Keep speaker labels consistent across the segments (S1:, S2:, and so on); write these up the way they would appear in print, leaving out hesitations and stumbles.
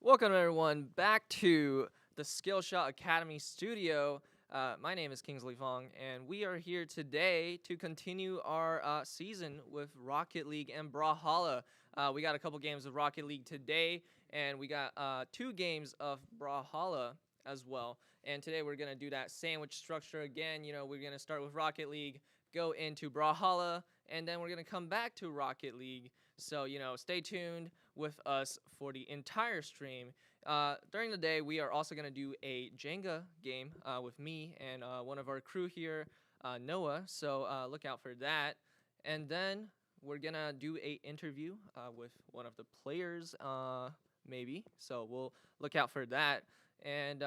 S1: Welcome, everyone, back to the Skillshot Academy studio. My name is Kingsley Fong, and we are here today to continue our season with Rocket League and Brawlhalla. We got a couple games of Rocket League today, and we got 2 games of Brawlhalla as well. And today we're going to do that sandwich structure again. You know, we're going to start with Rocket League, go into Brawlhalla, and then we're going to come back to Rocket League. So, you know, stay tuned with us for the entire stream. During the day, we are also going to do a Jenga game with me and one of our crew here, Noah. So look out for that. And then we're going to do a interview with one of the players, maybe. So we'll look out for that. And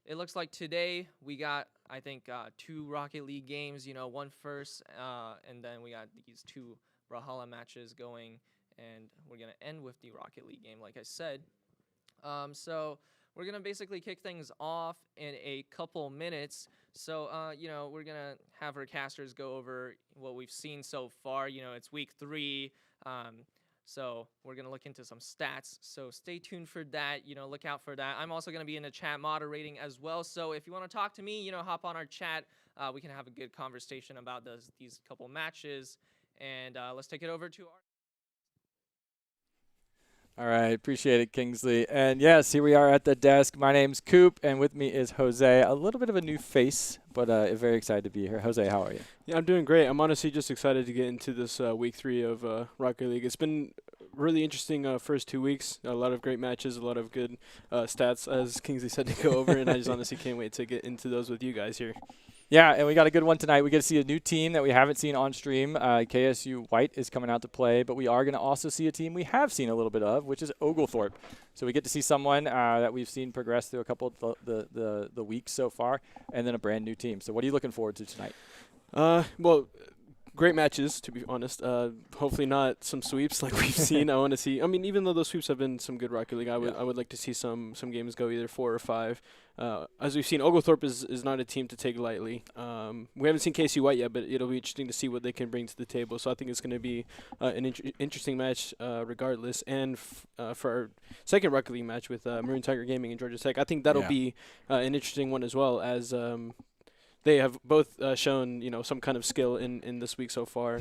S1: it looks like today we got, I think, 2 Rocket League games, you know, one first, and then we got these 2 Brawlhalla matches going, and we're going to end with the Rocket League game, like I said. So we're going to basically kick things off in a couple minutes. So, you know, we're going to have our casters go over what we've seen so far. You know, it's week 3. So we're going to look into some stats. So stay tuned for that. Look out for that. I'm also going to be in the chat moderating as well. So if you want to talk to me, hop on our chat. We can have a good conversation about these couple matches. And let's take it over to our...
S2: All right, appreciate it, Kingsley. And yes, here we are at the desk. My name's Coop, and with me is Jose. A little bit of a new face, but very excited to be here. Jose, how are you?
S3: Yeah, I'm doing great. I'm honestly just excited to get into this week 3 of Rocket League. It's been really interesting first 2 weeks. A lot of great matches, a lot of good stats, as Kingsley said, to go over, and I just honestly can't wait to get into those with you guys here.
S2: Yeah, and we got a good one tonight. We get to see a new team that we haven't seen on stream. KSU White is coming out to play, but we are going to also see a team we have seen a little bit of, which is Oglethorpe. So we get to see someone that we've seen progress through a couple of the weeks so far, and then a brand new team. So what are you looking forward to tonight?
S3: Well, great matches, to be honest. Hopefully not some sweeps like we've seen. I want to see. I mean, even though those sweeps have been some good Rocket League, I would like to see some games go either 4 or 5. As we've seen, Oglethorpe is not a team to take lightly. We haven't seen KSU White yet, but it'll be interesting to see what they can bring to the table. So I think it's going to be an interesting match regardless. And for our second Rocket League match with Maroon Tiger Gaming and Georgia Tech, I think that'll be an interesting one as well, as they have both shown, some kind of skill in this week so far.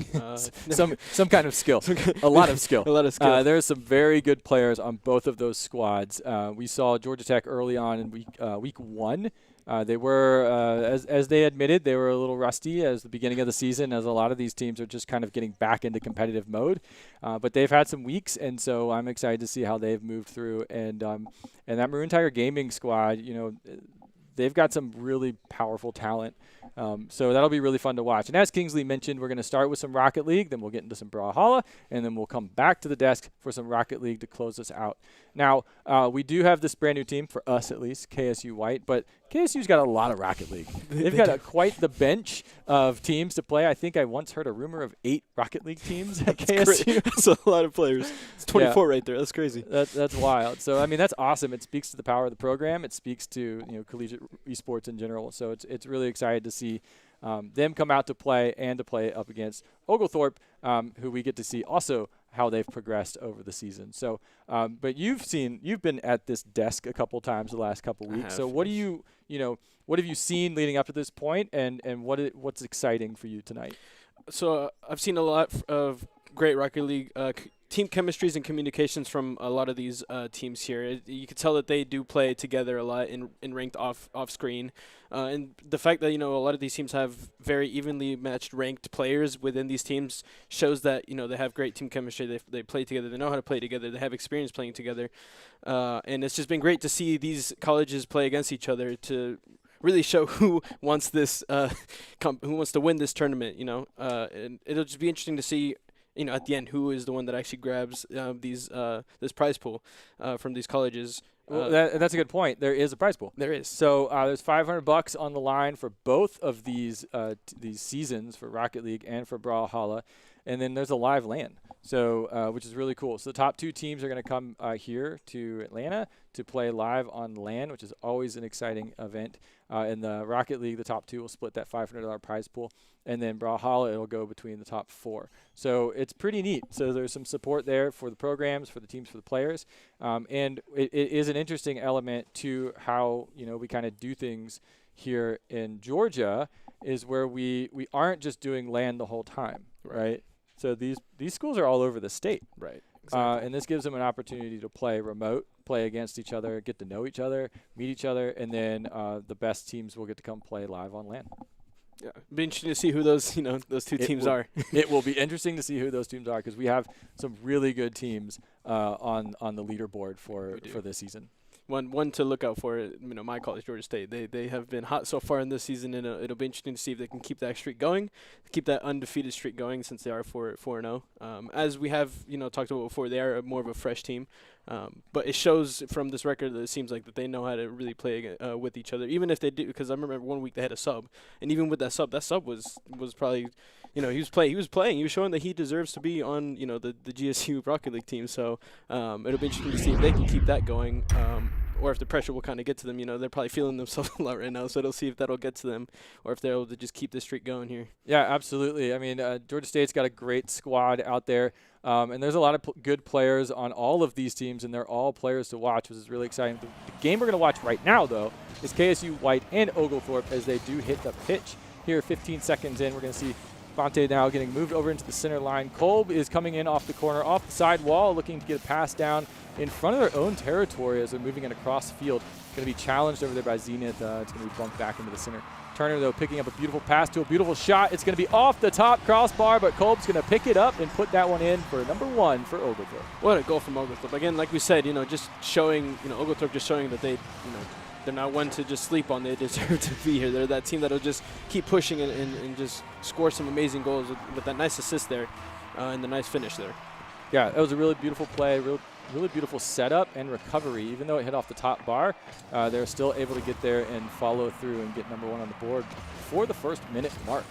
S2: Some kind of skill. A lot of skill.
S3: A lot of skill.
S2: There's some very good players on both of those squads. We saw Georgia Tech early on in week 1. They were, as they admitted, they were a little rusty as the beginning of the season, as a lot of these teams are just kind of getting back into competitive mode. But they've had some weeks, and so I'm excited to see how they've moved through. And that Maroon Tiger Gaming squad, they've got some really powerful talent. So that'll be really fun to watch. And as Kingsley mentioned, we're going to start with some Rocket League, then we'll get into some Brawlhalla, and then we'll come back to the desk for some Rocket League to close us out. Now, we do have this brand new team, for us at least, KSU White, but KSU's got a lot of Rocket League. They've got quite the bench of teams to play. I think I once heard a rumor of 8 Rocket League teams at KSU.
S3: That's a lot of players. It's 24 right there. That's crazy.
S2: That's wild. So, I mean, that's awesome. It speaks to the power of the program. It speaks to, collegiate esports in general. So it's really excited to see them come out to play and to play up against Oglethorpe, who we get to see also how they've progressed over the season. So, but you've been at this desk a couple times the last couple weeks. So what do what have you seen leading up to this point, and what's exciting for you tonight?
S3: So I've seen a lot of great Rocket League team chemistries and communications from a lot of these teams here. You can tell that they do play together a lot in ranked off screen. And the fact that, a lot of these teams have very evenly matched ranked players within these teams shows that, they have great team chemistry. They play together. They know how to play together. They have experience playing together. And it's just been great to see these colleges play against each other to really show who wants this, who wants to win this tournament, and it'll just be interesting to see, at the end, who is the one that actually grabs this prize pool from these colleges.
S2: Well, that's a good point. There is a prize pool.
S3: There is.
S2: So there's $500 on the line for both of these seasons, for Rocket League and for Brawlhalla, and then there's a live LAN. So which is really cool. So the top 2 teams are going to come here to Atlanta to play live on LAN, which is always an exciting event. In the Rocket League, the top 2 will split that $500 prize pool, and then Brawlhalla, it'll go between the top 4. So it's pretty neat. So there's some support there for the programs, for the teams, for the players, and it is an interesting element to how we kind of do things here in Georgia, is where we aren't just doing LAN the whole time, right? So these schools are all over the state,
S3: right? Exactly.
S2: And this gives them an opportunity to play remote, play against each other, get to know each other, meet each other, and then the best teams will get to come play live on LAN.
S3: Yeah, it'll be interesting to see who those those two teams are.
S2: It will be interesting to see who those teams are, because we have some really good teams on the leaderboard for this season.
S3: One to look out for, my college, Georgia State. They have been hot so far in this season, and it'll be interesting to see if they can keep that streak going, keep that undefeated streak going, since they are 4-0. As we have talked about before, they are more of a fresh team, but it shows from this record that it seems like that they know how to really play with each other, even if they do. Because I remember one week they had a sub, and even with that sub was probably. He was playing. He was showing that he deserves to be on, the GSU Rocket League team. So it'll be interesting to see if they can keep that going, or if the pressure will kind of get to them. They're probably feeling themselves a lot right now. So it'll see if that'll get to them, or if they're able to just keep this streak going here.
S2: Yeah, absolutely. I mean, Georgia State's got a great squad out there. And there's a lot of good players on all of these teams, and they're all players to watch, which is really exciting. The game we're going to watch right now, though, is KSU White and Oglethorpe as they do hit the pitch. Here, 15 seconds in, we're going to see Fonte now getting moved over into the center line. Kolb is coming in off the corner, off the side wall, looking to get a pass down in front of their own territory as they're moving it across the field. Going to be challenged over there by Zenith. It's going to be bumped back into the center. Turner, though, picking up a beautiful pass to a beautiful shot. It's going to be off the top crossbar, but Kolb's going to pick it up and put that one in for number 1 for Oglethorpe.
S3: What a goal from Oglethorpe. Again, like we said, just showing, Oglethorpe just showing that they, they're not one to just sleep on. They deserve to be here. They're that team that'll just keep pushing and just score some amazing goals with that nice assist there and the nice finish there.
S2: Yeah, that was a really beautiful play, really beautiful setup and recovery. Even though it hit off the top bar, they're still able to get there and follow through and get number 1 on the board for the first minute mark.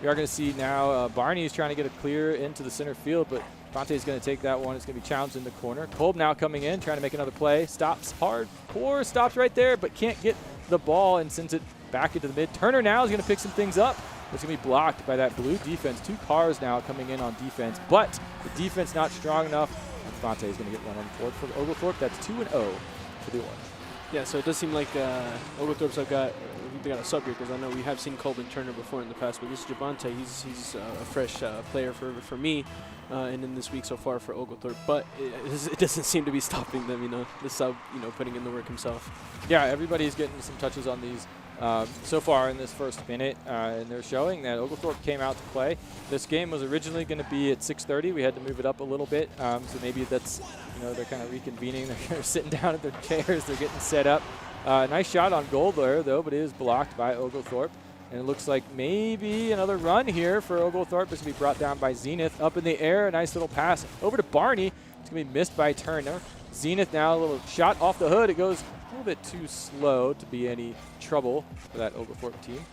S2: We are going to see now Barney is trying to get a clear into the center field, but Fonte is going to take that one. It's going to be challenged in the corner. Kolb now coming in, trying to make another play. Stops hard, core, stops right there, but can't get the ball and sends it back into the mid. Turner now is going to pick some things up. It's going to be blocked by that blue defense. 2 cars now coming in on defense, but the defense not strong enough. And Fonte is going to get one on the board for Oglethorpe. That's 2-0 for the Orange.
S3: Yeah, so it does seem like Oglethorpe's they got a sub here because I know we have seen Kolb and Turner before in the past, but this is Javante. He's a fresh player for me and in this week so far for Oglethorpe, but it doesn't seem to be stopping them, the sub, putting in the work himself.
S2: Yeah, everybody's getting some touches on these so far in this first minute, and they're showing that Oglethorpe came out to play. This game was originally going to be at 6:30. We had to move it up a little bit, so maybe that's, they're kind of reconvening. They're sitting down at their chairs. They're getting set up. Nice shot on goal there, though, but it is blocked by Oglethorpe. And it looks like maybe another run here for Oglethorpe. It's going to be brought down by Zenith. Up in the air, a nice little pass over to Barney. It's going to be missed by Turner. Zenith now, a little shot off the hood. It goes a little bit too slow to be any trouble for that Oglethorpe team.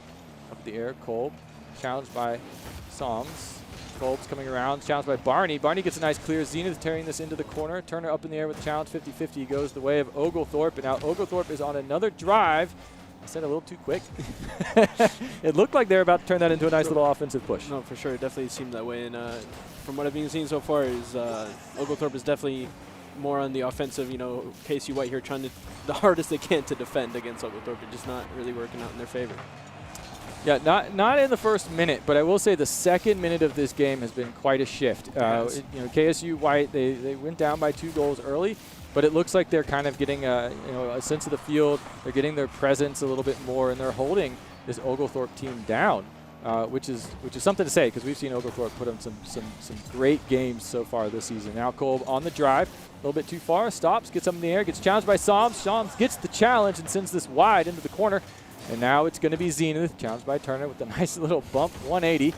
S2: Up in the air, Kolb, challenged by Soms. Kolb's coming around, challenged by Barney. Barney gets a nice clear. Zenith tearing this into the corner. Turner up in the air with the challenge, 50-50. Goes the way of Oglethorpe, and now Oglethorpe is on another drive. I said a little too quick. It looked like they were about to turn that into a nice little offensive push.
S3: No, for sure. It definitely seemed that way. And from what I've been seeing so far is Oglethorpe is definitely more on the offensive. KSU White here trying the hardest they can to defend against Oglethorpe, but just not really working out in their favor.
S2: Yeah, not in the first minute, but I will say the second minute of this game has been quite a shift. KSU White, they went down by 2 goals early, but it looks like they're kind of getting a sense of the field. They're getting their presence a little bit more, and they're holding this Oglethorpe team down, which is something to say because we've seen Oglethorpe put on some great games so far this season. Now Kolb on the drive, a little bit too far, stops, gets up in the air, gets challenged by Soms. Soms gets the challenge and sends this wide into the corner. And now it's going to be Zenith, challenged by Turner with a nice little bump, 180,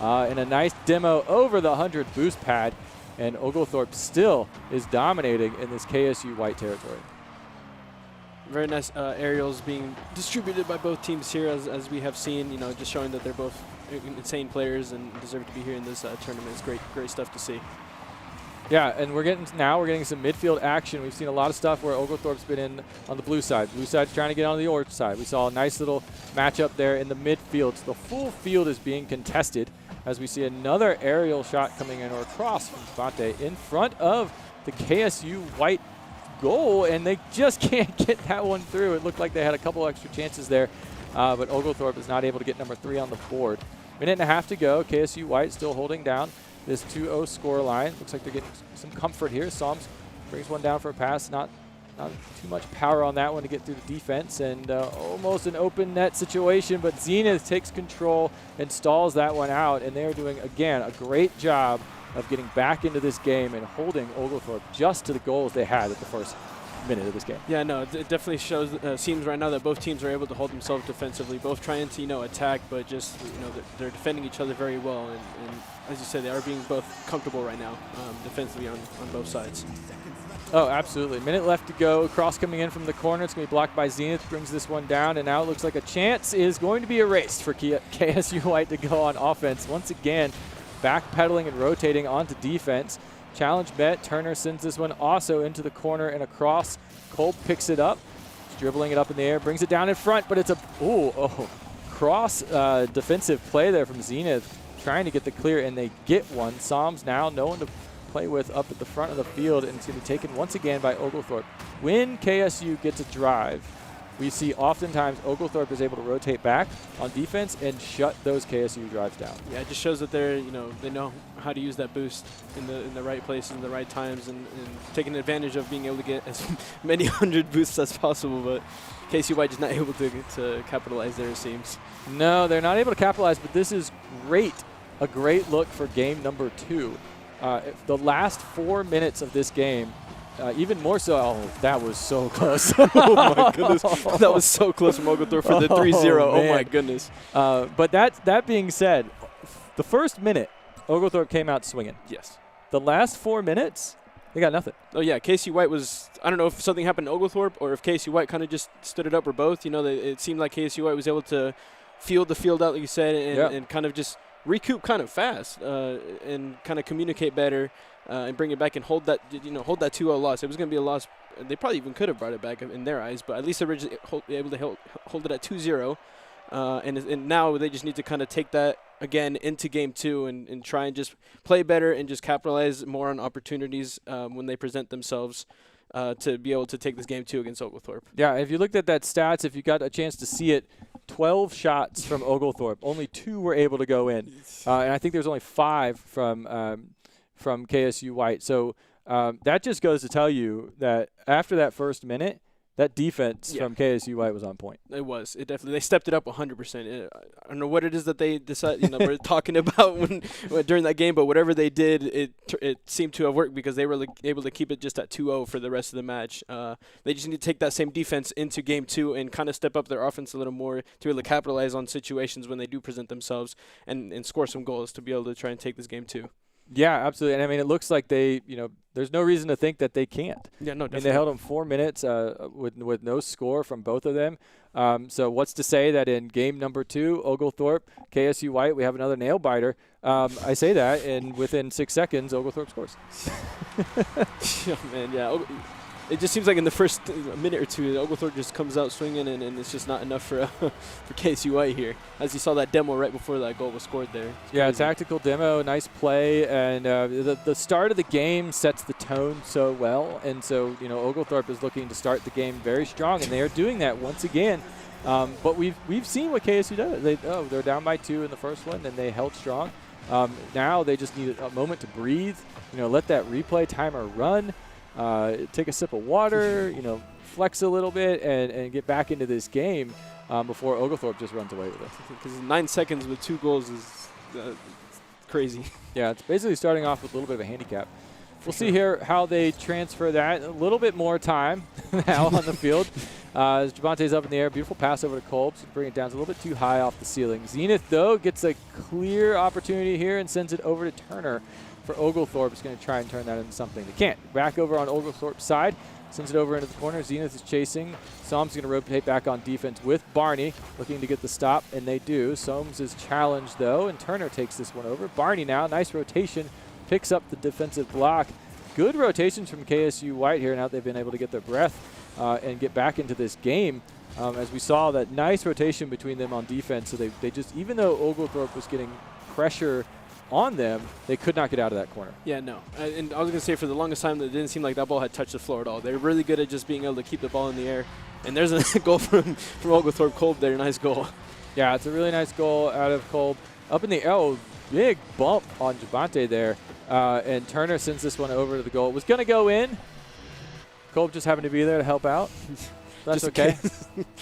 S2: and a nice demo over the 100 boost pad. And Oglethorpe still is dominating in this KSU White territory.
S3: Very nice aerials being distributed by both teams here, as we have seen, just showing that they're both insane players and deserve to be here in this tournament. It's great stuff to see.
S2: Yeah, and we're getting some midfield action. We've seen a lot of stuff where Oglethorpe's been in on the blue side. Blue side's trying to get on the orange side. We saw a nice little matchup there in the midfield. So the full field is being contested as we see another aerial shot coming in or across from Fonte in front of the KSU White goal, and they just can't get that one through. It looked like they had a couple extra chances there, but Oglethorpe is not able to get number 3 on the board. Minute and a half to go. KSU White still holding down this 2-0 score line. Looks like they're getting some comfort here. Soms brings one down for a pass. Not too much power on that one to get through the defense, and almost an open net situation, but Zenith takes control and stalls that one out, and they're doing, again, a great job of getting back into this game and holding Oglethorpe just to the goals they had at the first minute of this game.
S3: Yeah, no, it definitely shows, seems right now that both teams are able to hold themselves defensively, both trying to, attack, but just, they're defending each other very well, and as you said, they are being both comfortable right now defensively on both sides.
S2: Oh, absolutely. Minute left to go. Cross coming in from the corner. It's going to be blocked by Zenith. Brings this one down, and now it looks like a chance is going to be erased for KSU White to go on offense. Once again, backpedaling and rotating onto defense. Challenge met. Turner sends this one also into the corner and across. Kolb picks it up. He's dribbling it up in the air. Brings it down in front, but it's a cross defensive play there from Zenith. Trying to get the clear, and they get one. Soms now, no one to play with up at the front of the field, and it's going to be taken once again by Oglethorpe. When KSU gets a drive, we see oftentimes Oglethorpe is able to rotate back on defense and shut those KSU drives down.
S3: Yeah, it just shows that they know how to use that boost in the right places, in the right times, and taking advantage of being able to get as many 100 boosts as possible. But KSU White is not able to capitalize there, it seems.
S2: No, they're not able to capitalize, but this is great. A great look for game number 2. The last 4 minutes of this game, even more so. Oh, that was so close.
S3: Oh, my goodness. That was so close from Oglethorpe for the 3-0. Oh, my goodness.
S2: But that being said, the first minute, Oglethorpe came out swinging.
S3: Yes.
S2: The last 4 minutes, they got nothing.
S3: Oh, yeah. KSU White was – I don't know if something happened to Oglethorpe or if KSU White kind of just stood it up or both. It seemed like KSU White was able to field the field out, like you said, and kind of just recoup kind of fast and kind of communicate better. And bring it back and hold that 2-0 loss. It was going to be a loss. They probably even could have brought it back in their eyes, but at least they were able to hold it at 2-0. And now they just need to kind of take that again into game 2 and try and just play better and just capitalize more on opportunities when they present themselves to be able to take this game 2 against Oglethorpe.
S2: Yeah, if you looked at that stats, if you got a chance to see it, 12 shots from Oglethorpe. Only 2 were able to go in. And I think there's only 5 from KSU White. So that just goes to tell you that after that first minute, that defense from KSU White was on point.
S3: It was. It definitely. They stepped it up 100%. I don't know what it is that they decide. We're talking about during that game, but whatever they did, it seemed to have worked because they were able to keep it just at 2-0 for the rest of the match. They just need to take that same defense into game 2 and kind of step up their offense a little more to be able to capitalize on situations when they do present themselves and score some goals to be able to try and take this game 2.
S2: Yeah, absolutely. And I mean, it looks like they, there's no reason to think that they can't.
S3: Yeah, no, definitely.
S2: I mean, they held them 4 minutes with no score from both of them. So what's to say that in game number 2, Oglethorpe, KSU White, we have another nail biter. I say that, and within 6 seconds, Oglethorpe scores.
S3: Oh, man, yeah. It just seems like in the first minute or 2, Oglethorpe just comes out swinging, and it's just not enough for KSU White here. As you saw that demo right before that goal was scored there.
S2: Yeah, tactical demo, nice play, and the start of the game sets the tone so well. And so, Oglethorpe is looking to start the game very strong, and they are doing that once again. But we've seen what KSU does. They're down by 2 in the first one, and they held strong. Now they just need a moment to breathe. Let that replay timer run. Take a sip of water, flex a little bit, and get back into this game before Oglethorpe just runs away with it.
S3: Because 9 seconds with 2 goals is crazy. Yeah,
S2: it's basically starting off with a little bit of a handicap. We'll see here how they transfer that. A little bit more time now on the field. As Javante's up in the air, beautiful pass over to Kolb. So bring it down. It's a little bit too high off the ceiling. Zenith, though, gets a clear opportunity here and sends it over to Turner. For Oglethorpe, is going to try and turn that into something. They can't. Back over on Oglethorpe's side. Sends it over into the corner. Zenith is chasing. Soames is going to rotate back on defense with Barney, looking to get the stop, and they do. Soames is challenged, though, and Turner takes this one over. Barney now, nice rotation, picks up the defensive block. Good rotations from KSU White here. Now they've been able to get their breath and get back into this game. As we saw that nice rotation between them on defense. So they just, even though Oglethorpe was getting pressure on them, they could not get out of that corner.
S3: Yeah, no. And I was going to say, for the longest time, it didn't seem like that ball had touched the floor at all. They're really good at just being able to keep the ball in the air. And there's a goal from Oglethorpe. Kolb there, nice goal.
S2: Yeah, it's a really nice goal out of Kolb. Up in the air, big bump on Javante there. And Turner sends this one over to the goal. It was going to go in. Kolb just happened to be there to help out. That's okay.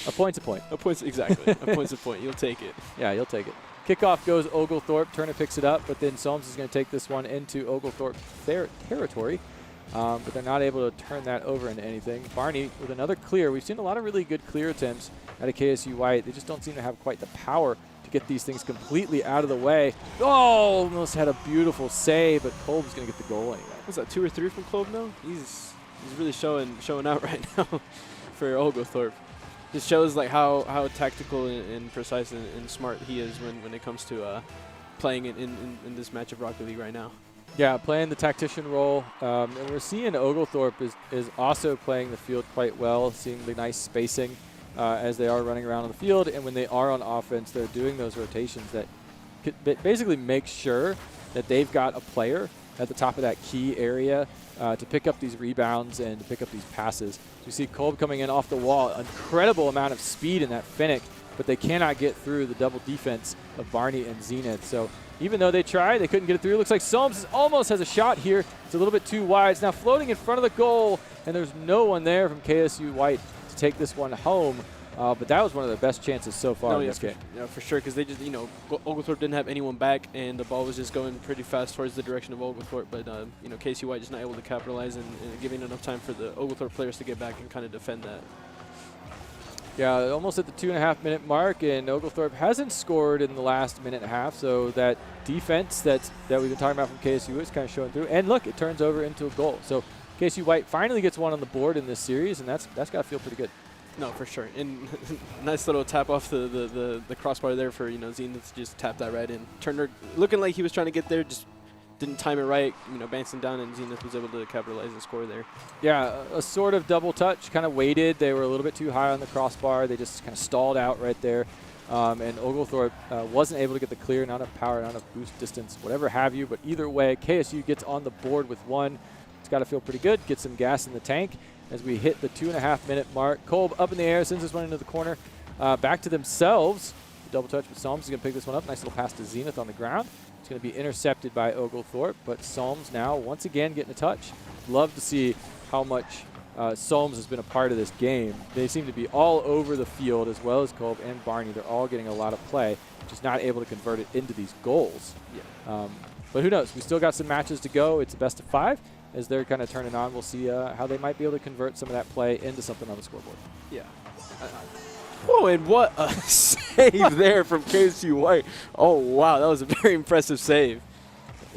S2: A point's a point.
S3: Exactly. A point's a point. You'll take it.
S2: Yeah, you'll take it. Kickoff goes Oglethorpe. Turner picks it up, but then Soames is going to take this one into Oglethorpe territory. But they're not able to turn that over into anything. Barney with another clear. We've seen a lot of really good clear attempts out of KSU White. They just don't seem to have quite the power to get these things completely out of the way. Oh, almost had a beautiful save, but Kolb's going to get the goal anyway.
S3: Was that 2 or 3 from Kolb now? He's really showing out right now for Oglethorpe. Just shows like how tactical and precise and smart he is when it comes to playing in this match of Rocket League right now.
S2: Yeah, playing the tactician role. And we're seeing Oglethorpe is also playing the field quite well, seeing the nice spacing as they are running around on the field. And when they are on offense, they're doing those rotations that basically make sure that they've got a player at the top of that key area to pick up these rebounds and to pick up these passes. So you see Kolb coming in off the wall, incredible amount of speed in that Finnick, but they cannot get through the double defense of Barney and Zenith. So even though they tried, they couldn't get it through. Looks like Solms almost has a shot here. It's a little bit too wide. It's now floating in front of the goal, and there's no one there from KSU White to take this one home. But that was one of their best chances so far in this game.
S3: Yeah, for sure, because they just, Oglethorpe didn't have anyone back, and the ball was just going pretty fast towards the direction of Oglethorpe. But, KSU White just not able to capitalize and giving enough time for the Oglethorpe players to get back and kind of defend that.
S2: Yeah, almost at the 2.5-minute mark, and Oglethorpe hasn't scored in the last minute and a half, so that defense that we've been talking about from KSU is kind of showing through. And look, it turns over into a goal. So KSU White finally gets one on the board in this series, and that's got to feel pretty good.
S3: No, for sure. And nice little tap off the crossbar there for, Zenith to just tap that right in. Turner looking like he was trying to get there, just didn't time it right, bouncing down, and Zenith was able to capitalize and score there.
S2: Yeah, a sort of double touch, kind of waited. They were a little bit too high on the crossbar. They just kind of stalled out right there. And Oglethorpe wasn't able to get the clear, not enough power, not enough boost distance, whatever have you. But either way, KSU gets on the board with one. It's got to feel pretty good. Get some gas in the tank as we hit the 2.5-minute mark. Kolb up in the air, sends this one into the corner. Back to themselves. Double touch with Solms is going to pick this one up. Nice little pass to Zenith on the ground. It's going to be intercepted by Oglethorpe, but Solms now once again getting a touch. Love to see how much Solms has been a part of this game. They seem to be all over the field, as well as Kolb and Barney. They're all getting a lot of play, just not able to convert it into these goals. Yeah. But who knows? We still got some matches to go. It's a best of 5. As they're kind of turning on, we'll see how they might be able to convert some of that play into something on the scoreboard.
S3: Yeah. Oh, and what a save there from KSU White. Oh, wow, that was a very impressive save.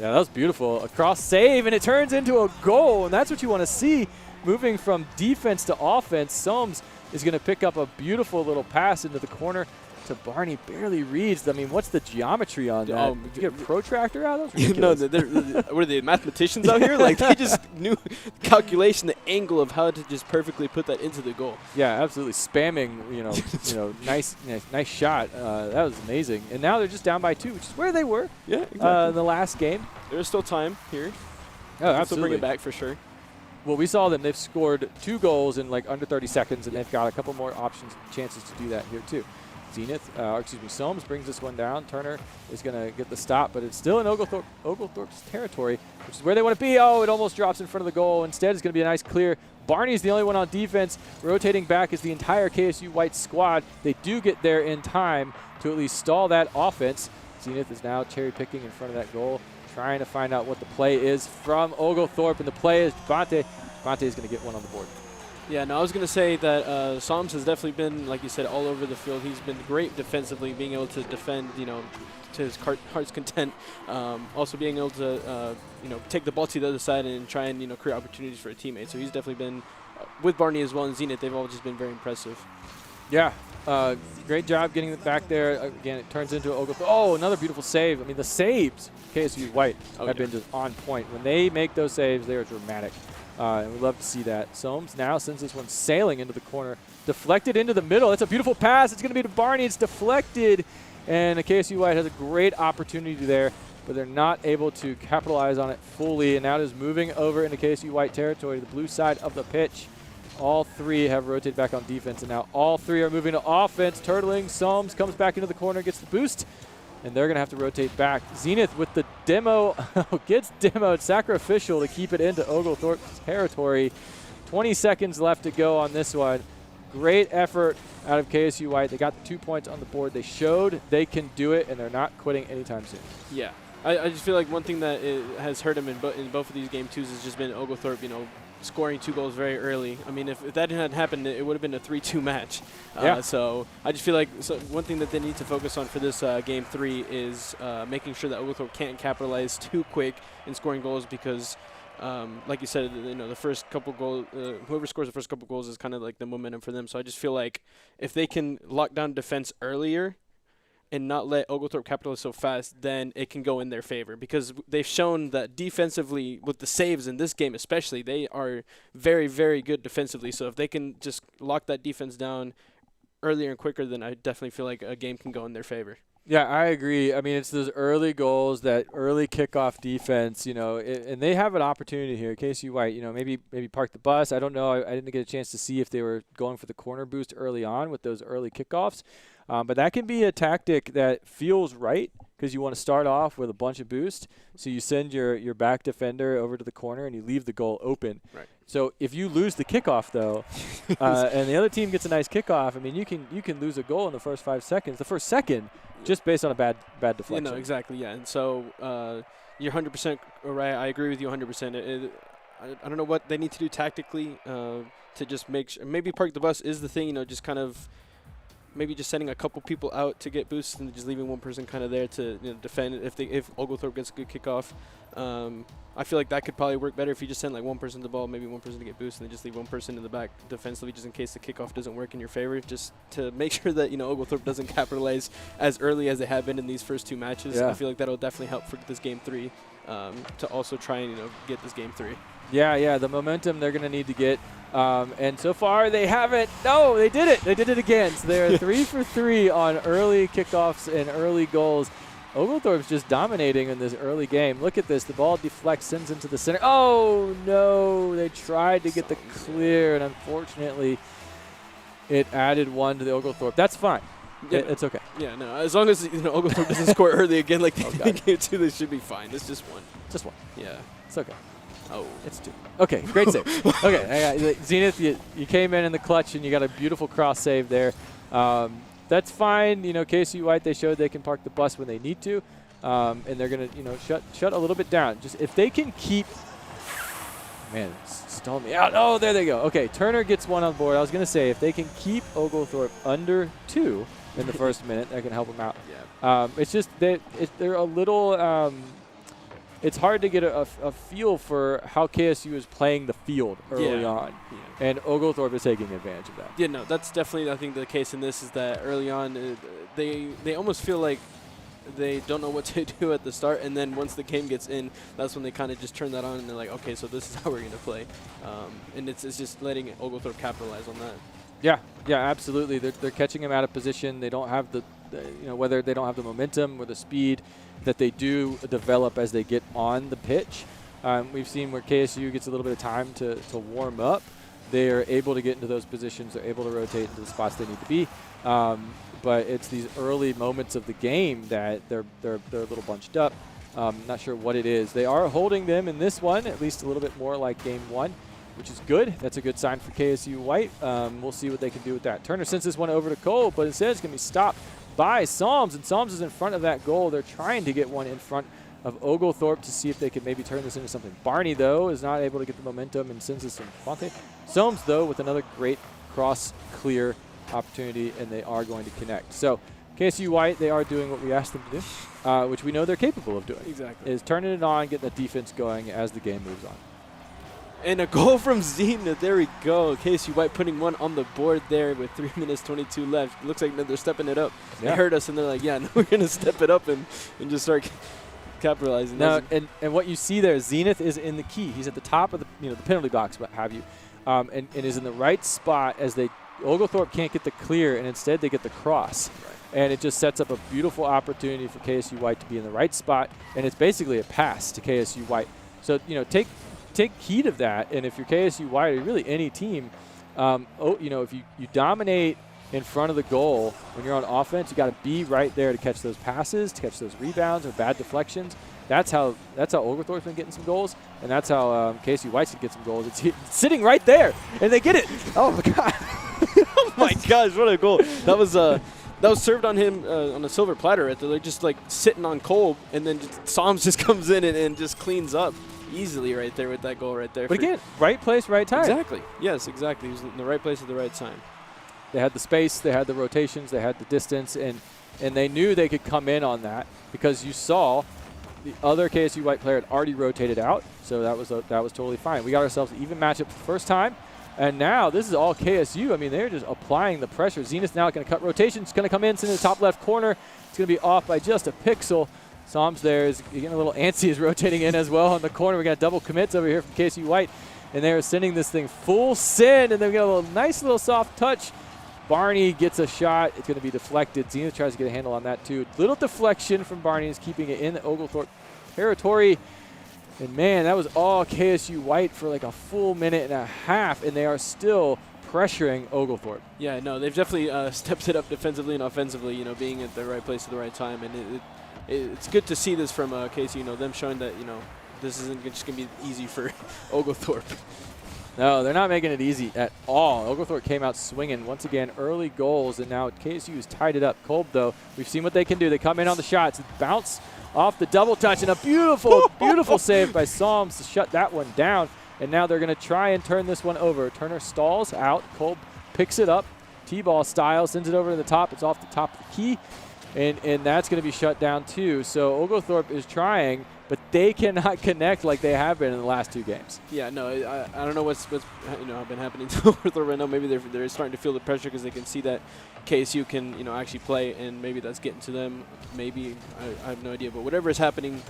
S2: Yeah, that was beautiful. A cross save, and it turns into a goal, and that's what you want to see. Moving from defense to offense, Solms is going to pick up a beautiful little pass into the corner to Barney. Barely reads. I mean, what's the geometry on that? Did you get a protractor out? That was
S3: No,
S2: ridiculous.
S3: what are they, mathematicians out here? Like, they just knew calculation, the angle of how to just perfectly put that into the goal.
S2: Yeah, absolutely spamming. Nice shot. That was amazing. And now they're just down by 2, which is where they were.
S3: Yeah, exactly.
S2: In the last game.
S3: There's still time here.
S2: Oh, absolutely.
S3: Still bring it back for sure.
S2: Well, we saw them. They've scored 2 goals in like under 30 seconds, and they've got a couple more chances to do that here too. Solms brings this one down. Turner is going to get the stop, but it's still in Oglethorpe's territory, which is where they want to be. Oh, it almost drops in front of the goal. Instead, it's going to be a nice clear. Barney's the only one on defense. Rotating back is the entire KSU White squad. They do get there in time to at least stall that offense. Zenith is now cherry-picking in front of that goal, trying to find out what the play is from Oglethorpe, and the play is Devontae. Devontae is going to get one on the board.
S3: Yeah, no, I was going to say that Solms has definitely been, like you said, all over the field. He's been great defensively, being able to defend, to his heart's content. Also being able to, take the ball to the other side and try and, create opportunities for a teammate. So he's definitely been, with Barney as well and Zenith, they've all just been very impressive.
S2: Yeah, great job getting it back there. Again, it turns into Oglethorpe. Oh, another beautiful save. I mean, the saves, KSU White, have been just on point. When they make those saves, they are dramatic. And we love to see that. Solms now sends this one sailing into the corner. Deflected into the middle. It's a beautiful pass. It's going to be to Barney. It's deflected. And the KSU White has a great opportunity there, but they're not able to capitalize on it fully. And now it is moving over into KSU White territory, the blue side of the pitch. All 3 have rotated back on defense, and now all 3 are moving to offense. Turtling. Solms comes back into the corner, gets the boost. And they're going to have to rotate back. Zenith with the demo gets demoed. Sacrificial to keep it into Oglethorpe's territory. 20 seconds left to go on this one. Great effort out of KSU White. They got the 2 points on the board. They showed they can do it, and they're not quitting anytime soon.
S3: Yeah. I just feel like one thing that has hurt him in both of these game 2s has just been Oglethorpe, scoring 2 goals very early. I mean, if that hadn't happened, it would have been a 3-2 match.
S2: Yeah.
S3: So I just feel like one thing that they need to focus on for this game 3 is making sure that Oglethorpe can't capitalize too quick in scoring goals because, like you said, the first couple goals, whoever scores the first couple goals is kind of like the momentum for them. So I just feel like if they can lock down defense earlier and not let Oglethorpe capitalize so fast, then it can go in their favor because they've shown that defensively with the saves in this game especially, they are very, very good defensively. So if they can just lock that defense down earlier and quicker, then I definitely feel like a game can go in their favor.
S2: Yeah, I agree. I mean, it's those early goals, that early kickoff defense, and they have an opportunity here. KSU White, maybe park the bus. I don't know. I didn't get a chance to see if they were going for the corner boost early on with those early kickoffs. But that can be a tactic that feels right because you want to start off with a bunch of boost. So you send your back defender over to the corner and you leave the goal open.
S3: Right.
S2: So if you lose the kickoff, though, and the other team gets a nice kickoff, I mean, you can lose a goal in the first 5 seconds. The first second, just based on a bad deflection.
S3: Exactly, yeah. And so you're 100% right. I agree with you 100%. I don't know what they need to do tactically to just make sure. Maybe park the bus is the thing, just kind of maybe just sending a couple people out to get boosts and just leaving one person kind of there to defend if Oglethorpe gets a good kickoff. I feel like that could probably work better if you just send like one person the ball, maybe one person to get boost, and then just leave one person in the back defensively just in case the kickoff doesn't work in your favor, just to make sure that Oglethorpe doesn't capitalize as early as they have been in these first 2 matches.
S2: Yeah.
S3: I feel like that'll definitely help for this game 3 to also try and get this game 3.
S2: Yeah, the momentum they're going to need to get. And so far they haven't. No, they did it. They did it again. So they're 3 for 3 on early kickoffs and early goals. Oglethorpe's just dominating in this early game. Look at this. The ball deflects, sends into the center. Oh, no. They tried to get the clear, and unfortunately it added 1 to the Oglethorpe. That's fine.
S3: Yeah,
S2: it's okay.
S3: Yeah, no. As long as Oglethorpe doesn't score early again like they did in game 2, they should be fine. It's just 1.
S2: Just 1.
S3: Yeah.
S2: It's okay.
S3: Oh.
S2: It's 2. Okay, great save. Okay, Zenith, you came in the clutch, and you got a beautiful cross save there. That's fine. KSU White, they showed they can park the bus when they need to, and they're going to shut a little bit down. Just if they can keep – man, stalled me out. Oh, there they go. Okay, Turner gets 1 on board. I was going to say if they can keep Oglethorpe under 2 in the first minute, that can help them out.
S3: Yeah.
S2: It's just they're a little it's hard to get a feel for how KSU is playing the field early on.
S3: Yeah.
S2: And Oglethorpe is taking advantage of that.
S3: Yeah, no, that's definitely, I think, the case in this is that early on they almost feel like they don't know what to do at the start, and then once the game gets in, that's when they kind of just turn that on and they're like, okay, so this is how we're going to play. And it's just letting Oglethorpe capitalize on that.
S2: Yeah, absolutely. They're catching him out of position. They don't have the whether they don't have the momentum or the speed that they do develop as they get on the pitch. We've seen where KSU gets a little bit of time to warm up. They are able to get into those positions. They're able to rotate into the spots they need to be. But it's these early moments of the game that they're a little bunched up. Not sure what it is. They are holding them in this one, at least a little bit more like game 1, which is good. That's a good sign for KSU White. We'll see what they can do with that. Turner sends this one over to Cole, but instead it's going to be stopped by Psalms, and Psalms is in front of that goal. They're trying to get one in front of Oglethorpe to see if they can maybe turn this into something. Barney, though, is not able to get the momentum and sends this to Fonte. Psalms, though, with another great cross-clear opportunity, and they are going to connect. So KSU White, they are doing what we asked them to do, which we know they're capable of doing.
S3: Exactly.
S2: Is turning it on, getting the defense going as the game moves on.
S3: And a goal from Zenith. There we go. KSU White putting 1 on the board there with 3 minutes 22 left. Looks like they're stepping it up.
S2: Yeah.
S3: They heard us, and they're like, yeah, no, we're going to step it up and just start capitalizing.
S2: Now, and what you see there, Zenith is in the key. He's at the top of the penalty box, what have you, and is in the right spot as Oglethorpe can't get the clear, and instead they get the cross.
S3: Right.
S2: And it just sets up a beautiful opportunity for KSU White to be in the right spot, and it's basically a pass to KSU White. So, take heed of that, and if you're KSU White or really any team, if you dominate in front of the goal when you're on offense, you got to be right there to catch those passes, to catch those rebounds or bad deflections. That's how Oglethorpe's been getting some goals, and that's how KSU White's been getting some goals. It's sitting right there, and they get it. Oh my God!
S3: Oh my gosh, what a goal! That was served on him on a silver platter. Right there. They're just like sitting on Cole, and then Psalms just comes in and just cleans up easily right there with that goal right there.
S2: But again, right place, right time.
S3: Exactly. Yes, exactly. He was in the right place at the right time.
S2: They had the space, they had the rotations, they had the distance, and they knew they could come in on that because you saw the other KSU White player had already rotated out, so that was totally fine. We got ourselves an even matchup for the first time, and now this is all KSU. I mean, they're just applying the pressure. Zenith's now going to cut rotation. It's going to come in, send in the top left corner. It's going to be off by just a pixel. Psalms there is getting a little antsy, is rotating in as well on the corner. We got double commits over here from KSU White, and they're sending this thing full send, and they've got a nice little soft touch Barney gets a shot. It's going to be deflected. Zenith tries to get a handle on that too. Little deflection from Barney is keeping it in the Oglethorpe territory. And man, that was all KSU White for like a full minute and a half, and they are still pressuring Oglethorpe.
S3: Yeah, no, they've definitely stepped it up defensively and offensively, being at the right place at the right time. And it's good to see this from KSU, them showing that, this isn't just going to be easy for Oglethorpe.
S2: No, they're not making it easy at all. Oglethorpe came out swinging once again, early goals, and now KSU has tied it up. Kolb, though, we've seen what they can do. They come in on the shots, bounce off the double touch, and a beautiful, beautiful save by Psalms to shut that one down. And now they're going to try and turn this one over. Turner stalls out. Kolb picks it up. T-ball style, sends it over to the top. It's off the top of the key, and that's going to be shut down too. So Oglethorpe is trying, but they cannot connect like they have been in the last 2 games.
S3: Yeah, no, I don't know what's been happening to Oglethorpe right now. Maybe they're starting to feel the pressure because they can see that KSU can actually play, and maybe that's getting to them. Maybe I have no idea, but whatever is happening,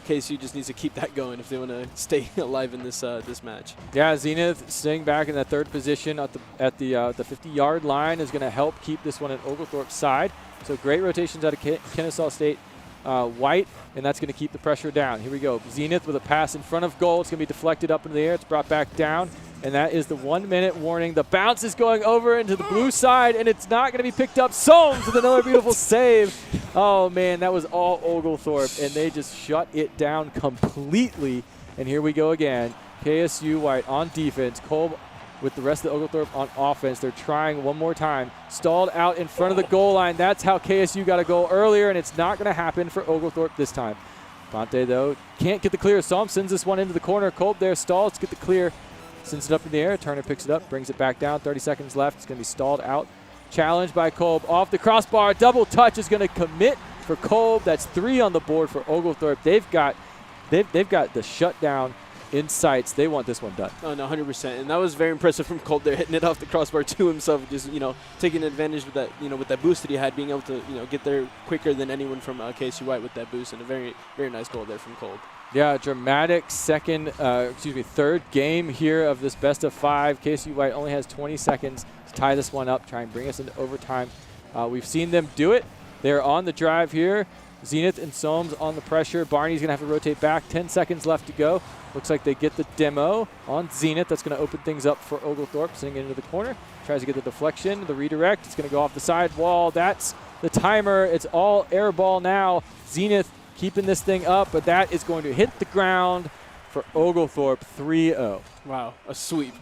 S3: KSU just needs to keep that going if they want to stay alive in this this match.
S2: Yeah, Zenith staying back in that 3rd position at the 50-yard line is going to help keep this one at Oglethorpe's side. So great rotations out of Kennesaw State. White, and that's going to keep the pressure down. Here we go. Zenith with a pass in front of goal. It's going to be deflected up into the air. It's brought back down, and that is the 1-minute warning. The bounce is going over into the blue side, and it's not going to be picked up. Soames with another beautiful save. Oh, man, that was all Oglethorpe, and they just shut it down completely. And here we go again. KSU White on defense. Kolb with the rest of the Oglethorpe on offense. They're trying one more time. Stalled out in front of the goal line. That's how KSU got a goal earlier, and it's not going to happen for Oglethorpe this time. Ponte, though, can't get the clear. Psalm sends this one into the corner. Kolb there stalls to get the clear. Sends it up in the air. Turner picks it up, brings it back down. 30 seconds left. It's going to be stalled out. Challenged by Kolb. Off the crossbar. Double touch is going to commit for Kolb. That's 3 on the board for Oglethorpe. They've got the shutdown in sights. They want this one done.
S3: Oh, no, 100%. And that was very impressive from Kolb there, hitting it off the crossbar to himself, just, taking advantage with that, with that boost that he had, being able to, get there quicker than anyone from KSU White with that boost, and a very, very nice goal there from Kolb.
S2: Yeah, dramatic third game here of this best of 5. KSU White only has 20 seconds to tie this one up, try and bring us into overtime. We've seen them do it. They're on the drive here. Zenith and Soames on the pressure. Barney's going to have to rotate back. 10 seconds left to go. Looks like they get the demo on Zenith. That's going to open things up for Oglethorpe, sending it into the corner. Tries to get the deflection, the redirect. It's going to go off the side wall. That's the timer. It's all air ball now. Zenith keeping this thing up, but that is going to hit the ground for Oglethorpe 3-0.
S3: Wow, a sweep.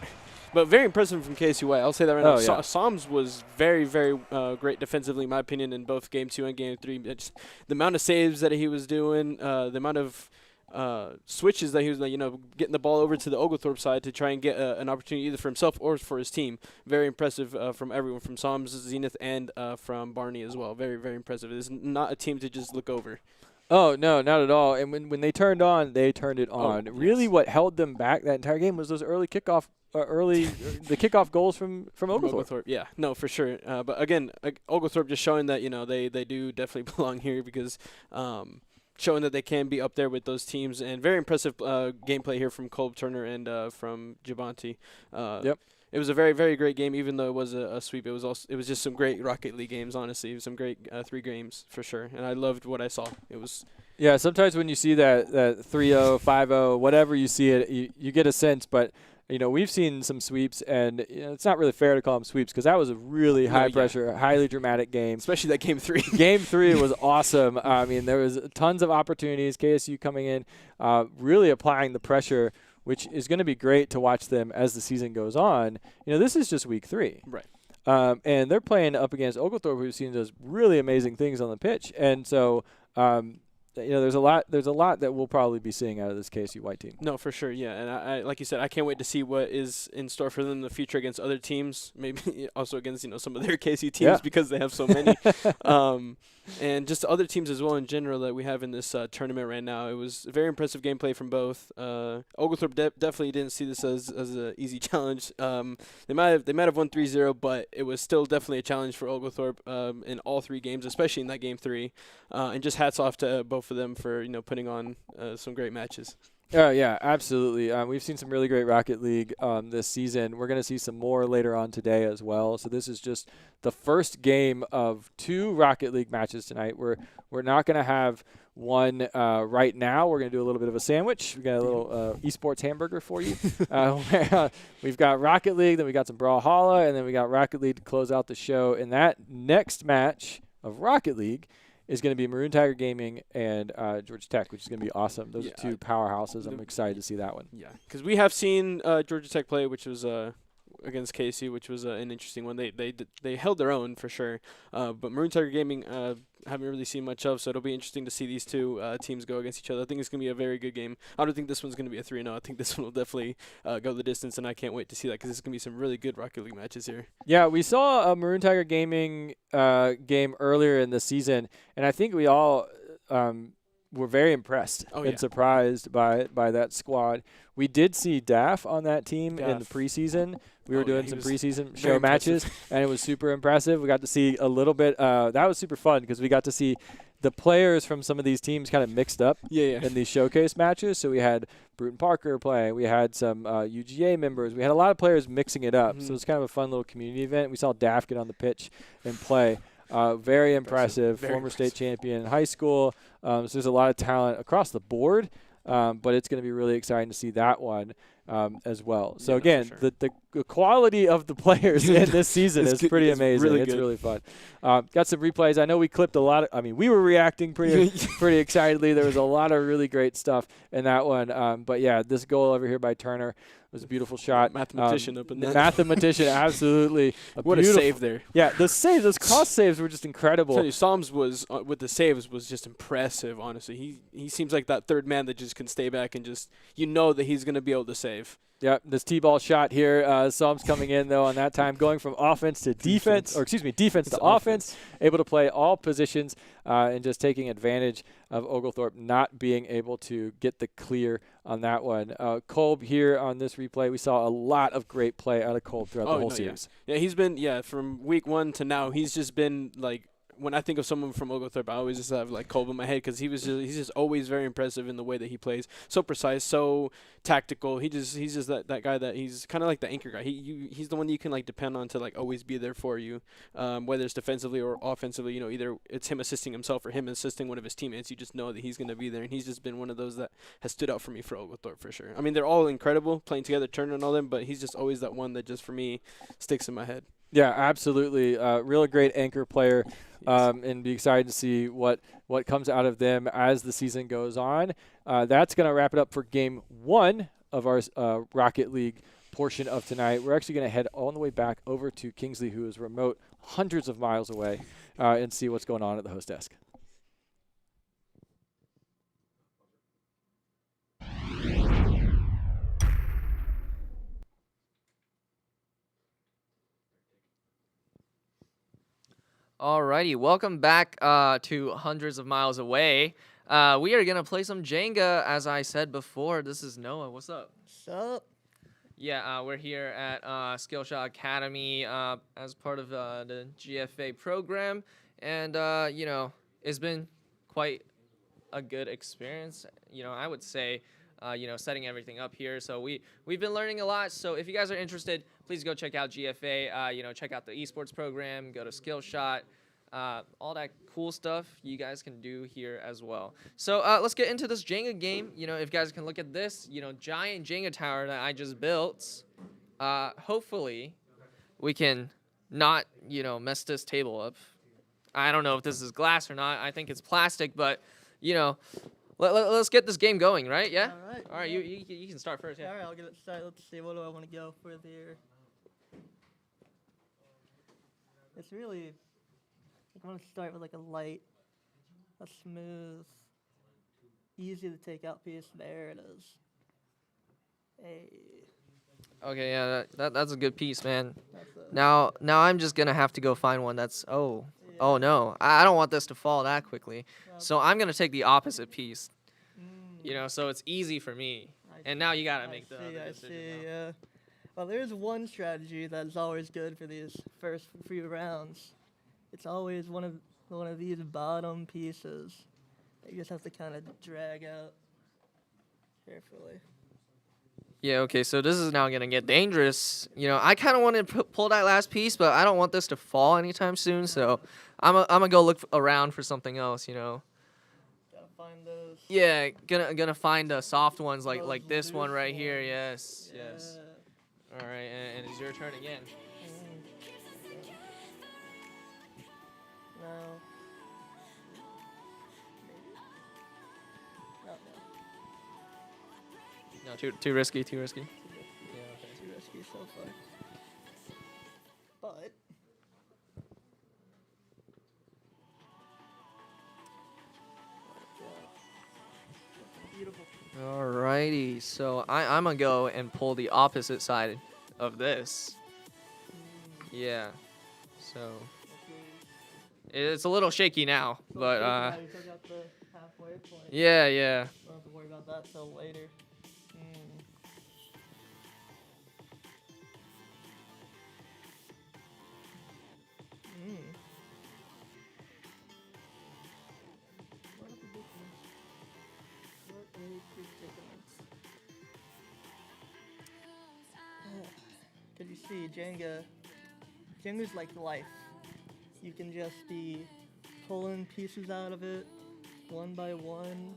S3: But very impressive from KSU White. I'll say that right now.
S2: Yeah.
S3: Psalms was very, very great defensively, in my opinion, in both Game 2 and Game 3. Just the amount of saves that he was doing, the amount of switches that he was, getting the ball over to the Oglethorpe side to try and get an opportunity either for himself or for his team. Very impressive from everyone, from Psalms, Zenith, and from Barney as well. Very, very impressive. It's not a team to just look over.
S2: Oh, no, not at all. And when they turned on, they turned it on.
S3: Oh,
S2: really
S3: yes.
S2: What held them back that entire game was those early kickoff the kickoff goals from Oglethorpe.
S3: Yeah, no, for sure. But again, Oglethorpe just showing that they do definitely belong here, because showing that they can be up there with those teams, and very impressive gameplay here from Kolb, Turner, and from Javante.
S2: Yep.
S3: It was a very, very great game, even though it was a sweep. It was just some great Rocket League games, honestly. It was some great 3 games for sure, and I loved what I saw. It was.
S2: Yeah, sometimes when you see that 3-0, 5-0, whatever you see it, you get a sense, but we've seen some sweeps, and it's not really fair to call them sweeps, because that was a really high-pressure, highly dramatic game.
S3: Especially that Game 3.
S2: Game 3 was awesome. I mean, there was tons of opportunities. KSU coming in, really applying the pressure, which is going to be great to watch them as the season goes on. This is just week 3.
S3: Right.
S2: And they're playing up against Oglethorpe, who's seen those really amazing things on the pitch. And so, there's a lot that we'll probably be seeing out of this KSU White team.
S3: No, for sure, yeah. And I like you said, I can't wait to see what is in store for them in the future against other teams, maybe also against, some of their KSU teams, because they have so many. And just other teams as well in general that we have in this tournament right now. It was very impressive gameplay from both. Oglethorpe definitely didn't see this as an easy challenge. They might have won 3-0, but it was still definitely a challenge for Oglethorpe in all 3 games, especially in that Game 3. And just hats off to both of them for putting on some great matches.
S2: Oh, yeah, absolutely. We've seen some really great Rocket League this season. We're going to see some more later on today as well. So this is just the first game of 2 Rocket League matches tonight. We're not going to have one right now. We're going to do a little bit of a sandwich. We got a little esports hamburger for you. We've got Rocket League, then we got some Brawlhalla, and then we got Rocket League to close out the show. And that next match of Rocket League is going to be Maroon Tiger Gaming and Georgia Tech, which is going to be awesome. Those are 2 powerhouses. I'm excited to see that one.
S3: Yeah, because we have seen Georgia Tech play, which was against Casey, which was an interesting one. They held their own for sure. But Maroon Tiger Gaming haven't really seen much of, so it'll be interesting to see these 2 teams go against each other. I think it's going to be a very good game. I don't think this one's going to be a 3-0. I think this one will definitely go the distance, and I can't wait to see that because it's going to be some really good Rocket League matches here.
S2: Yeah, we saw a Maroon Tiger Gaming game earlier in the season, and I think we all were very impressed and surprised by that squad. We did see Daff on that team in the preseason. We were doing some preseason show matches, and it was super impressive. We got to see a little bit. That was super fun because we got to see the players from some of these teams kind of mixed up in these showcase matches. So we had Bruton Parker playing. We had some UGA members. We had a lot of players mixing it up. So it was kind of a fun little community event. We saw Daff get on the pitch and play. Very impressive. Former state champion in high school. So there's a lot of talent across the board. But it's going to be really exciting to see that one as well. So again, the quality of the players in this season is pretty amazing. It's really fun. Got some replays. I know we clipped a lot. We were reacting pretty excitedly. There was a lot of really great stuff in that one. But yeah, this goal over here by Turner was a beautiful shot.
S3: Mathematician up in there.
S2: Mathematician, absolutely.
S3: What a save there.
S2: Yeah, those cross saves were just incredible.
S3: Tell you, Psalms was with the saves was just impressive. Honestly, he seems like that third man that just can stay back and just that he's going to be able to save.
S2: Yeah, this T-ball shot here. Psalms coming in, though, on that time, going from offense to defense to offense, able to play all positions and just taking advantage of Oglethorpe not being able to get the clear on that one. Kolb here on this replay, we saw a lot of great play out of Kolb throughout the whole series.
S3: Yeah, he's been, from week 1 to now, he's just been, when I think of someone from Oglethorpe, I always just have Kolb in my head because he's just always very impressive in the way that he plays. So precise, so tactical. He's just that guy that he's kind of like the anchor guy. He's the one you can depend on to always be there for you, whether it's defensively or offensively. Either it's him assisting himself or him assisting one of his teammates. You just know that he's going to be there, and he's just been one of those that has stood out for me for Oglethorpe for sure. They're all incredible playing together, Turner and all them, but he's just always that one that just for me sticks in my head.
S2: Yeah, absolutely. Real great anchor player. And be excited to see what comes out of them as the season goes on. That's going to wrap it up for Game 1 of our Rocket League portion of tonight. We're actually going to head all the way back over to Kingsley, who is remote hundreds of miles away, and see what's going on at the host desk.
S1: Alrighty, welcome back to Hundreds of Miles Away. We are going to play some Jenga, as I said before. This is Noah. What's up?
S4: What's up?
S1: Yeah, we're here at Skillshot Academy as part of the GFA program. And, it's been quite a good experience. I would say, setting everything up here. So we've been learning a lot. So if you guys are interested, please go check out GFA. Check out the esports program. Go to Skillshot. All that cool stuff you guys can do here as well. So let's get into this Jenga game. If you guys can look at this, giant Jenga tower that I just built. Hopefully, we can not, mess this table up. I don't know if this is glass or not. I think it's plastic, but, let's get this game going, right? Yeah? All right, you can start first. Yeah.
S4: All right, I'll get it started. Let's see, what do I want to go for there? It's really, I want to start with a light, a smooth, easy to take out piece. There it is. Hey.
S1: Okay, yeah, that's a good piece, man.
S4: That's
S1: Now I'm just gonna have to go find one that's oh no, I don't want this to fall that quickly. So I'm gonna take the opposite piece. So it's easy for me. And now you gotta make the other decision now.
S4: Well, there's one strategy that's always good for these first few rounds. It's always one of these bottom pieces that you just have to kind of drag out. Carefully.
S1: Yeah, okay, so this is now gonna get dangerous. You know, I kind of want to pull that last piece, but I don't want this to fall anytime soon, so I'm gonna go look around for something else, you know.
S4: Gotta find those.
S1: Yeah, gonna find soft ones like
S4: Those
S1: this one
S4: loose
S1: right here.
S4: ones.
S1: Yes, yes. All right, and it's your turn again.
S4: No. Maybe? No, no.
S1: No, too risky, too risky.
S4: Yeah, okay. Too risky so far. But beautiful.
S1: Alrighty, so I'm gonna go and pull the opposite side of this. Yeah, so it's a little shaky now, but
S4: You took out the halfway point.
S1: yeah, yeah.
S4: Don't have to worry about that till later. What a predicament. What a predicament. Cause you see, Jenga's like life. You can just be pulling pieces out of it, one by one,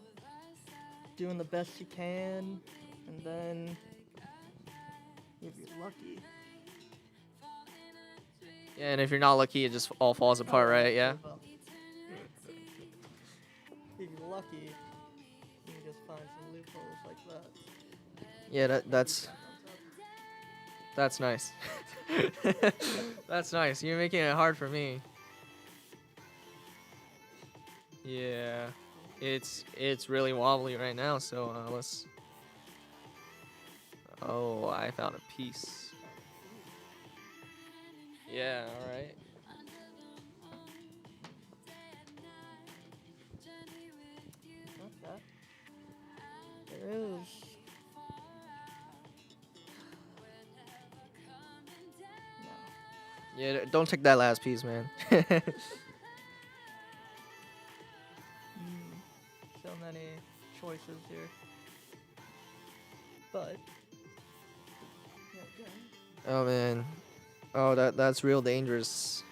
S4: doing the best you can, and then, if you're lucky.
S1: Yeah, and if you're not lucky, it just all falls apart, right? Yeah.
S4: Well, if you're lucky, you can just find some loopholes like that.
S1: Yeah, that's nice. That's nice. You're making it hard for me. Yeah, it's really wobbly right now. So let's. Oh, I found a piece. Yeah. All right.
S4: What's that? There is. No.
S1: Yeah. Don't take that last piece, man.
S4: So many choices here. But. Yeah, yeah.
S1: Oh man. Oh, that's real dangerous.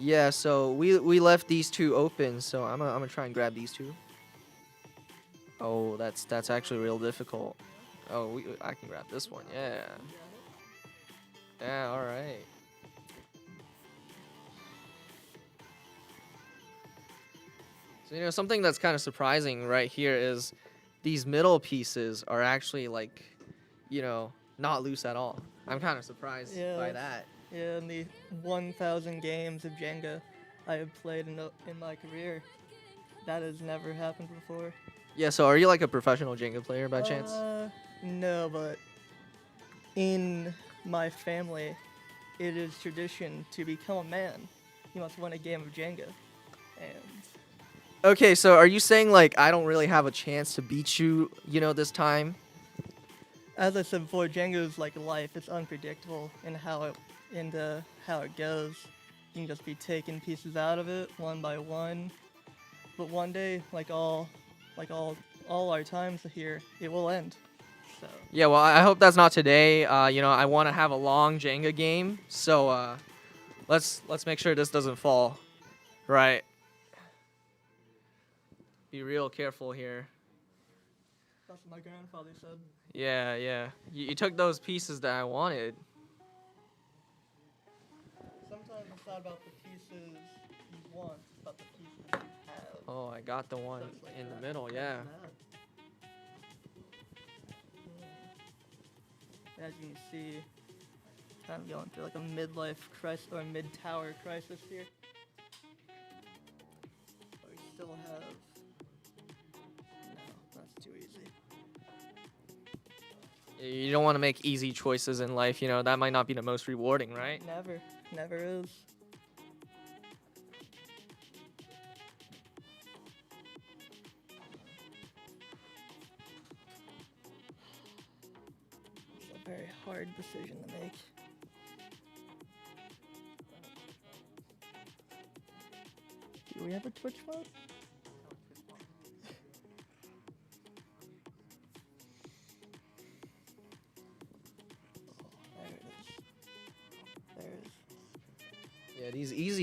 S1: Yeah, so we left these two open, so I'm gonna try and grab these two. Oh, that's actually real difficult. Oh, I can grab this one. Yeah. Yeah, all right. So, you know, something that's kind of surprising right here is these middle pieces are actually like, you know, not loose at all. I'm kind of surprised
S4: Yeah,
S1: by
S4: that's-
S1: that.
S4: Yeah, in the 1,000 games of Jenga I have played in my career, that has never happened before.
S1: Yeah, so are you like a professional Jenga player by chance?
S4: No, but in my family, it is tradition to become a man. You must win a game of Jenga. And
S1: Okay, so are you saying like I don't really have a chance to beat you, you know, this time?
S4: as I said before, Jenga is like life. It's unpredictable in how it goes. You can just be taking pieces out of it one by one. But one day, like all our times here, it will end. So
S1: Yeah, well, I hope that's not today. You know, I want to have a long Jenga game, so let's make sure this doesn't fall. Right. Be real careful here.
S4: that's what my grandfather said.
S1: Yeah, yeah. You took those pieces that I wanted.
S4: Sometimes it's not about the pieces you want, it's about the pieces you have.
S1: Oh, I got the one
S4: So it's like
S1: in the
S4: that,
S1: middle.
S4: like
S1: Yeah.
S4: that. As you can see, kind of going through like a midlife crisis or a mid-tower crisis here. But we still have. No, that's too easy.
S1: You don't want to make easy choices in life. You know, that might not be the most rewarding, right?
S4: Never is. It's a very hard decision to make. Do we have a Twitch mode?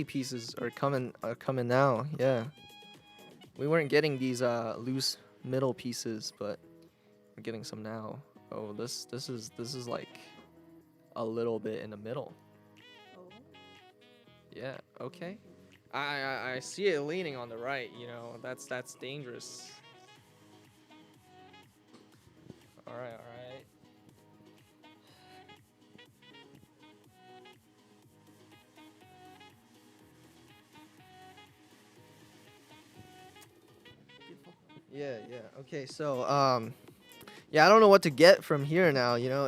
S1: easy pieces are coming now. Yeah. We weren't getting these loose middle pieces, but we're getting some now. Oh, this is like a little bit in the middle. Yeah. Okay. I see it leaning on the right. You know, that's dangerous. All right. All right. Yeah, yeah. Okay, so yeah, I don't know what to get from here now, you know.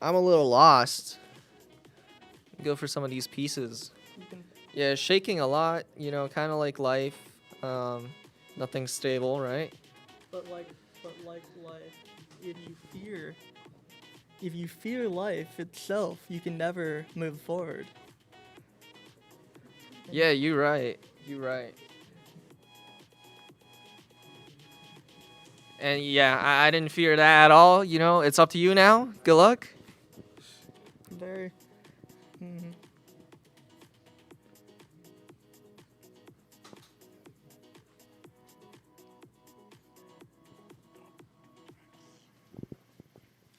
S1: I'm a little lost. Go for some of these pieces.
S4: You can,
S1: Yeah, shaking a lot, you know, kind of like life. Nothing stable, right?
S4: but like life, if you fear life itself, you can never move forward.
S1: Yeah, you're right. You're right. And yeah, I didn't fear that at all. You know, it's up to you now. Good luck.
S4: Very. mhm.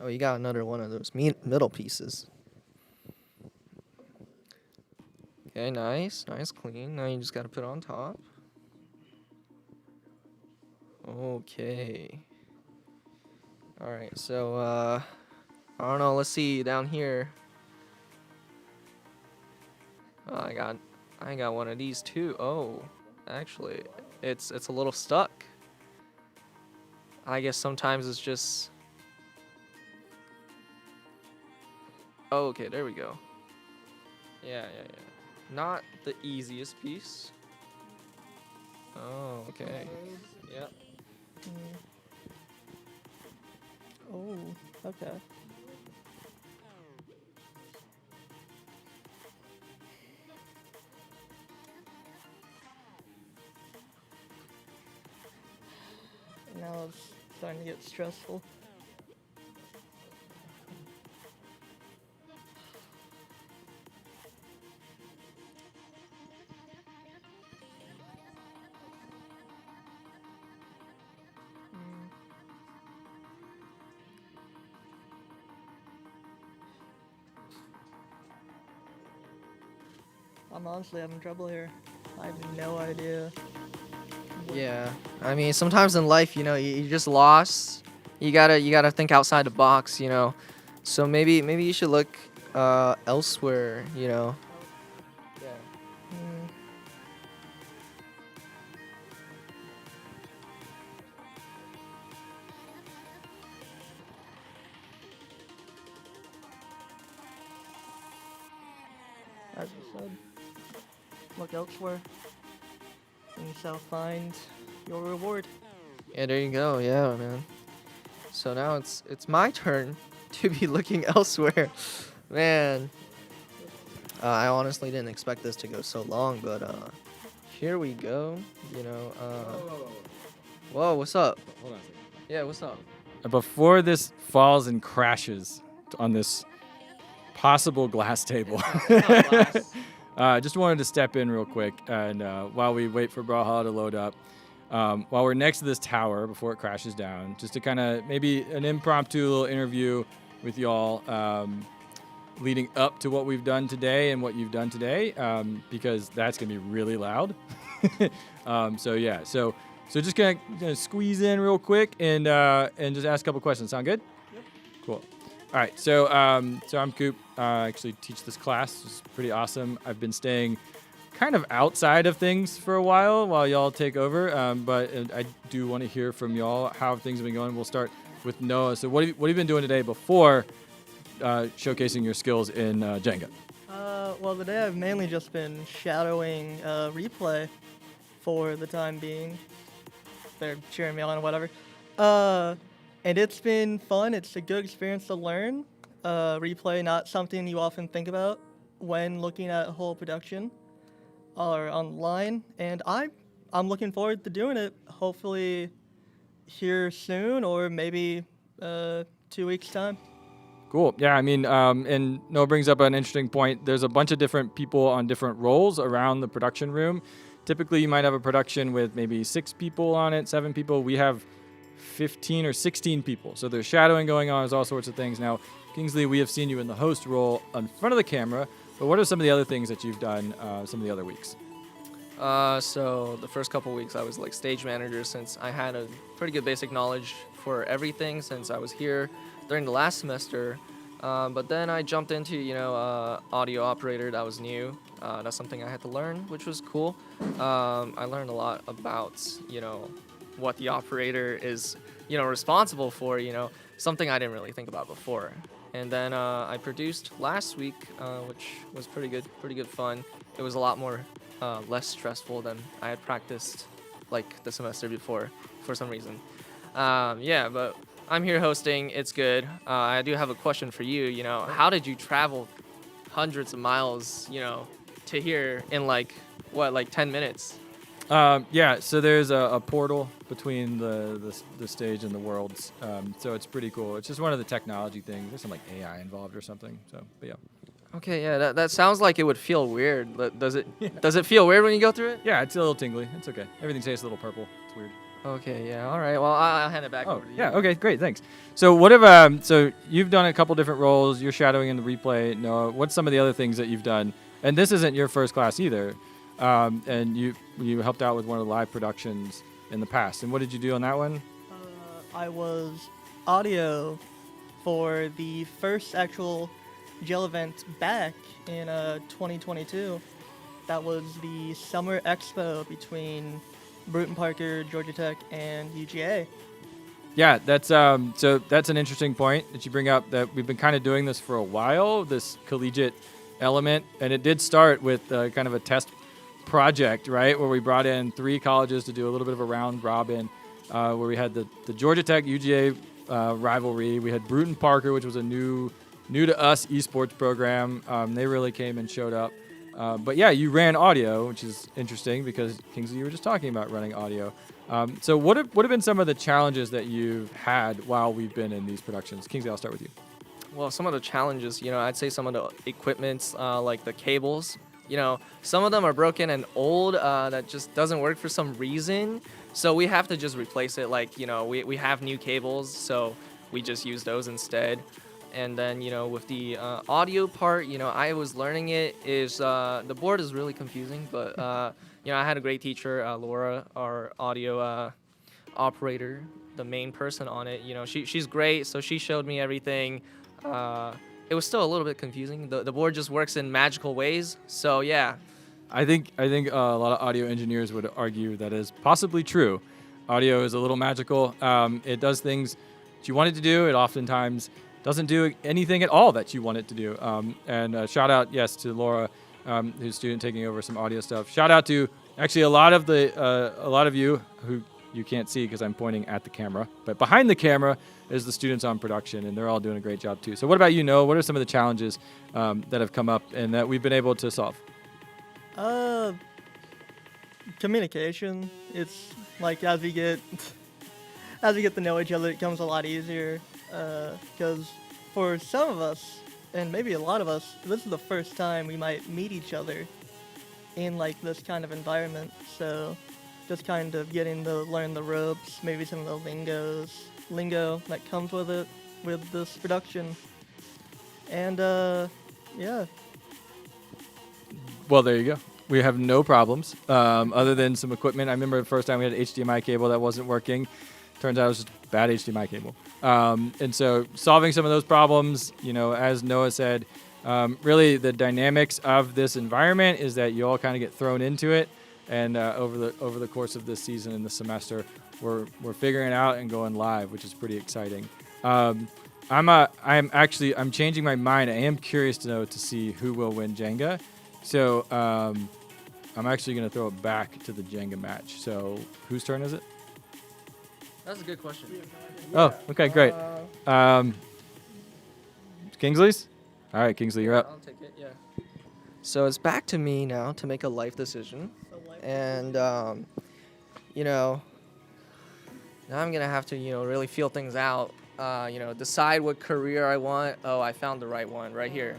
S1: Oh, you got another one of those middle pieces. Okay, nice. Nice, clean. Now you just got to put it on top. Okay. All right, so, I don't know. Let's see down here. Oh, I got one of these too. Oh, actually, it's a little stuck. I guess sometimes it's just. Oh, okay, there we go. Yeah. Not the easiest piece. Oh, okay. Yep.
S4: Oh, okay. Now it's starting to get stressful. I'm honestly having trouble here. I have no idea.
S1: Yeah. I mean, sometimes in life, you know, you're just lost. You gotta think outside the box, you know. So maybe you should look elsewhere, you know. Yeah.
S4: Mm, as you said, look elsewhere, and you shall find your reward.
S1: Yeah, there you go. Yeah, man. So now it's my turn to be looking elsewhere. Man. I honestly didn't expect this to go so long, but here we go. You know, whoa, what's up?
S2: Hold on a second.
S1: Yeah, what's up?
S2: Before this falls and crashes on this possible glass table, I just wanted to step in real quick, and while we wait for Brawlhalla to load up, while we're next to this tower before it crashes down, just to kind of maybe an impromptu little interview with y'all, leading up to what we've done today and what you've done today, because that's gonna be really loud. So just gonna squeeze in real quick and just ask a couple questions. Sound good?
S4: Yep.
S2: Cool. All right. So I'm Coop. I actually teach this class. It's pretty awesome. I've been staying kind of outside of things for a while y'all take over, but I do want to hear from y'all how things have been going. We'll start with Noah. So what have you been doing today before showcasing your skills in Jenga?
S4: Well, today I've mainly just been shadowing replay for the time being. They're cheering me on or whatever. And it's been fun. It's a good experience to learn. Replay, not something you often think about when looking at a whole production or online. And I'm looking forward to doing it, hopefully here soon or maybe 2 weeks' time.
S2: Cool. Yeah, I mean, and Noah brings up an interesting point. There's a bunch of different people on different roles around the production room. Typically, you might have a production with maybe 6 people on it, 7 people. We have 15 or 16 people. So there's shadowing going on, there's all sorts of things. Now, Kingsley, we have seen you in the host role in front of the camera, but what are some of the other things that you've done some of the other weeks?
S1: So the first couple weeks I was like stage manager, since I had a pretty good basic knowledge for everything since I was here during the last semester. But then I jumped into, audio operator. That was new. That's something I had to learn, which was cool. I learned a lot about, what the operator is, responsible for, something I didn't really think about before. And then I produced last week, which was pretty good fun. It was a lot more less stressful than I had practiced like the semester before for some reason. But I'm here hosting. It's good. I do have a question for you. How did you travel hundreds of miles, to here in like 10 minutes?
S2: So there's a portal between the stage and the worlds. So it's pretty cool. It's just one of the technology things. There's some like AI involved or something. So, but yeah.
S1: Okay, yeah, that sounds like it would feel weird. But does it feel weird when you go through it?
S2: Yeah, it's a little tingly. It's okay. Everything tastes a little purple. It's weird.
S1: Okay, yeah, all right. Well, I'll hand it back over to you.
S2: Yeah, okay, great, thanks. So what have so you've done a couple different roles. You're shadowing in the replay. Noah, what's some of the other things that you've done? And this isn't your first class either. And you helped out with one of the live productions in the past. And what did you do on that one?
S4: I was audio for the first actual gel event back in 2022. That was the Summer Expo between Bruton Parker, Georgia Tech, and UGA.
S2: Yeah, that's so that's an interesting point that you bring up, that we've been kind of doing this for a while, this collegiate element, and it did start with kind of a test project, right, where we brought in 3 colleges to do a little bit of a round robin, where we had the Georgia Tech UGA rivalry. We had Bruton Parker, which was a new to us esports program. They really came and showed up. But yeah, you ran audio, which is interesting because Kingsley, you were just talking about running audio. So what have been some of the challenges that you've had while we've been in these productions? Kingsley, I'll start with you.
S1: Well, some of the challenges, I'd say some of the equipments, like the cables, some of them are broken and old, that just doesn't work for some reason. So we have to just replace it. Like, we have new cables, so we just use those instead. And then, with the audio part, I was learning it is, the board is really confusing, but, I had a great teacher, Laura, our audio operator, the main person on it. She's great, so she showed me everything. It was still a little bit confusing. The board just works in magical ways, so yeah.
S2: I think a lot of audio engineers would argue that is possibly true. Audio is a little magical. It does things that you want it to do. It oftentimes doesn't do anything at all that you want it to do. And shout out, yes, to Laura, who's student taking over some audio stuff. Shout out to actually a lot of you who you can't see because I'm pointing at the camera, but behind the camera is the students on production, and they're all doing a great job too. So what about you, Noah? What are some of the challenges that have come up and that we've been able to solve?
S4: Communication. It's like as we get to know each other, it becomes a lot easier. Because for some of us, and maybe a lot of us, this is the first time we might meet each other in like this kind of environment. So just kind of getting to learn the ropes, maybe some of the lingo that comes with it, with this production. And yeah.
S2: Well, there you go. We have no problems other than some equipment. I remember the first time we had an HDMI cable that wasn't working. Turns out it was just a bad HDMI cable. And so solving some of those problems, as Noah said, really the dynamics of this environment is that you all kind of get thrown into it. And over the course of this season and the semester, we're figuring it out and going live, which is pretty exciting. I'm changing my mind. I am curious to see who will win Jenga. So I'm actually going to throw it back to the Jenga match. So whose turn is it?
S1: That's a good question.
S2: Oh, okay, great. Kingsley's? All right, Kingsley, you're up.
S1: I'll take it, yeah. So it's back to me now to make a life decision. And, now I'm going to have to, really feel things out. decide what career I want. Oh, I found the right one right here.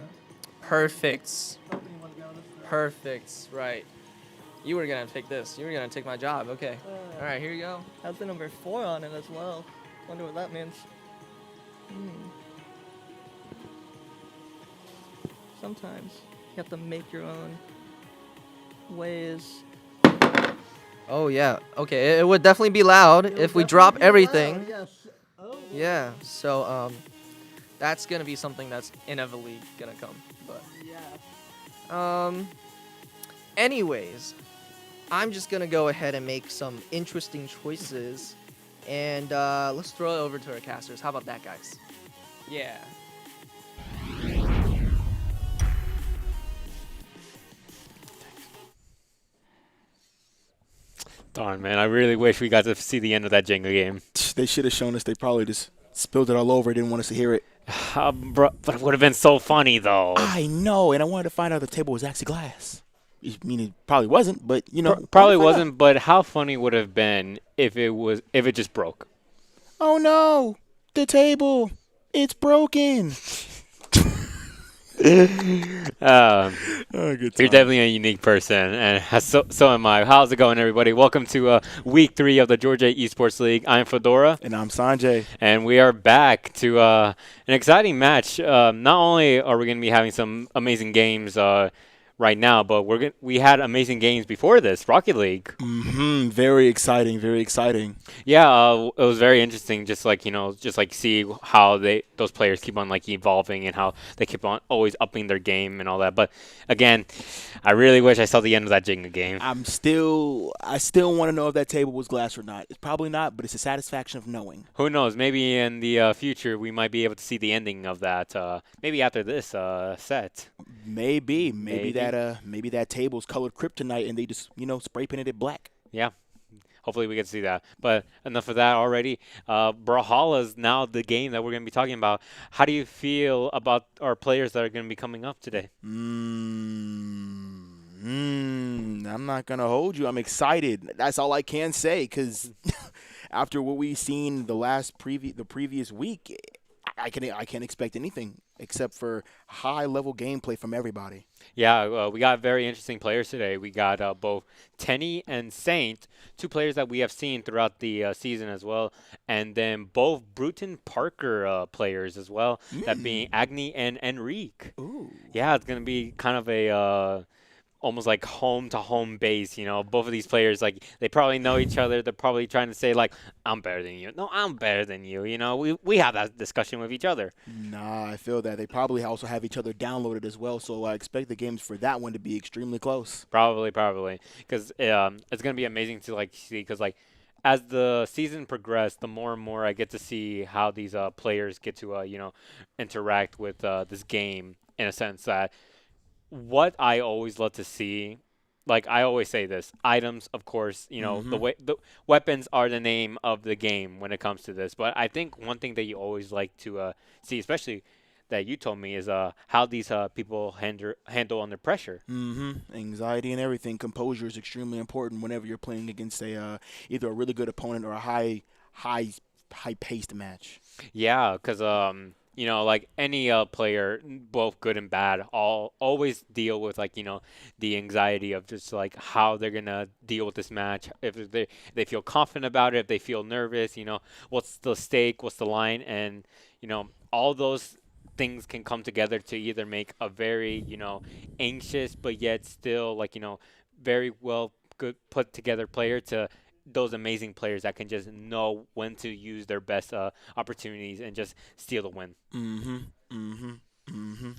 S1: Perfect.
S4: Hoping you want to go this way.
S1: Perfect. Right. You were gonna take this. You were gonna take my job. Okay. All right. Here you go.
S4: Has the number 4 on it as well. Wonder what that means. Sometimes you have to make your own ways.
S1: Oh yeah. Okay. It would definitely be loud
S4: It
S1: if
S4: would
S1: we drop
S4: definitely be
S1: everything.
S4: loud, Yes. Oh, boy.
S1: Yeah. So that's gonna be something that's inevitably gonna come. But
S4: Yeah.
S1: anyways, I'm just gonna go ahead and make some interesting choices, and let's throw it over to our casters. How about that, guys? Yeah.
S5: Darn, man. I really wish we got to see the end of that Jenga game.
S6: They should have shown us. They probably just spilled it all over. Didn't want us to hear it.
S5: Bro, but it would have been so funny, though.
S6: I know, and I wanted to find out the table was actually glass. I mean, it probably wasn't, but you know,
S5: Probably
S6: wanted to find
S5: wasn't, but how funny would have been if it just broke.
S6: out. Oh no, the table, it's broken.
S5: Um,
S6: Oh, good
S5: You're
S6: time.
S5: definitely a unique person, and so am I. How's it going, everybody? Welcome to week 3 of the Georgia Esports League. I'm Fedora,
S6: And I'm Sanjay.
S5: and we are back to an exciting match. Not only are we going to be having some amazing games right now, but we had amazing games before this, Rocket League.
S6: Very exciting. Very exciting.
S5: Yeah, it was very interesting. Just like see how those players keep on like evolving and how they keep on always upping their game and all that. But again, I really wish I saw the end of that Jenga game.
S6: I still want to know if that table was glass or not. It's probably not, but it's the satisfaction of knowing.
S5: Who knows? Maybe in the future we might be able to see the ending of that. Maybe after this set.
S6: Maybe
S5: Maybe.
S6: that table's colored kryptonite, and they just spray painted it black.
S5: Yeah. Hopefully we get to see that. But enough of that already. Brawlhalla is now the game that we're going to be talking about. How do you feel about our players that are going to be coming up today?
S6: I'm not gonna hold you. I'm excited. That's all I can say. Cause after what we've seen the previous week, I can't expect anything except for high level gameplay from everybody.
S5: Yeah, we got very interesting players today. We got both Tenny and Saint, 2 players that we have seen throughout the season as well, and then both Bruton Parker players as well, that being Agni and Enrique.
S6: Ooh.
S5: Yeah, it's going to be kind of a almost like home-to-home base, Both of these players, like, they probably know each other. They're probably trying to say, like, I'm better than you. No, I'm better than you, We have that discussion with each other.
S6: Nah, I feel that. They probably also have each other downloaded as well, so I expect the games for that one to be extremely close.
S5: Probably. Because it's going to be amazing to, like, see. Because, like, as the season progressed, the more and more I get to see how these players get to, interact with this game in a sense that what I always love to see, like I always say this, items, of course, the weapons are the name of the game when it comes to this. But I think one thing that you always like to see, especially that you told me, is how these people handle under pressure.
S6: Anxiety and everything. Composure is extremely important whenever you're playing against either a really good opponent or a high-paced match.
S5: Yeah, because like any player, both good and bad, always deal with the anxiety of just like how they're gonna deal with this match. If they feel confident about it, if they feel nervous, what's the stake, what's the line, and all those things can come together to either make a very anxious but yet still very well good put together player to those amazing players that can just know when to use their best opportunities and just steal the win.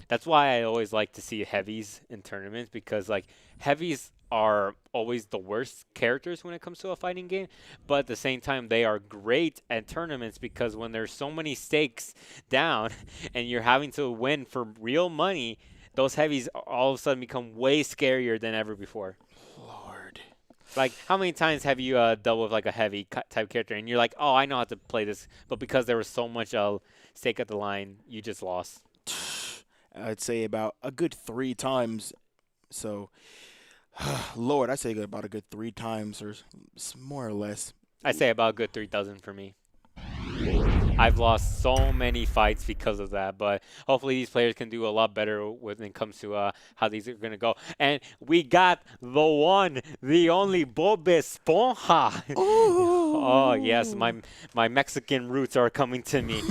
S5: That's why I always like to see heavies in tournaments, because heavies are always the worst characters when it comes to a fighting game, but at the same time they are great at tournaments, because when there's so many stakes down and you're having to win for real money, those heavies all of a sudden become way scarier than ever before.
S6: Lord.
S5: Like, how many times have you dealt with like a heavy type character and you're like, oh, I know how to play this, but because there was so much stake at the line, you just lost?
S6: I'd say about a good 3 times. So, Lord, I'd say about a good 3 times or more or less.
S5: I say about a good 3,000 for me. I've lost so many fights because of that. But hopefully these players can do a lot better when it comes to how these are going to go. And we got the one, the only Bob Esponja. Oh, yes, my Mexican roots are coming to me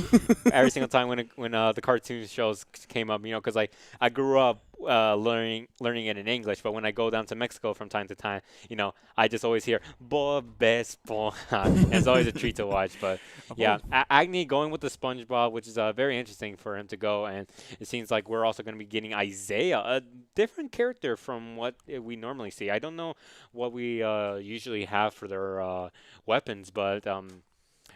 S5: every single time when the cartoon shows came up, because I grew up learning it in English, but when I go down to Mexico from time to time, I just always hear Bob Esponja. And it's always a treat to watch. But yeah, Agni going with the SpongeBob, which is very interesting for him to go, and it seems like we're also going to be getting Isaiah, a different character from what we normally see. I don't know what we usually have for their weapons, but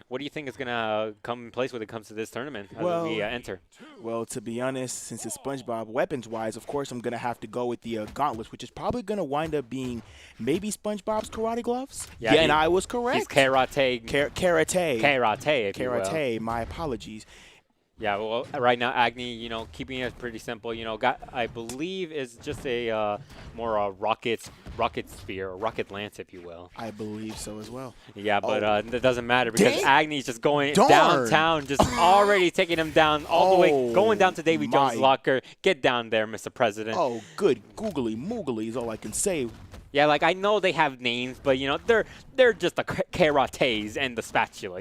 S5: what do you think is going to come in place when it comes to this tournament as we enter?
S6: Well, to be honest, since it's SpongeBob, weapons-wise, of course, I'm going to have to go with the gauntlets, which is probably going to wind up being maybe SpongeBob's karate gloves.
S5: Yeah,
S6: and I was correct.
S5: He's karate.
S6: Karate.
S5: Karate, if you will.
S6: Karate. My apologies.
S5: Yeah, well, right now, Agni, keeping it pretty simple, I believe is just a more a rocket sphere, or rocket lance, if you will.
S6: I believe so as well.
S5: Yeah, but that doesn't matter because Agni's just going
S6: Darn.
S5: downtown, just already taking him down all the way, going down to Davy Jones' locker. Get down there, Mr. President.
S6: Oh, good. Googly moogly is all I can say.
S5: Yeah, I know they have names, but they're just the karates and the spatula.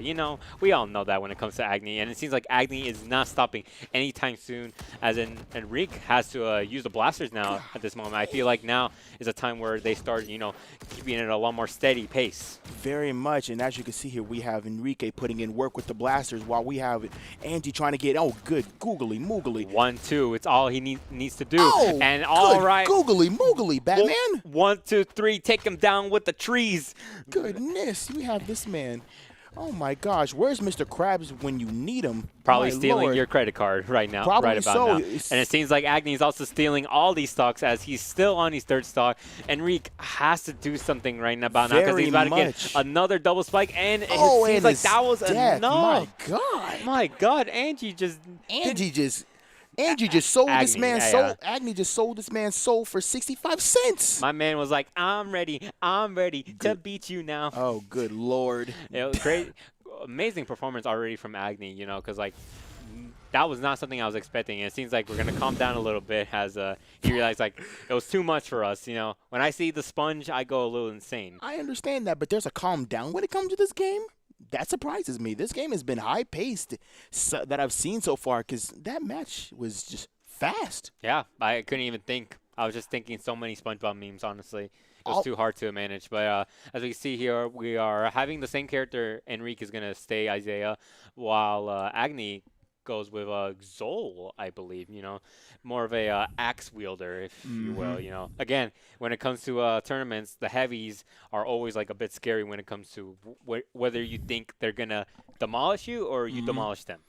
S5: We all know that when it comes to Agni, and it seems like Agni is not stopping anytime soon. As in, Enrique has to use the blasters now at this moment. I feel like now is a time where they start, keeping it at a lot more steady pace.
S6: Very much, and as you can see here, we have Enrique putting in work with the blasters while we have Angie trying to get good googly moogly.
S5: 1-2, it's all he needs to do.
S6: Oh,
S5: and all
S6: good
S5: right,
S6: googly moogly, Batman.
S5: 1, 2, 3, take him down with the trees.
S6: Goodness, we have this man. Oh my gosh, where's Mr. Krabs when you need him?
S5: Probably
S6: My
S5: stealing
S6: Lord.
S5: your credit card right now.
S6: Probably
S5: right about
S6: so.
S5: now. And it seems like Agni's also stealing all these stocks as he's still on his third stock. Enrique has to do something right now because
S6: Very
S5: he's about to
S6: much.
S5: get another double spike. And it
S6: Oh,
S5: seems
S6: and
S5: like
S6: his
S5: that was
S6: death.
S5: enough.
S6: My God.
S5: Angie just
S6: sold this
S5: Agni,
S6: man's
S5: yeah,
S6: soul.
S5: yeah.
S6: Agni just sold this man's soul for 65 cents.
S5: my man was like, I'm ready to beat you now.
S6: Oh, good Lord.
S5: It was great. Amazing performance already from Agni, because that was not something I was expecting. And it seems like we're going to calm down a little bit as he realized it was too much for us. When I see the sponge, I go a little insane.
S6: I understand that, but there's a calm down when it comes to this game. That surprises me. This game has been high-paced that I've seen so far because that match was just fast.
S5: Yeah, I couldn't even think. I was just thinking so many SpongeBob memes, honestly. It was too hard to manage. But as we see here, we are having the same character. Enrique is going to stay Isaiah, while Agni goes with Zol, I believe, more of a axe wielder, if you will, Again, when it comes to tournaments, the heavies are always a bit scary when it comes to whether you think they're going to demolish you or you demolish them.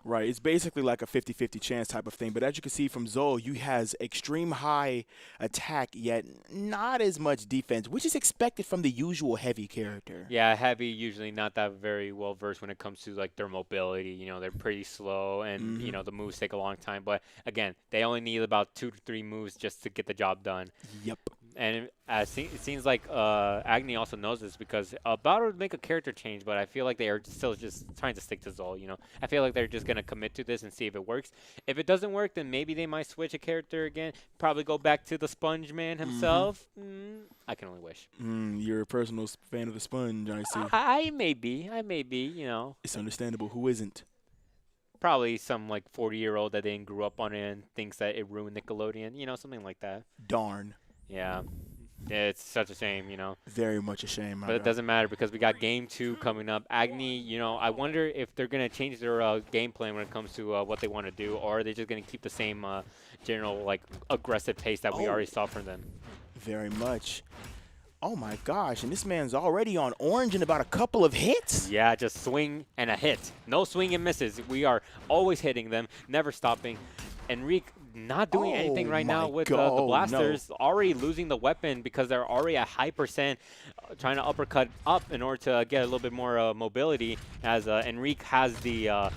S6: Right. It's basically like a 50-50 chance type of thing. But as you can see from Zol, you has extreme high attack, yet not as much defense, which is expected from the usual heavy character.
S5: Yeah, heavy usually not that very well versed when it comes to their mobility. They're pretty slow, and the moves take a long time. But again, they only need about 2 to 3 moves just to get the job done.
S6: Yep.
S5: And it seems like Agni also knows this because about to make a character change, but I feel like they are still just trying to stick to Zol. I feel like they're just gonna commit to this and see if it works. If it doesn't work, then maybe they might switch a character again. Probably go back to the Sponge Man himself. I can only wish.
S6: You're a personal fan of the Sponge, I see.
S5: I may be.
S6: It's understandable. Who isn't?
S5: Probably some 40-year-old that didn't grew up on it and thinks that it ruined Nickelodeon. Something like that.
S6: Darn.
S5: Yeah, it's such a shame,
S6: Very much a shame.
S5: But it doesn't matter because we got Game 2 coming up. Agni, I wonder if they're going to change their game plan when it comes to what they want to do, or are they just going to keep the same general, aggressive pace that we already saw from them?
S6: Very much. Oh, my gosh. And this man's already on orange in about a couple of hits?
S5: Yeah, just swing and a hit. No swing and misses. We are always hitting them, never stopping. Enrique not doing anything right now with the blasters, already losing the weapon because they're already at high percent, trying to uppercut up in order to get a little bit more mobility, as Enrique has the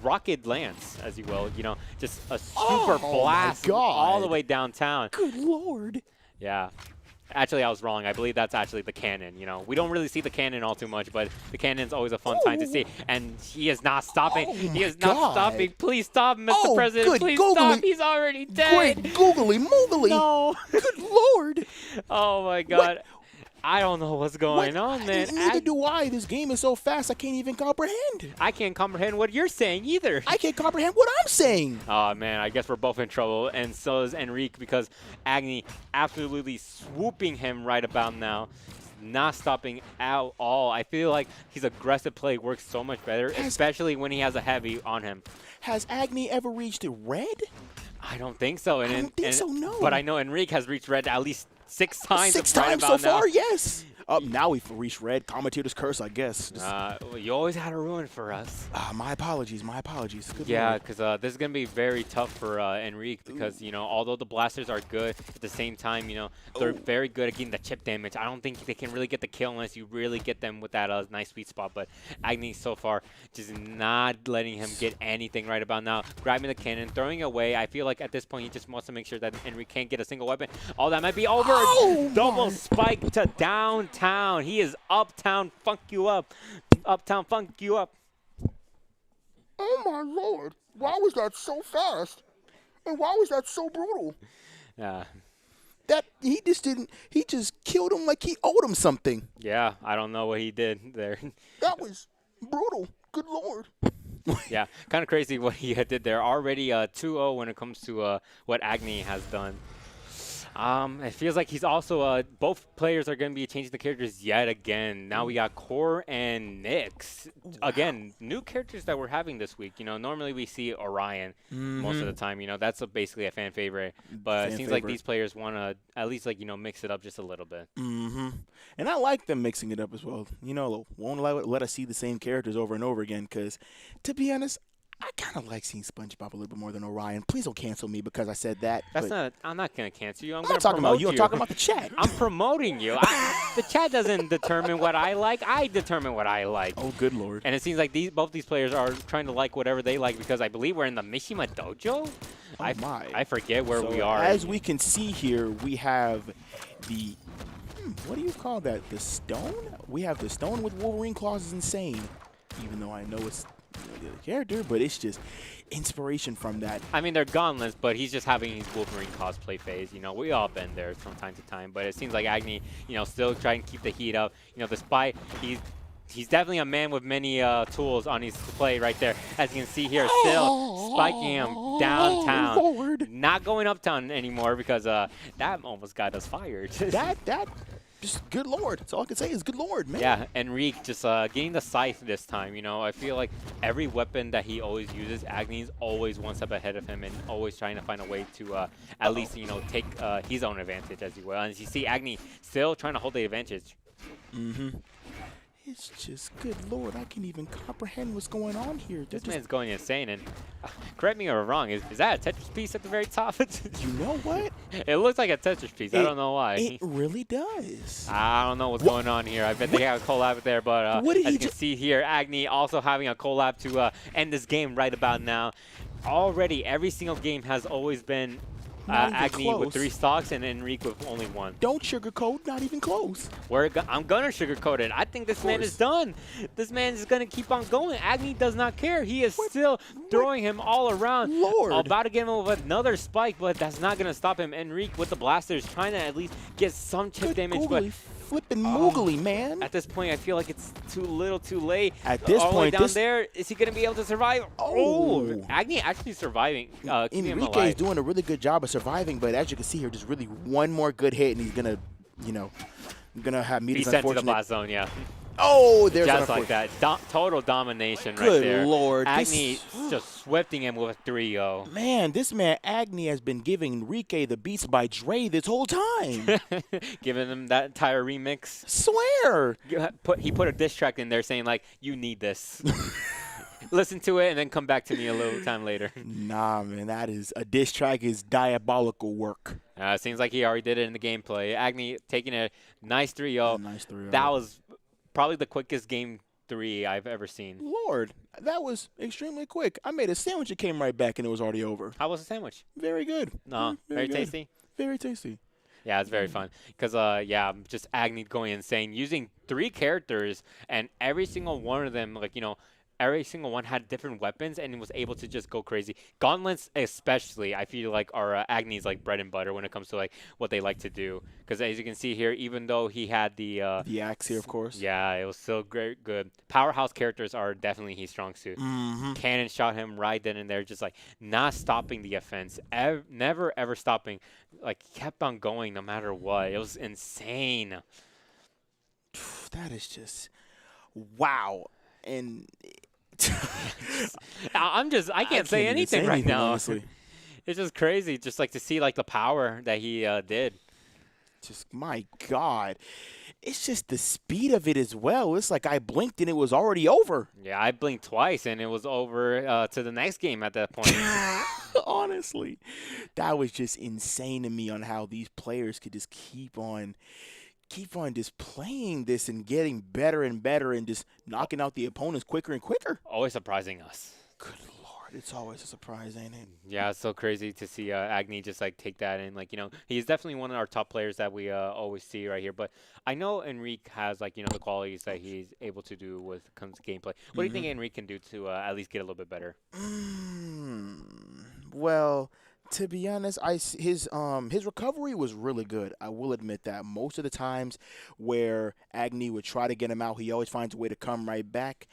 S5: rocket lance, as you will, just a super blast all the way downtown.
S6: Good Lord.
S5: Yeah. Actually, I was wrong. I believe that's actually the cannon. You know, we don't really see the cannon all too much, but the cannon's always a fun time to see. And he is not stopping.
S6: Oh
S5: He
S6: my
S5: is not
S6: God.
S5: stopping. Please stop, Mr.
S6: Oh,
S5: President.
S6: good
S5: Please
S6: googly-
S5: stop. He's already dead.
S6: Great googly moogly.
S5: No.
S6: Good Lord.
S5: Oh my God. I don't know what's going on, man.
S6: Neither do I. This game is so fast, I can't even comprehend.
S5: I can't comprehend what you're saying either.
S6: I can't comprehend what I'm saying.
S5: Oh man, I guess we're both in trouble, and so is Enrique because Agni absolutely swooping him right about now. Not stopping at all. I feel like his aggressive play works so much better, especially when he has a heavy on him.
S6: Has Agni ever reached red?
S5: I don't think so.
S6: I don't think so, no.
S5: But I know Enrique has reached red at least 6 times.
S6: Six
S5: right
S6: times so
S5: about now.
S6: far, yes. Now we've reached red. Commentator's curse, I guess.
S5: Well, you always had a ruin for us.
S6: My apologies. My apologies. Good
S5: Yeah,
S6: Lord.
S5: because this is going to be very tough for Enrique because, you know, although the blasters are good, at the same time, you know, they're very good at getting the chip damage. I don't think they can really get the kill unless you really get them with that nice sweet spot. But Agni so far just not letting him get anything right about now. Grabbing the cannon, throwing it away. I feel like at this point he just wants to make sure that Enrique can't get a single weapon. Oh, that might be over.
S6: Oh,
S5: Double
S6: my.
S5: spike to downtown. He is uptown funk you up. Uptown funk you up.
S6: Oh, my Lord. Why was that so fast? And why was that so brutal? That he just killed him like he owed him something.
S5: Yeah, I don't know what he did there.
S6: That was brutal. Good Lord.
S5: Yeah, kind of crazy what he did there. Already 2-0 when it comes to what Agni has done. It feels like he's also both players are going to be changing the characters yet again. Now we got Core and Nyx. Again, new characters that we're having this week. You know, normally we see Orion most of the time. You know, that's basically a fan favorite. But it seems like these players want to at least, like, you know, mix it up just a little bit.
S6: And I like them mixing it up as well. You know, won't let us see the same characters over and over again because, to be honest, I kind of like seeing SpongeBob a little bit more than Orion. Please don't cancel me because I said that.
S5: That's not. I'm not gonna cancel you. I'm
S6: I'm
S5: gonna
S6: not talking about
S5: promote
S6: you. I'm talking about the chat.
S5: I'm promoting you. The chat doesn't determine what I like. I determine what I like.
S6: Oh, good Lord.
S5: And it seems like both these players are trying to like whatever they like because I believe we're in the Mishima Dojo.
S6: Oh, my.
S5: I forget where we are.
S6: As we can see here, we have the what do you call that? The stone? We have the stone with Wolverine claws is insane. Even though I know it's the other character, but it's just inspiration from that.
S5: I mean, they're gauntlets, but he's just having his Wolverine cosplay phase. You know, we all been there from time to time. But it seems like Agni, you know, still trying to keep the heat up. You know, despite he's definitely a man with many tools on his plate right there. As you can see here, still spiking him downtown.
S6: Lord.
S5: Not going uptown anymore because that almost got us fired.
S6: that just good Lord. That's all I can say is good Lord, man.
S5: Yeah, Enrique just getting the scythe this time. You know, I feel like every weapon that he always uses, Agni's always one step ahead of him and always trying to find a way to at least, you know, take his own advantage as you will. And as you see, Agni still trying to hold the advantage.
S6: It's just good Lord. I can't even comprehend what's going on here.
S5: This man's going insane. And correct me if I'm wrong, is that a Tetris piece at the very top?
S6: You know what?
S5: It looks like a Tetris piece. I don't know why.
S6: It really does.
S5: I don't know what's going on here. I bet they have a collab there, but
S6: What did
S5: as
S6: he
S5: you can
S6: ju-
S5: see here, Agni also having a collab to end this game right about now. Already, every single game has always been
S6: Not even
S5: Agni with
S6: close.
S5: 3 stocks and Enrique with only 1.
S6: Don't sugarcoat. Not even close.
S5: I'm gonna sugarcoat it. I think this man is done. This man is gonna keep on going. Agni does not care. He is still throwing him all around.
S6: Lord.
S5: About to get him with another spike, but that's not gonna stop him. Enrique with the blasters trying to at least get some chip
S6: Good
S5: damage,
S6: googly,
S5: but
S6: flipping moogly, man.
S5: at this point, I feel like it's too little, too late.
S6: At this
S5: all the way
S6: point,
S5: down
S6: this-
S5: there, is he gonna be able to survive?
S6: Oh.
S5: Agni actually surviving. Keeping him
S6: Enrique is
S5: alive.
S6: doing a really good job of surviving, but as you can see here, just really one more good hit, and he's gonna, you know, gonna have
S5: Be
S6: Mita's
S5: sent to the
S6: unfortunate.
S5: blast zone, yeah.
S6: Oh, there's
S5: Just
S6: an
S5: like that. Total domination right
S6: Good
S5: there.
S6: Lord,
S5: Agni
S6: this-
S5: just swifting him with a 3-0.
S6: Man, this man Agni has been giving Enrique the beats by Dre this whole time.
S5: Giving him that entire remix.
S6: Swear.
S5: He put a diss track in there saying, like, you need this. Listen to it and then come back to me a little time later.
S6: Nah, man, that is a diss track is diabolical work.
S5: Seems like he already did it in the gameplay. Agni taking a nice 3-0.
S6: Nice 3-0.
S5: That was probably the quickest game 3 I've ever seen.
S6: Lord, that was extremely quick. I made a sandwich, it came right back, and it was already over.
S5: How was the sandwich?
S6: Very good.
S5: No, very
S6: good.
S5: tasty.
S6: Very tasty.
S5: Yeah, it's very fun because just Agni going insane, using 3 characters, and every single one of them, like every single one had different weapons and was able to just go crazy. Gauntlets, especially, I feel like are Agni's like bread and butter when it comes to like what they like to do. Because as you can see here, even though he had
S6: The axe here, of course.
S5: yeah, it was still great, good. Powerhouse characters are definitely his strong suit.
S6: Mm-hmm.
S5: Cannon shot him right then and there, just like not stopping the offense, never ever stopping, like kept on going no matter what. It was insane.
S6: That is just wow. And
S5: I can't say
S6: even
S5: anything right now.
S6: honestly.
S5: It's just crazy, just like to see like the power that he did.
S6: Just my God, it's just the speed of it as well. It's like I blinked and it was already over.
S5: Yeah, I blinked twice and it was over to the next game at that point.
S6: Honestly, that was just insane to me on how these players could just keep on just playing this and getting better and better and just knocking out the opponents quicker and quicker.
S5: Always surprising us.
S6: Good Lord, it's always a surprise, ain't it?
S5: Yeah, it's so crazy to see Agni just like take that and like he's definitely one of our top players that we always see right here. But I know Enrique has like the qualities that he's able to do with comes to gameplay. What do you think Enrique can do to at least get a little bit better?
S6: Well, to be honest, his recovery was really good. I will admit that. Most of the times where Agni would try to get him out, he always finds a way to come right back.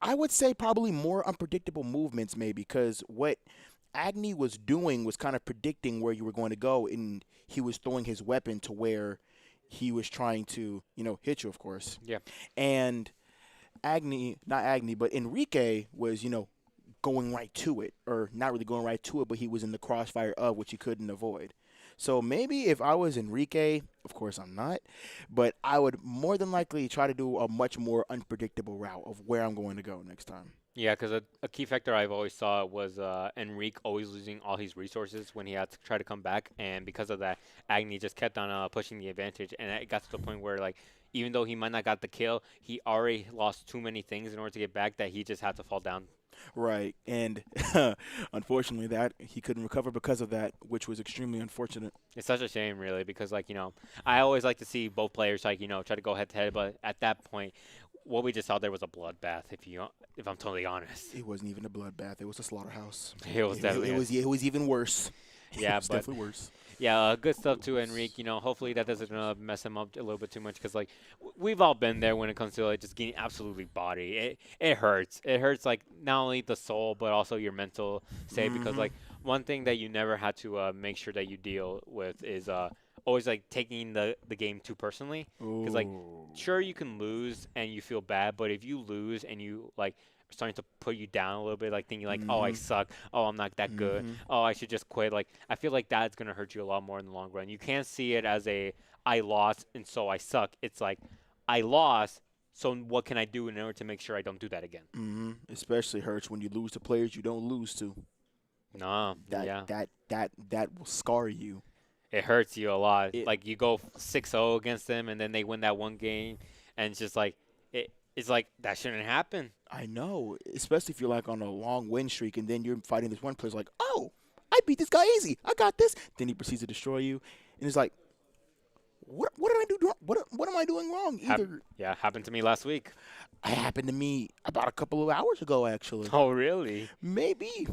S6: I would say probably more unpredictable movements maybe, because what Agni was doing was kind of predicting where you were going to go, and he was throwing his weapon to where he was trying to, hit you, of course.
S5: Yeah.
S6: And not Agni, but Enrique was, going right to it, or not really going right to it, but he was in the crossfire of which he couldn't avoid. So maybe if I was Enrique, of course I'm not, but I would more than likely try to do a much more unpredictable route of where I'm going to go next time.
S5: Yeah, because a key factor I've always saw was Enrique always losing all his resources when he had to try to come back, and because of that, Agni just kept on pushing the advantage, and it got to the point where like even though he might not got the kill, he already lost too many things in order to get back that he just had to fall down.
S6: Right, and unfortunately that he couldn't recover because of that, which was extremely unfortunate.
S5: It's such a shame, really, because like I always like to see both players like try to go head to head, but at that point, what we just saw there was a bloodbath. If I'm totally honest,
S6: It wasn't even a bloodbath; it was a slaughterhouse.
S5: it was definitely
S6: It was even worse.
S5: Yeah,
S6: It was
S5: but
S6: definitely worse.
S5: yeah, good stuff to Enrique. Hopefully that doesn't mess him up a little bit too much, because like we've all been there when it comes to like just getting absolutely bodied. It hurts. It hurts like not only the soul but also your mental state, because like one thing that you never had to make sure that you deal with is always like taking the game too personally. Because like sure you can lose and you feel bad, but if you lose and you like starting to put you down a little bit, like thinking like, oh, I suck, oh, I'm not that good, oh, I should just quit. Like I feel like that's gonna hurt you a lot more in the long run. You can't see it as I lost and so I suck. It's like I lost, so what can I do in order to make sure I don't do that again?
S6: Especially hurts when you lose to players you don't lose to.
S5: No, yeah,
S6: That will scar you.
S5: it hurts you a lot. Like you go 6-0 against them and then they win that one game, and it's just like it's like that shouldn't happen.
S6: I know, especially if you're like on a long win streak and then you're fighting this one player like, oh, I beat this guy easy. I got this. Then he proceeds to destroy you, and it's like, what did I do? What am I doing wrong?
S5: Yeah, happened to me last week.
S6: It happened to me about a couple of hours ago, actually.
S5: Oh, really?
S6: Maybe.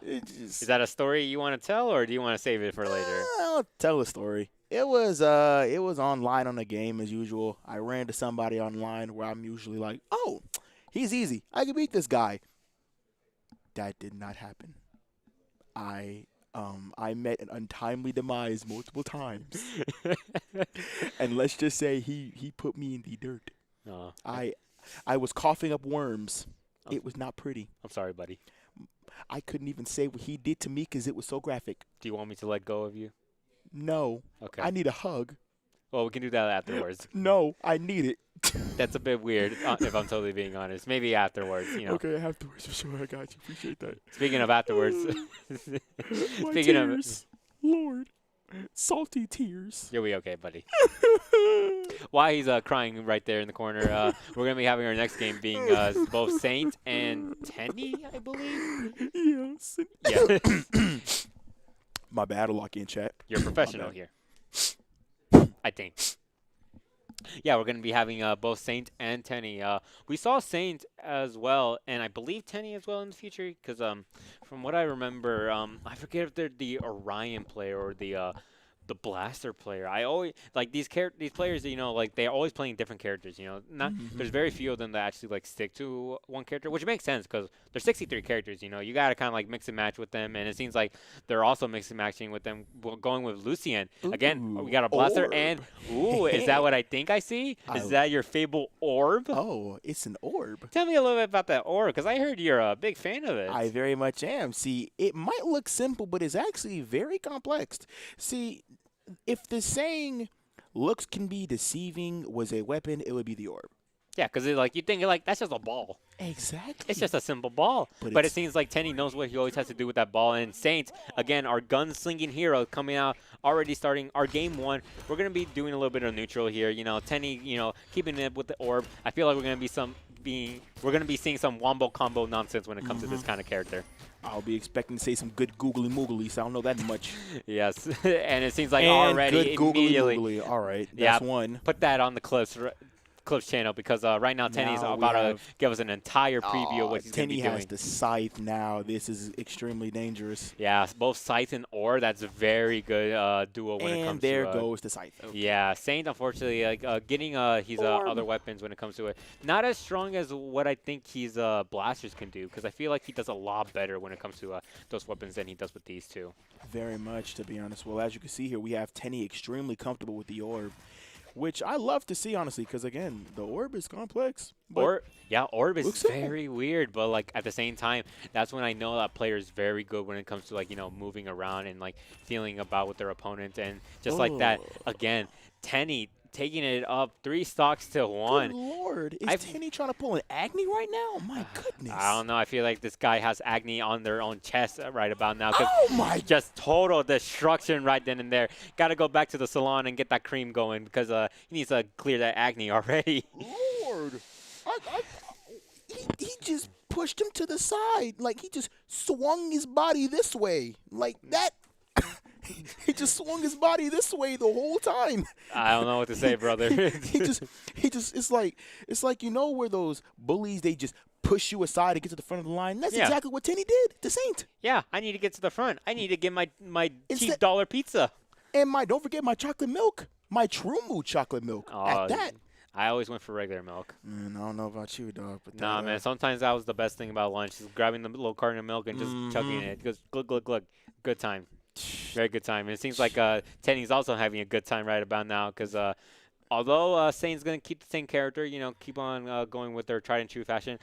S5: Is that a story you want to tell, or do you want to save it for later?
S6: I'll tell the story. It was online on a game as usual. I ran to somebody online where I'm usually like, oh, he's easy. I can beat this guy. That did not happen. I met an untimely demise multiple times. And let's just say he put me in the dirt. I was coughing up worms. It was not pretty.
S5: I'm sorry, buddy.
S6: I couldn't even say what he did to me because it was so graphic.
S5: Do you want me to let go of you?
S6: No.
S5: Okay.
S6: I need a hug.
S5: Well, we can do that afterwards.
S6: No, I need it.
S5: That's a bit weird, if I'm totally being honest. Maybe afterwards,
S6: Okay, afterwards for sure. I got you. Appreciate that.
S5: Speaking of afterwards.
S6: My
S5: Speaking
S6: tears. Lord. Salty tears.
S5: You'll be okay, buddy. While he's crying right there in the corner, we're going to be having our next game being both Saint and Tenny, I believe.
S6: Yes.
S5: Yeah.
S6: My bad. I'll lock you in chat.
S5: You're a professional here. I think. Yeah, we're going to be having both Saint and Tenny. We saw Saint as well, and I believe Tenny as well in the future, because from what I remember, I forget if they're the Orion player or the Blaster player. I always like these players. You know, like they're always playing different characters. You know, not there's very few of them that actually like stick to one character, which makes sense because there's 63 characters. You know, you gotta kind of like mix and match with them, and it seems like they're also mixing and matching with them. Going with Lucien again. We got a Blaster
S6: orb.
S5: and is that what I think I see? Is that your Fable orb?
S6: Oh, it's an orb.
S5: Tell me a little bit about that orb, because I heard you're a big fan of it.
S6: I very much am. See, it might look simple, but it's actually very complex. See, if the saying "looks can be deceiving" was a weapon, it would be the orb.
S5: Yeah, because like you think like that's just a ball.
S6: Exactly.
S5: It's just a simple ball. But it seems like Tenny knows what he always has to do with that ball. And Saint, again, our gunslinging hero coming out, already starting our game one. We're going to be doing a little bit of neutral here. You know, Tenny, you know, keeping it with the orb. I feel like we're going to be seeing some wombo combo nonsense when it comes to this kind of character.
S6: I'll be expecting to say some good googly moogly, so I don't know that much.
S5: Yes, and it seems like
S6: and
S5: already
S6: good googly
S5: immediately.
S6: moogly. All right,
S5: Yeah,
S6: that's one.
S5: Put that on the clips channel, because right now Tenny's
S6: Now
S5: about to
S6: have-
S5: give us an entire preview of what he's going to
S6: Tenny
S5: be doing.
S6: has the scythe now. This is extremely dangerous.
S5: Yeah, both Scythe and Orb, that's a very good duo when it comes
S6: And there
S5: to
S6: goes the scythe.
S5: Yeah, Saint, unfortunately, like getting his other weapons when it comes to it, not as strong as what I think his blasters can do, because I feel like he does a lot better when it comes to those weapons than he does with these two.
S6: Very much, to be honest. Well, as you can see here, we have Tenny extremely comfortable with the orb, which I love to see, honestly, because, again, the orb is complex. But
S5: Orb is
S6: looks simple.
S5: very weird, but like at the same time, that's when I know that player is very good when it comes to like, you know, moving around and like feeling about with their opponent, and just like that, again, Tenny taking it up 3 stocks to 1.
S6: Good Lord, is
S5: I've-
S6: Tenny trying to pull an Agni right now? My goodness.
S5: I don't know. I feel like this guy has Agni on their own chest right about now. 'Cause
S6: Oh, my
S5: just total destruction right then and there. Got to go back to the salon and get that cream going, because he needs to clear that Agni already.
S6: Lord. He just pushed him to the side. Like, he just swung his body this way. Like that. He just swung his body this way the whole time.
S5: I don't know what to say, brother.
S6: he just it's like you know where those bullies, they just push you aside to get to the front of the line. That's
S5: Yeah.
S6: exactly what Tenny did to Saint.
S5: Yeah, I need to get to the front. I need to get my
S6: It's
S5: cheap
S6: that-
S5: dollar pizza.
S6: And don't forget my chocolate milk. My True Mood chocolate milk.
S5: Oh,
S6: At that.
S5: I always went for regular milk.
S6: Man, I don't know about you, dog. But
S5: Nah,
S6: that,
S5: man. Sometimes that was the best thing about lunch, is grabbing the little carton of milk and just chugging it. It goes glug, glug, glug. Good time. Very good time. And it seems like Tenny's also having a good time right about now, because although Saint's going to keep the same character, you know, keep on going with their tried and true fashion,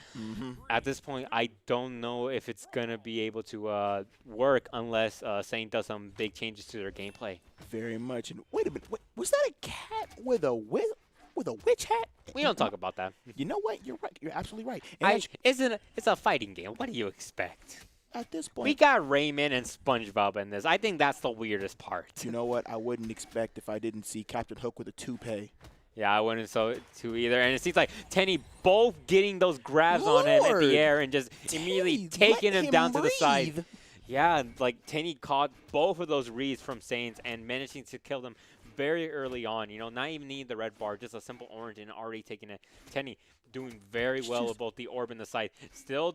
S5: at this point, I don't know if it's going to be able to work unless Saint does some big changes to their gameplay.
S6: Very much. And wait a minute. Was that a cat with a witch hat?
S5: We don't talk about that.
S6: You know what? You're right. You're absolutely right. And
S5: It's a fighting game. What do you expect?
S6: at this point,
S5: We got Rayman and SpongeBob in this. I think that's the weirdest part.
S6: you know what? I wouldn't expect if I didn't see Captain Hook with a toupee.
S5: Yeah, I wouldn't so too either. And it seems like Tenny both getting those grabs on him in
S6: Lord!
S5: the air and just immediately
S6: Tenny,
S5: taking
S6: let
S5: him down to the side.
S6: breathe.
S5: Yeah, like Tenny caught both of those reads from Saints and managing to kill them very early on. You know, not even needing the red bar, just a simple orange and already taking it. Tenny doing very well with both the orb and the scythe. Still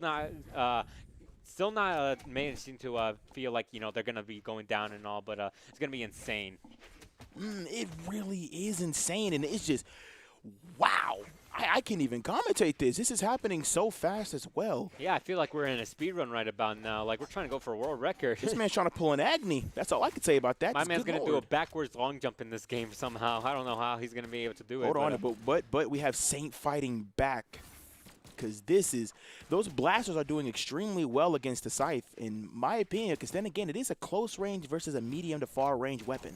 S5: not managing to feel like, you know, they're going to be going down and all, but it's going to be insane.
S6: It really is insane, and it's just, wow. I can't even commentate this. This is happening so fast as well.
S5: Yeah, I feel like we're in a speed run right about now. Like, we're trying to go for a world record.
S6: This man's trying to pull an Agni. That's all I could say about that.
S5: My
S6: Just
S5: man's
S6: good
S5: going to do a
S6: Lord.
S5: backwards long jump in this game somehow. I don't know how he's going to be able to do it.
S6: Hold on, but we have Saint fighting back, because those blasters are doing extremely well against the scythe, in my opinion. Because then again, it is a close range versus a medium to far range weapon.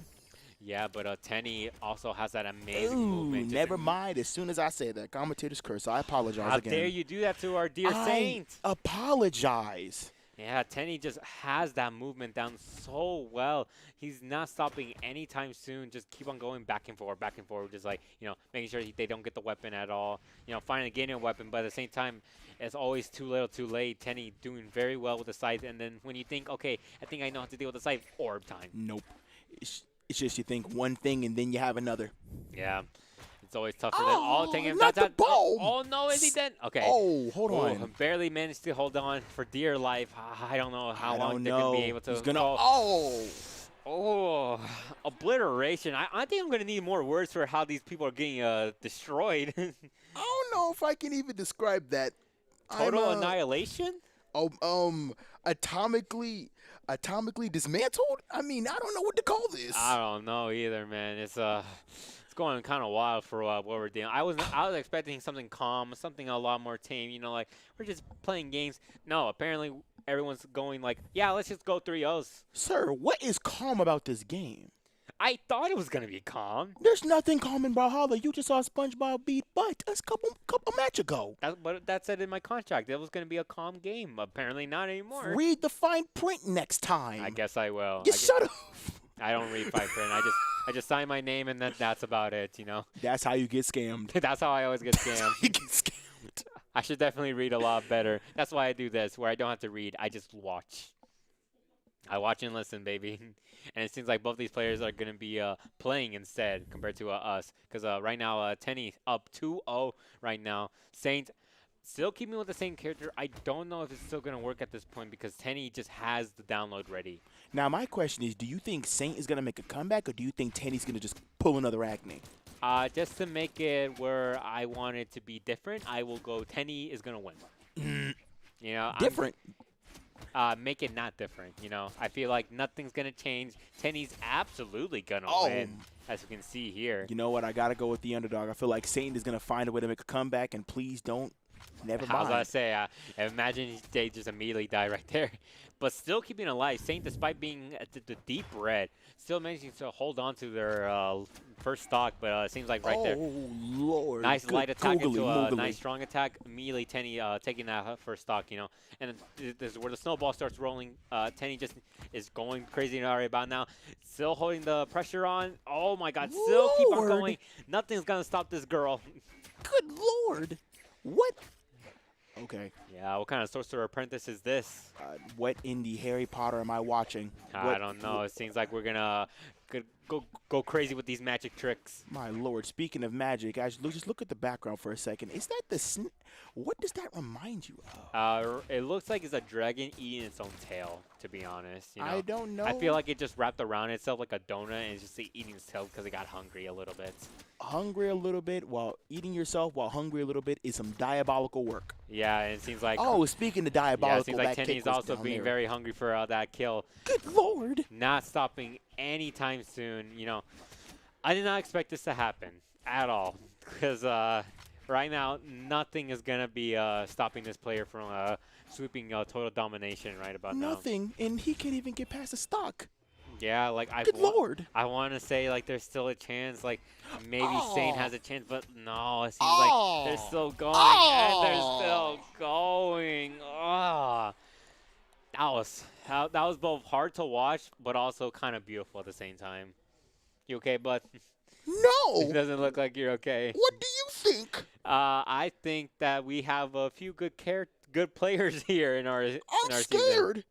S5: Yeah, but Tenny also has that amazing
S6: Ooh,
S5: movement. Just
S6: never mind. As soon as I say that, commentator's curse. I apologize
S5: How
S6: again.
S5: dare you do that to our dear
S6: I
S5: Saint?
S6: apologize.
S5: Yeah, Tenny just has that movement down so well. He's not stopping anytime soon. Just keep on going back and forth, just like, you know, making sure they don't get the weapon at all. You know, finally getting a weapon, but at the same time, it's always too little, too late. Tenny doing very well with the scythe, and then when you think, okay, I think I know how to deal with the scythe, orb time.
S6: Nope. It's just you think one thing and then you have another.
S5: Yeah. It's always tough for them. All taking
S6: not the ball.
S5: Oh, no, is he dead? Okay.
S6: Oh, hold
S5: Oh,
S6: on.
S5: barely managed to hold on for dear life. I don't know how
S6: I
S5: long
S6: don't
S5: they're going to be
S6: know.
S5: able to.
S6: He's gonna.
S5: go.
S6: Oh.
S5: Oh, obliteration. I think I'm going to need more words for how these people are getting destroyed.
S6: I don't know if I can even describe that.
S5: Total annihilation?
S6: Atomically dismantled. I mean, I don't know what to call this.
S5: I don't know either, man. It's going kind of wild for what we're doing. I was expecting something calm, something a lot more tame. You know, like we're just playing games. No, apparently everyone's going like, yeah, let's just go 3-0s.
S6: Sir, what is calm about this game?
S5: I thought it was gonna be calm.
S6: There's nothing calm in Brawlhalla. You just saw SpongeBob beat butt a couple match ago.
S5: But that said in my contract, it was gonna be a calm game. Apparently not anymore.
S6: Read the fine print next time.
S5: I guess I will.
S6: Just shut up.
S5: I don't read fine print. I just sign my name and that's about it. You know.
S6: That's how you get scammed.
S5: That's how I always get scammed.
S6: You get scammed.
S5: I should definitely read a lot better. That's why I do this, where I don't have to read. I just watch. I watch and listen, baby. And it seems like both these players are going to be playing instead compared to us. Because right now, Tenny up 2-0 right now. Saint still keeping with the same character. I don't know if it's still going to work at this point because Tenny just has the download ready.
S6: Now, my question is, do you think Saint is going to make a comeback, or do you think Tenny's going to just pull another Acne?
S5: Just to make it where I want it to be different, I will go Tenny is going to win. You know,
S6: Different?
S5: Make it not different, you know. I feel like nothing's going to change. Tenny's absolutely going to win, as you can see here.
S6: You know what? I got to go with the underdog. I feel like Saint is going to find a way to make a comeback, and please don't. Never mind.
S5: I was going to say, imagine they just immediately die right there. But still keeping alive. Saint, despite being at the deep red, still managing to hold on to their first stock. But it seems like right there.
S6: Oh, Lord.
S5: Nice
S6: Good
S5: light attack
S6: googly
S5: into a
S6: moogly.
S5: nice strong attack. Immediately, Tenny taking that first stock, you know. And this is where the snowball starts rolling. Tenny just is going crazy right about now. Still holding the pressure on. Oh, my God. Still keep on
S6: Lord.
S5: going. Nothing's going to stop this girl.
S6: Good Lord. What? Okay.
S5: Yeah, what kind of Sorcerer Apprentice is this?
S6: What indie Harry Potter am I watching?
S5: I don't know. It seems like we're going to go crazy with these magic tricks.
S6: My Lord. Speaking of magic, just look at the background for a second. Is that the what does that remind you of?
S5: It looks like it's a dragon eating its own tail, to be honest. You know?
S6: I don't know.
S5: I feel like it just wrapped around itself like a donut and it's just eating its tail because it got hungry a little bit.
S6: Hungry a little bit while eating yourself while hungry a little bit is some diabolical work.
S5: Yeah, and it seems like
S6: Speaking of
S5: yeah,
S6: diabolical,
S5: it seems like
S6: that
S5: Tenny's
S6: kick was
S5: also
S6: down
S5: being
S6: there.
S5: very hungry for that kill.
S6: Good Lord.
S5: Not stopping anytime soon. You know, I did not expect this to happen at all because right now nothing is gonna be stopping this player from sweeping total domination right about now.
S6: Nothing, and he can't even get past the stock.
S5: Yeah, like
S6: Good Lord.
S5: I want to say like there's still a chance, like maybe Saint has a chance, but no, it seems
S6: Oh.
S5: like they're still going
S6: Oh.
S5: and they're still going. Ah, that was both hard to watch, but also kind of beautiful at the same time. You okay, bud?
S6: No.
S5: It doesn't look like you're okay.
S6: What do you think?
S5: I think that we have a few good players here in our
S6: I'm
S5: season.
S6: scared.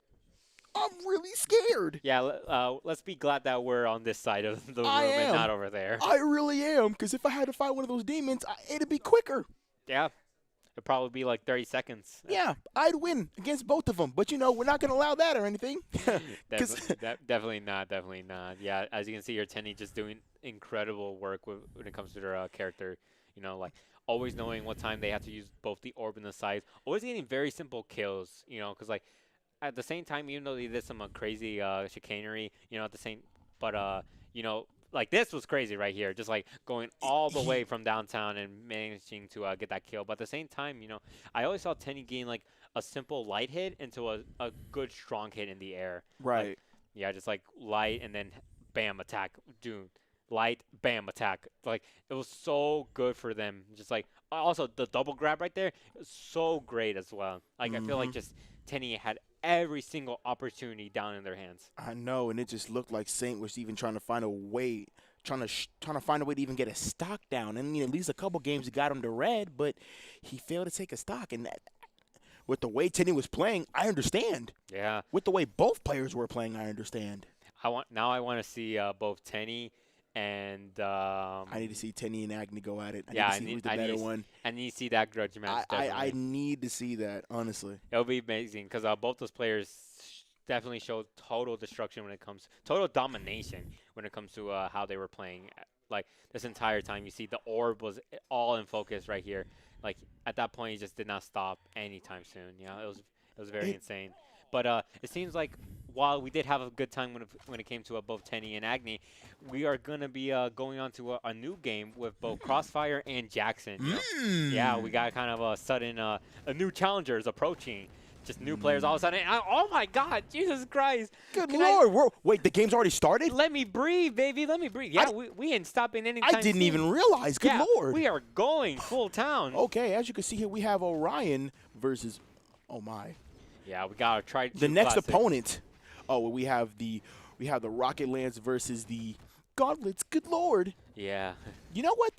S6: I'm really scared.
S5: Yeah, let's be glad that we're on this side of the room
S6: I
S5: and
S6: am.
S5: not over there.
S6: I really am, because if I had to fight one of those demons, it'd be quicker.
S5: Yeah, it'd probably be like 30 seconds.
S6: Yeah, I'd win against both of them. But, we're not going to allow that or anything. 'Cause-
S5: Definitely not. Definitely not. Yeah, as you can see here, Tenny just doing incredible work when it comes to their character. You know, like always knowing what time they have to use both the orb and the scythe. Always getting very simple kills, because like at the same time, even though they did some crazy chicanery, at the same, but like this was crazy right here, just like going all the way from downtown and managing to get that kill. But at the same time, I always saw Tenny gain like a simple light hit into a good strong hit in the air.
S6: Right.
S5: Like, yeah, just like light and then bam, attack, doom. Light, bam, attack. Like it was so good for them. Just like also the double grab right there, so great as well. Like I feel like just Tenny had every single opportunity down in their hands.
S6: I know, and it just looked like Saint was even trying to find a way, trying to find a way to even get a stock down. And at least a couple games he got him to red, but he failed to take a stock. And with the way Tenny was playing, I understand.
S5: Yeah.
S6: With the way both players were playing, I understand.
S5: I want to see both Tenny and
S6: I need to see Tenny and Agni go at it. I
S5: Yeah,
S6: need to see who's the better one.
S5: I need to see that grudge match.
S6: I
S5: definitely.
S6: need to see that, honestly.
S5: It'll be amazing because both those players definitely showed total destruction when it comes, total domination when it comes to how they were playing. Like this entire time, you see the orb was all in focus right here. Like at that point, he just did not stop anytime soon. Yeah, it was very insane. But it seems like while we did have a good time when it came to both Tenny and Agni, we are gonna be going on to a new game with both Crossfire and Jackson. You know? Yeah, we got kind of a sudden a new challenger is approaching. Just new players all of a sudden. Oh my God, Jesus Christ!
S6: Good
S5: Can
S6: Lord. Wait, the game's already started?
S5: Let me breathe, baby. Let me breathe. Yeah, we ain't stopping anytime
S6: I didn't
S5: soon.
S6: even realize. Good
S5: Yeah,
S6: Lord.
S5: we are going full town.
S6: Okay, as you can see here, we have Orion versus, oh my,
S5: Yeah, we gotta try
S6: the next opponent. Oh, well, we have the Rocket Lance versus the Gauntlets. Good Lord.
S5: Yeah.
S6: You know what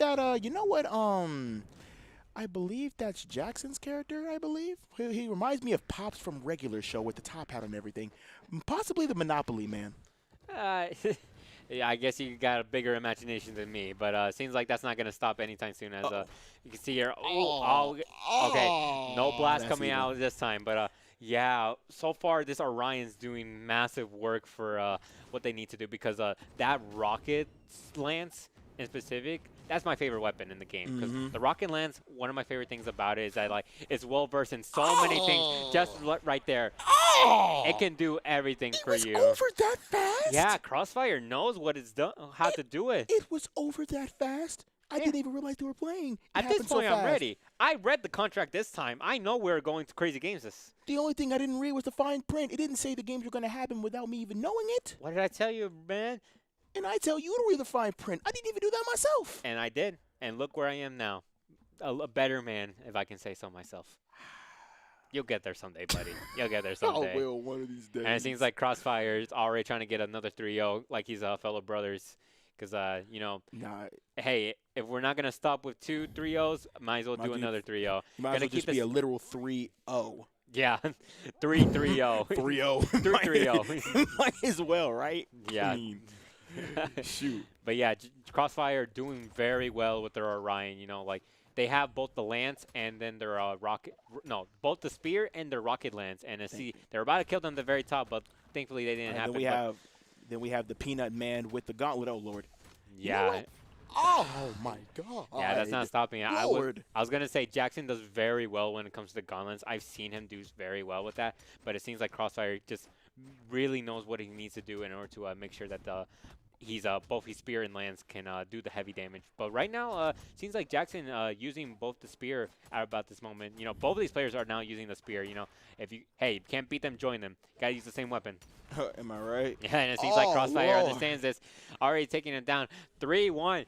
S6: I believe that's Jackson's character, I believe. He reminds me of Pops from Regular Show with the top hat and everything. Possibly the Monopoly Man.
S5: Yeah, I guess you got a bigger imagination than me, but it seems like that's not gonna stop anytime soon. As you can see here, okay, no blast
S6: that's
S5: coming
S6: evil.
S5: out this time, but yeah, so far this Orion's doing massive work for what they need to do because that Rocket Lance in specific, that's my favorite weapon in the game because the Rocket Lance, one of my favorite things about it is that like it's well versed in so many things. Just right there, it can do everything for
S6: It was
S5: you.
S6: over that fast?
S5: Yeah, Crossfire knows what it's done, how to do it.
S6: It was over that fast? I didn't even realize they were playing. It
S5: At this
S6: happened so
S5: point, I'm
S6: fast.
S5: ready. I read the contract this time. I know we're going to Crazy Games this.
S6: The only thing I didn't read was the fine print. It didn't say the games were going to happen without me even knowing it.
S5: What did I tell you, man?
S6: And I tell you to read the fine print. I didn't even do that myself.
S5: And I did. And look where I am now. A better man, if I can say so myself. You'll get there someday, buddy. You'll get there someday.
S6: I will one of these days.
S5: And it seems like Crossfire is already trying to get another 3-0 like he's fellow brothers. Because, you know,
S6: Nah,
S5: hey, if we're not going to stop with 2 3-0s, might as well do another 3-0.
S6: you might as
S5: Gonna
S6: well
S5: keep
S6: just be
S5: this-
S6: a literal 3-0.
S5: Yeah, 3-3-0.
S6: 3-0.
S5: 3-3-0.
S6: Might as well, right?
S5: Yeah.
S6: I mean, shoot.
S5: But yeah, Crossfire doing very well with their Orion. You know, like they have both the lance and then their both the spear and their rocket lance. And see, they're about to kill them at the very top, but thankfully they didn't happen.
S6: Then we have the Peanut Man with the gauntlet. Oh Lord.
S5: Yeah.
S6: You know what? Oh my God.
S5: Yeah, that's not stopping it.
S6: Lord.
S5: I was gonna say Jackson does very well when it comes to the gauntlets. I've seen him do very well with that, but it seems like Crossfire just really knows what he needs to do in order to make sure that both his spear and lance can do the heavy damage. But right now, seems like Jackson using both the spear at about this moment. You know, both of these players are now using the spear. You know, if you can't beat them, join them. Gotta use the same weapon.
S6: Am I right?
S5: Yeah, and it seems like Crossfire
S6: Lord.
S5: understands this. Already taking it down. 3-1.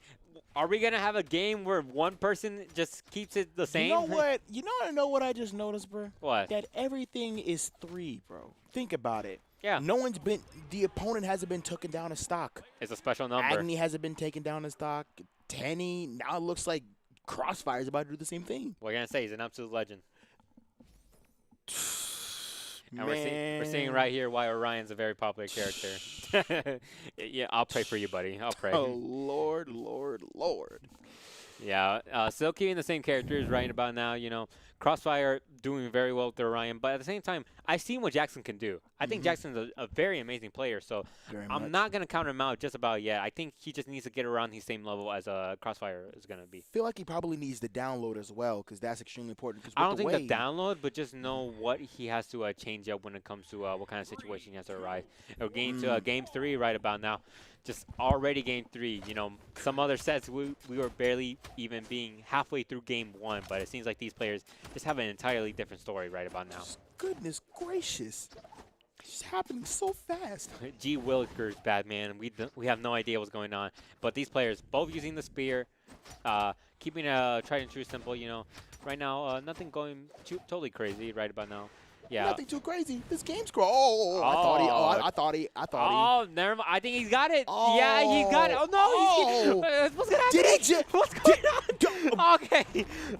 S5: Are we gonna have a game where one person just keeps it the same?
S6: You know what? I know what I just noticed, bro?
S5: What?
S6: That everything is 3, bro. Think about it.
S5: Yeah.
S6: The opponent hasn't been taken down a stock.
S5: It's a special number.
S6: Agni hasn't been taken down a stock. Tenny, now it looks like Crossfire's about to do the same thing.
S5: What are you gonna say? He's an absolute legend. And
S6: Man.
S5: we're seeing right here why Orion's a very popular character. Yeah, I'll pray for you, buddy. I'll pray.
S6: Oh, Lord, Lord, Lord.
S5: Yeah, still keeping the same characters right about now. You know, Crossfire doing very well with their Orion, but at the same time, I've seen what Jackson can do. I think Jackson's a very amazing player, so
S6: Very
S5: I'm
S6: much.
S5: not gonna count him out just about yet. I think he just needs to get around the same level as Crossfire is gonna be.
S6: Feel like he probably needs the download as well because that's extremely important. 'cause
S5: I
S6: with
S5: don't
S6: the
S5: think the
S6: way-
S5: download, but just know what he has to change up when it comes to what kind of situation he has to arrive. Or game 3 right about now. Just already game 3. You know, some other sets we were barely even being halfway through game 1, but it seems like these players just have an entirely different story right about now.
S6: Goodness gracious. It's happening so fast.
S5: G. Willikers, bad man. We have no idea what's going on. But these players, both using the spear, keeping a tried and true simple. You know, right now nothing going totally crazy right about now. Yeah.
S6: Nothing too crazy. This game's grow. Oh, I thought he. Oh, I thought he.
S5: Oh, never mind. I think he's got it. Yeah, he got it. Oh no! What's gonna happen?
S6: Did he just?
S5: What's going on? Okay.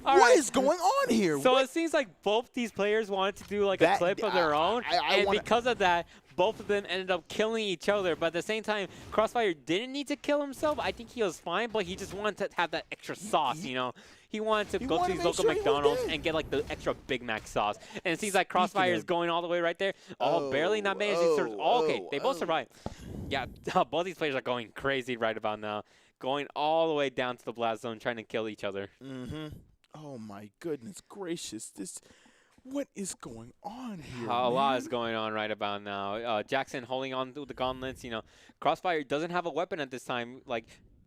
S5: All
S6: What
S5: right.
S6: is going on here?
S5: So
S6: What-
S5: it seems like both these players wanted to do like a
S6: That-
S5: clip of their own,
S6: I
S5: and
S6: wanna-
S5: because of that, both of them ended up killing each other. But at the same time, Crossfire didn't need to kill himself. I think he was fine, but he just wanted to have that extra sauce, you know. He wanted to
S6: He
S5: go to
S6: wanted
S5: these
S6: to make
S5: local
S6: sure he was
S5: McDonald's
S6: dead.
S5: and get like the extra Big Mac sauce. And it seems like Crossfire is
S6: of-
S5: going all the way right there. Oh, barely not managing to. Oh, okay, they both
S6: oh.
S5: survived. Yeah, both these players are going crazy right about now. Going all the way down to the blast zone, trying to kill each other.
S6: Mm-hmm. Oh my goodness gracious! What is going on here?
S5: A lot
S6: man?
S5: is going on right about now. Jackson holding on to the gauntlets. You know, Crossfire doesn't have a weapon at this time. Like,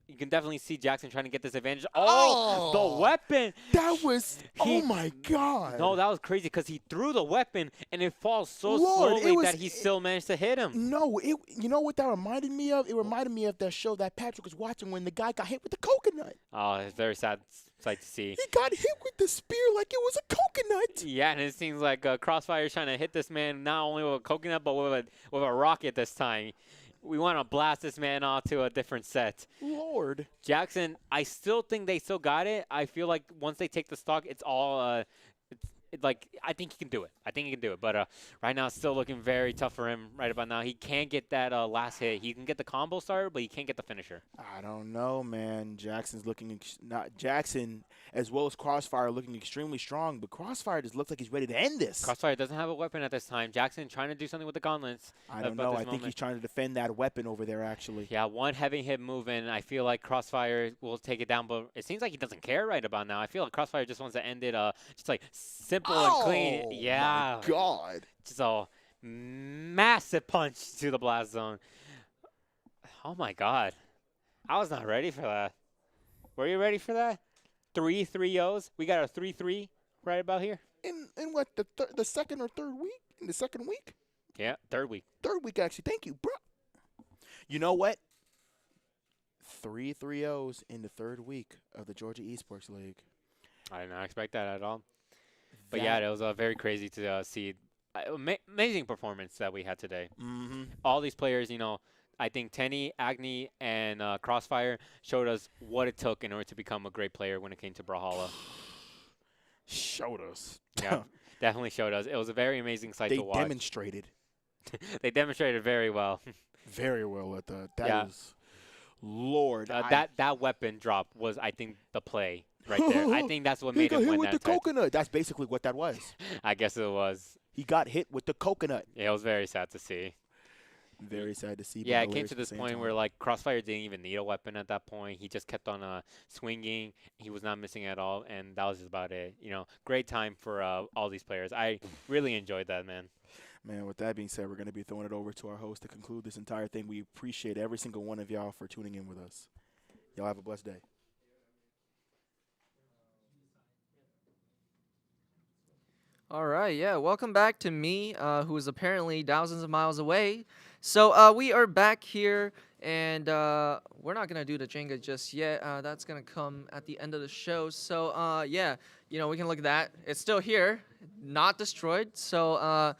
S5: you can definitely see Jackson trying to get this advantage. Oh,
S6: Oh!
S5: the weapon!
S6: That was.
S5: He-
S6: Oh my God!
S5: No, that was crazy because he threw the weapon and it falls so
S6: Lord, it
S5: slowly
S6: was-
S5: that he still managed to hit him.
S6: No, you know what that reminded me of? It reminded me of that show that Patrick was watching when the guy got hit with the coconut.
S5: Oh, it's very sad sight to see.
S6: He got hit with the spear like it was a coconut.
S5: Yeah, and it seems like Crossfire is trying to hit this man not only with a coconut but with a rocket this time. We want to blast this man off to a different set.
S6: Lord.
S5: Jackson, I still think they still got it. I feel like once they take the stock, it's all it's like I think he can do it. I think he can do it. But right now, it's still looking very tough for him right about now. He can't get that last hit. He can get the combo starter, but he can't get the finisher.
S6: I don't know, man. Jackson's looking not Jackson as well as Crossfire looking extremely strong, but Crossfire just looks like he's ready to end this.
S5: Crossfire doesn't have a weapon at this time. Jackson trying to do something with the gauntlets.
S6: I don't
S5: about
S6: know.
S5: this
S6: I think
S5: moment.
S6: he's trying to defend that weapon over there, actually.
S5: Yeah, one heavy hit move, and I feel like Crossfire will take it down, but it seems like he doesn't care right about now. I feel like Crossfire just wants to end it just like simple and clean. Yeah.
S6: My God.
S5: Just a massive punch to the blast zone. Oh my God. I was not ready for that. Were you ready for that? 3 3-0s. We got a 3-3 right about here.
S6: In what the second or third week? In the second week?
S5: Yeah, third week.
S6: Third week, actually. Thank you, bro. You know what? 3 3-0s in the third week of the Georgia Esports League.
S5: I did not expect that at all. But yeah, it was very crazy to see. Amazing performance that we had today.
S6: Mm-hmm.
S5: All these players, you know, I think Tenny, Agni, and Crossfire showed us what it took in order to become a great player when it came to Brawlhalla.
S6: Showed us.
S5: Yeah, definitely showed us. It was a very amazing sight
S6: They
S5: to watch.
S6: demonstrated
S5: They demonstrated very well.
S6: very well at that. That
S5: Yeah.
S6: is, Lord.
S5: That weapon drop was, I think, the play right there. I think that's what
S6: He
S5: made
S6: got
S5: him
S6: hit
S5: win
S6: with
S5: that
S6: the
S5: title.
S6: coconut. That's basically what that was.
S5: I guess it was.
S6: He got hit with the coconut.
S5: Yeah, it was very sad to see.
S6: Very sad to see. but
S5: Yeah, it came
S6: hilarious
S5: to
S6: at the
S5: this
S6: same
S5: point
S6: time.
S5: where like Crossfire didn't even need a weapon at that point. He just kept on swinging. He was not missing at all, and that was just about it. You know, great time for all these players. I really enjoyed that, man.
S6: Man, with that being said, we're going to be throwing it over to our host to conclude this entire thing. We appreciate every single one of y'all for tuning in with us. Y'all have a blessed day.
S1: All right, yeah. Welcome back to me, who is apparently thousands of miles away. So we are back here, and we're not gonna do the Jenga just yet. That's gonna come at the end of the show. So yeah, you know, we can look at that. It's still here, not destroyed. So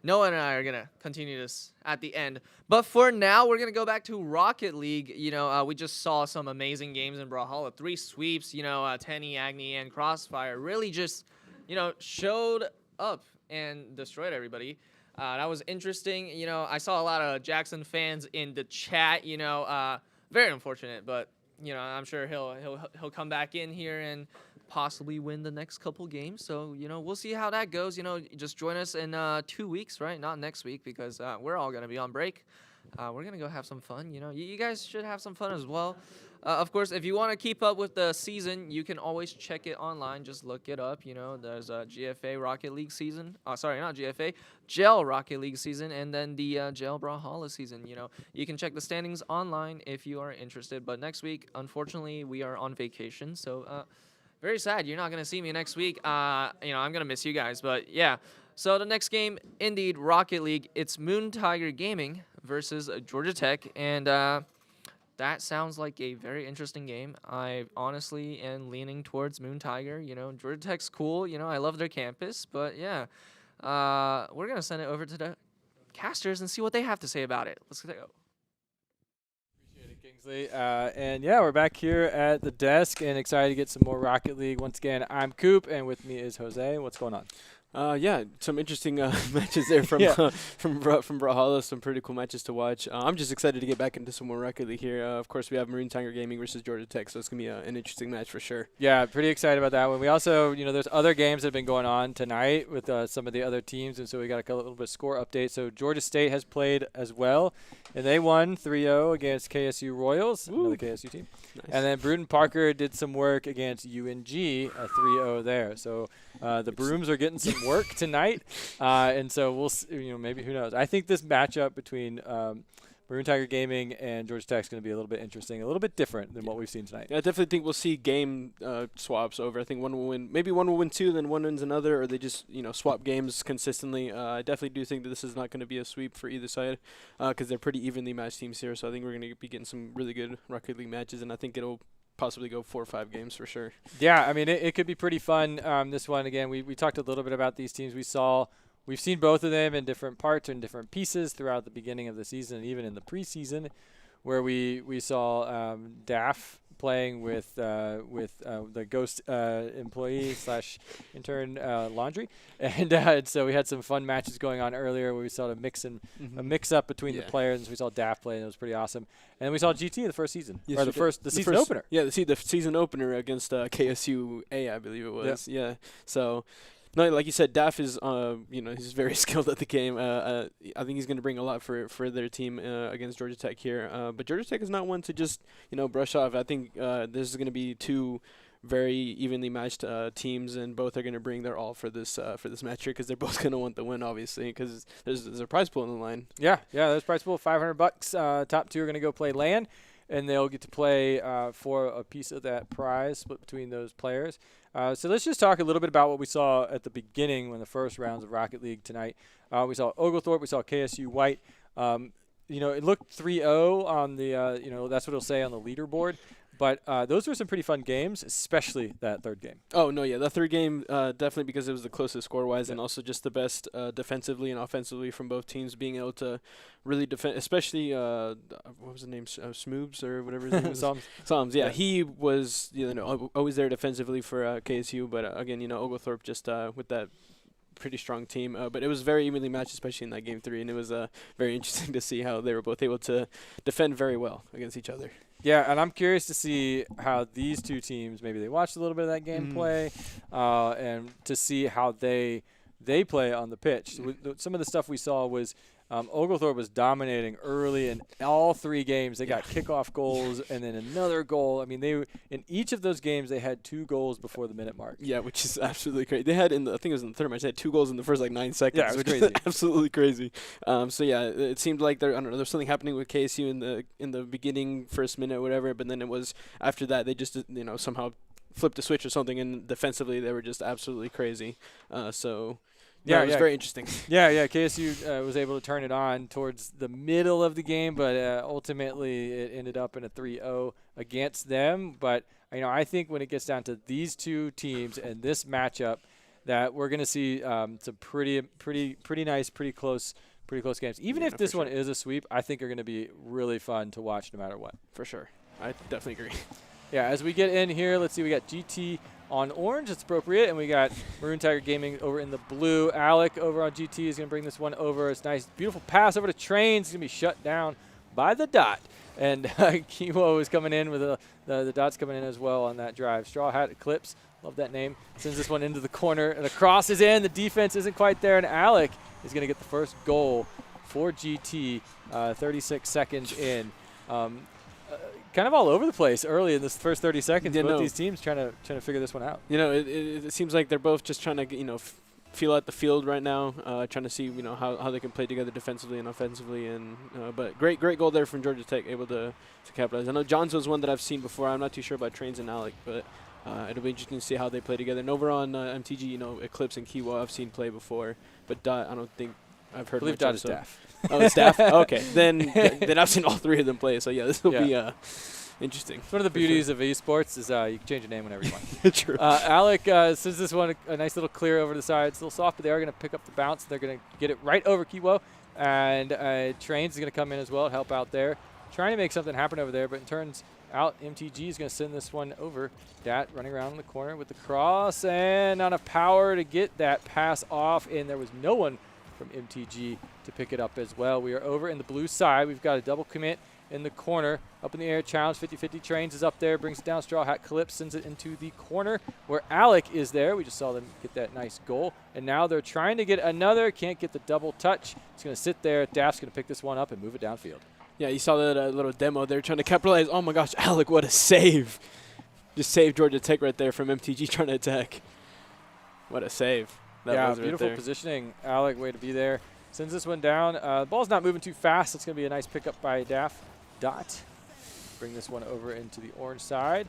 S1: Noah and I are gonna continue this at the end. But for now, we're gonna go back to Rocket League. You know, we just saw some amazing games in Brawlhalla. 3 sweeps. You know, Tenny, Agni, and Crossfire really just, you know, showed up and destroyed everybody. That was interesting. You know, I saw a lot of Jackson fans in the chat. You know, very unfortunate, but you know, I'm sure he'll come back in here and possibly win the next couple games. So you know, we'll see how that goes. You know, just join us in 2 weeks, right? Not next week because we're all gonna be on break. We're gonna go have some fun. You know, you guys should have some fun as well. Of course, if you want to keep up with the season, you can always check it online. Just look it up. You know, there's a GFA Rocket League season. Sorry, not GFA, Gel Rocket League season, and then the Gel Brawlhalla season. You know, you can check the standings online if you are interested. But next week, unfortunately, we are on vacation, so very sad. You're not gonna see me next week. You know, I'm gonna miss you guys. But yeah. So the next game, indeed, Rocket League. It's Moon Tiger Gaming versus Georgia Tech, and that sounds like a very interesting game. I honestly am leaning towards Moon Tiger. You know, Georgia Tech's cool. You know, I love their campus. But yeah, we're going to send it over to the casters and see what they have to say about it. Let's go.
S2: Appreciate it, Kingsley. And yeah, we're back here at the desk and excited to get some more Rocket League. Once again, I'm Coop, and with me is Jose. What's going on?
S3: Yeah, some interesting matches there from
S2: Yeah.
S3: from Brawlhalla. Some pretty cool matches to watch. I'm just excited to get back into some more Rocket League here. Of course, we have Maroon Tiger Gaming versus Georgia Tech, so it's gonna be an interesting match for sure.
S2: Yeah, pretty excited about that one. We also, there's other games that have been going on tonight with some of the other teams, and so we got a little bit of score update. So Georgia State has played as well, and they won 3-0 against KSU Royals, another KSU team.
S3: Nice.
S2: And then Bruton Parker did some work against UNG, a 3-0 there. So the Brooms are getting some work tonight, and so we'll maybe, who knows. I think this matchup between Maroon Tiger Gaming and Georgia Tech is going to be a little bit interesting, a little bit different than what we've seen tonight.
S3: Yeah, I definitely think we'll see game swaps over. I think one will win, maybe one will win two, then one wins another, or they just swap games consistently. I definitely do think that this is not going to be a sweep for either side because they're pretty evenly matched teams here. So I think we're going to be getting some really good Rocket League matches, and I think it'll possibly go 4 or 5 games for sure.
S2: Yeah, I mean, it could be pretty fun. This one, again, we talked a little bit about these teams. We've seen both of them in different parts and different pieces throughout the beginning of the season, and even in the preseason, where we saw DAF playing with the ghost employee / intern Laundry, and so we had some fun matches going on earlier where we saw a mix up between the players. And so we saw DAF play, and it was pretty awesome. And we saw GT in the first season,
S3: Yes,
S2: or
S3: we
S2: the season opener.
S3: Yeah, the season opener against KSU A, I believe it was. Yeah. So. No, like you said, Daff is, he's very skilled at the game. I think he's going to bring a lot for their team against Georgia Tech here. But Georgia Tech is not one to just, brush off. I think this is going to be two very evenly matched teams, and both are going to bring their all for this match here because they're both going to want the win, obviously, because there's a prize pool on the line.
S2: Yeah, there's a prize pool of $500. Top two are going to go play LAN, and they'll get to play for a piece of that prize split between those players. So let's just talk a little bit about what we saw at the beginning when the first rounds of Rocket League tonight. We saw Oglethorpe, we saw KSU White. It looked 3-0 on the, that's what it'll say on the leaderboard. But those were some pretty fun games, especially that third game.
S3: Oh, no, yeah. That third game, definitely because it was the closest score-wise and also just the best defensively and offensively from both teams, being able to really defend, especially, what was the name, Smoobs or whatever his name was? Psalms, yeah. He was, always there defensively for KSU, but again, Oglethorpe just with that pretty strong team. But it was very evenly matched, especially in that game 3, and it was very interesting to see how they were both able to defend very well against each other.
S2: Yeah, and I'm curious to see how these two teams, maybe they watched a little bit of that gameplay, and to see how they play on the pitch. So some of the stuff we saw was Oglethorpe was dominating early in all 3 games. They got kickoff goals and then another goal. I mean, in each of those games, they had 2 goals before the minute mark.
S3: Yeah, which is absolutely crazy. They had I think it was in the third match, they had 2 goals in the first 9 seconds.
S2: Yeah, it was
S3: which
S2: crazy.
S3: is absolutely crazy. So yeah, it seemed like there's something happening with KSU in the beginning, first minute, whatever. But then it was after that they just somehow flipped a switch or something, and defensively they were just absolutely crazy. Yeah, it was very interesting.
S2: Yeah, KSU was able to turn it on towards the middle of the game, but ultimately it ended up in a 3-0 against them. But I think when it gets down to these two teams and this matchup, that we're going to see some pretty nice, pretty close games. Even if this one is a sweep, I think are going to be really fun to watch no matter what.
S3: For sure, I definitely agree.
S2: Yeah, as we get in here, let's see, we got GT on orange, it's appropriate, and we got Maroon Tiger Gaming over in the blue. Alec over on GT is going to bring this one over. It's nice, beautiful pass over to Trains. It's going to be shut down by the Dot. And Kiwo is coming in with the Dot's coming in as well on that drive. Straw Hat Eclipse, love that name. Sends this one into the corner, and the cross is in. The defense isn't quite there, and Alec is going to get the first goal for GT 36 seconds in. Kind of all over the place early in this first 30 seconds. Both these teams trying to figure this one out.
S3: It seems like they're both just trying to feel out the field right now, trying to see how they can play together defensively and offensively. And but great goal there from Georgia Tech, able to capitalize. I know Johns was one that I've seen before. I'm not too sure about Trains and Alec, but it'll be interesting to see how they play together. And over on MTG, Eclipse and Kiwo I've seen play before, but Dot I don't think I've heard.
S2: I believe Dot is Daff.
S3: Oh, it's Daff? Okay. Then I've seen all 3 of them play. So, yeah, this will be interesting.
S2: It's one of the beauties of esports is you can change your name whenever you want.
S3: True.
S2: Alec sends this one a nice little clear over the side. It's a little soft, but they are going to pick up the bounce. They're going to get it right over Kiwo. And Trains is going to come in as well to help out there. Trying to make something happen over there, but it turns out. MTG is going to send this one over. Dat running around in the corner with the cross, and not enough power to get that pass off, and there was no one from MTG to pick it up as well. We are over in the blue side. We've got a double commit in the corner. Up in the air, challenge, 50-50 Trains is up there, brings it down, Straw Hat Calypso sends it into the corner where Alec is there. We just saw them get that nice goal, and now they're trying to get another, can't get the double touch. It's going to sit there. Daft's going to pick this one up and move it downfield.
S3: Yeah, you saw that little demo there trying to capitalize. Oh my gosh, Alec, what a save. Just saved Georgia Tech right there from MTG trying to attack. What a save. That
S2: yeah,
S3: was right
S2: beautiful
S3: there.
S2: positioning. Alec, way to be there. Sends this one down. The ball's not moving too fast. It's going to be a nice pickup by Daft. Dot. Bring this one over into the orange side.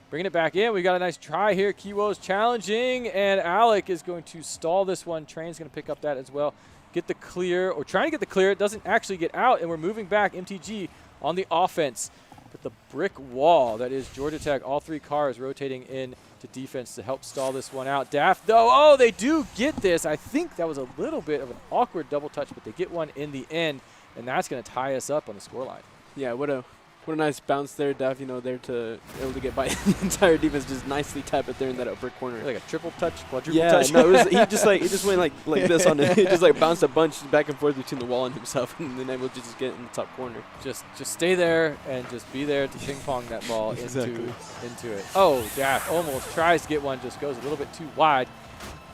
S2: Bringing it back in. We got a nice try here. Kiwo's challenging, and Alec is going to stall this one. Train's going to pick up that as well. Get the clear, or trying to get the clear. It doesn't actually get out, and we're moving back. MTG on the offense. But the brick wall that is Georgia Tech, all three cars rotating in to defense to help stall this one out. Daft, though, oh, they do get this. I think that was a little bit of an awkward double touch, but they get one in the end, and that's going to tie us up on the scoreline.
S3: Yeah, what a nice bounce there, Daft, there to able to get by the entire defense, just nicely tap it there in that upper corner.
S2: Like a triple touch, quadruple
S3: Yeah,
S2: touch.
S3: no, he just went like this on it. He just like bounced a bunch back and forth between the wall and himself, and then able to just get in the top corner.
S2: Just stay there and just be there to ping pong that ball
S3: Exactly.
S2: into it. Oh, Daft almost tries to get one, just goes a little bit too wide.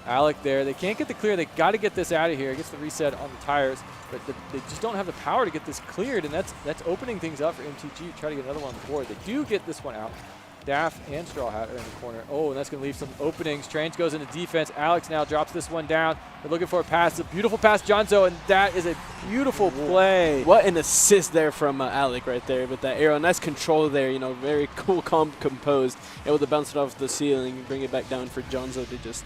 S2: Alec there. They can't get the clear. They got to get this out of here. Gets the reset on the tires, but they just don't have the power to get this cleared, and that's opening things up for MTG to try to get another one on the board. They do get this one out. Daft and Straw Hat are in the corner. Oh, and that's going to leave some openings. Trains goes into defense. Alex now drops this one down. They're looking for a pass. It's a beautiful pass, Jonzo, and that is a beautiful play.
S3: What an assist there from Alec right there with that arrow. Nice control there, very cool, calm, composed. Able to bounce it off the ceiling and bring it back down for Jonzo to just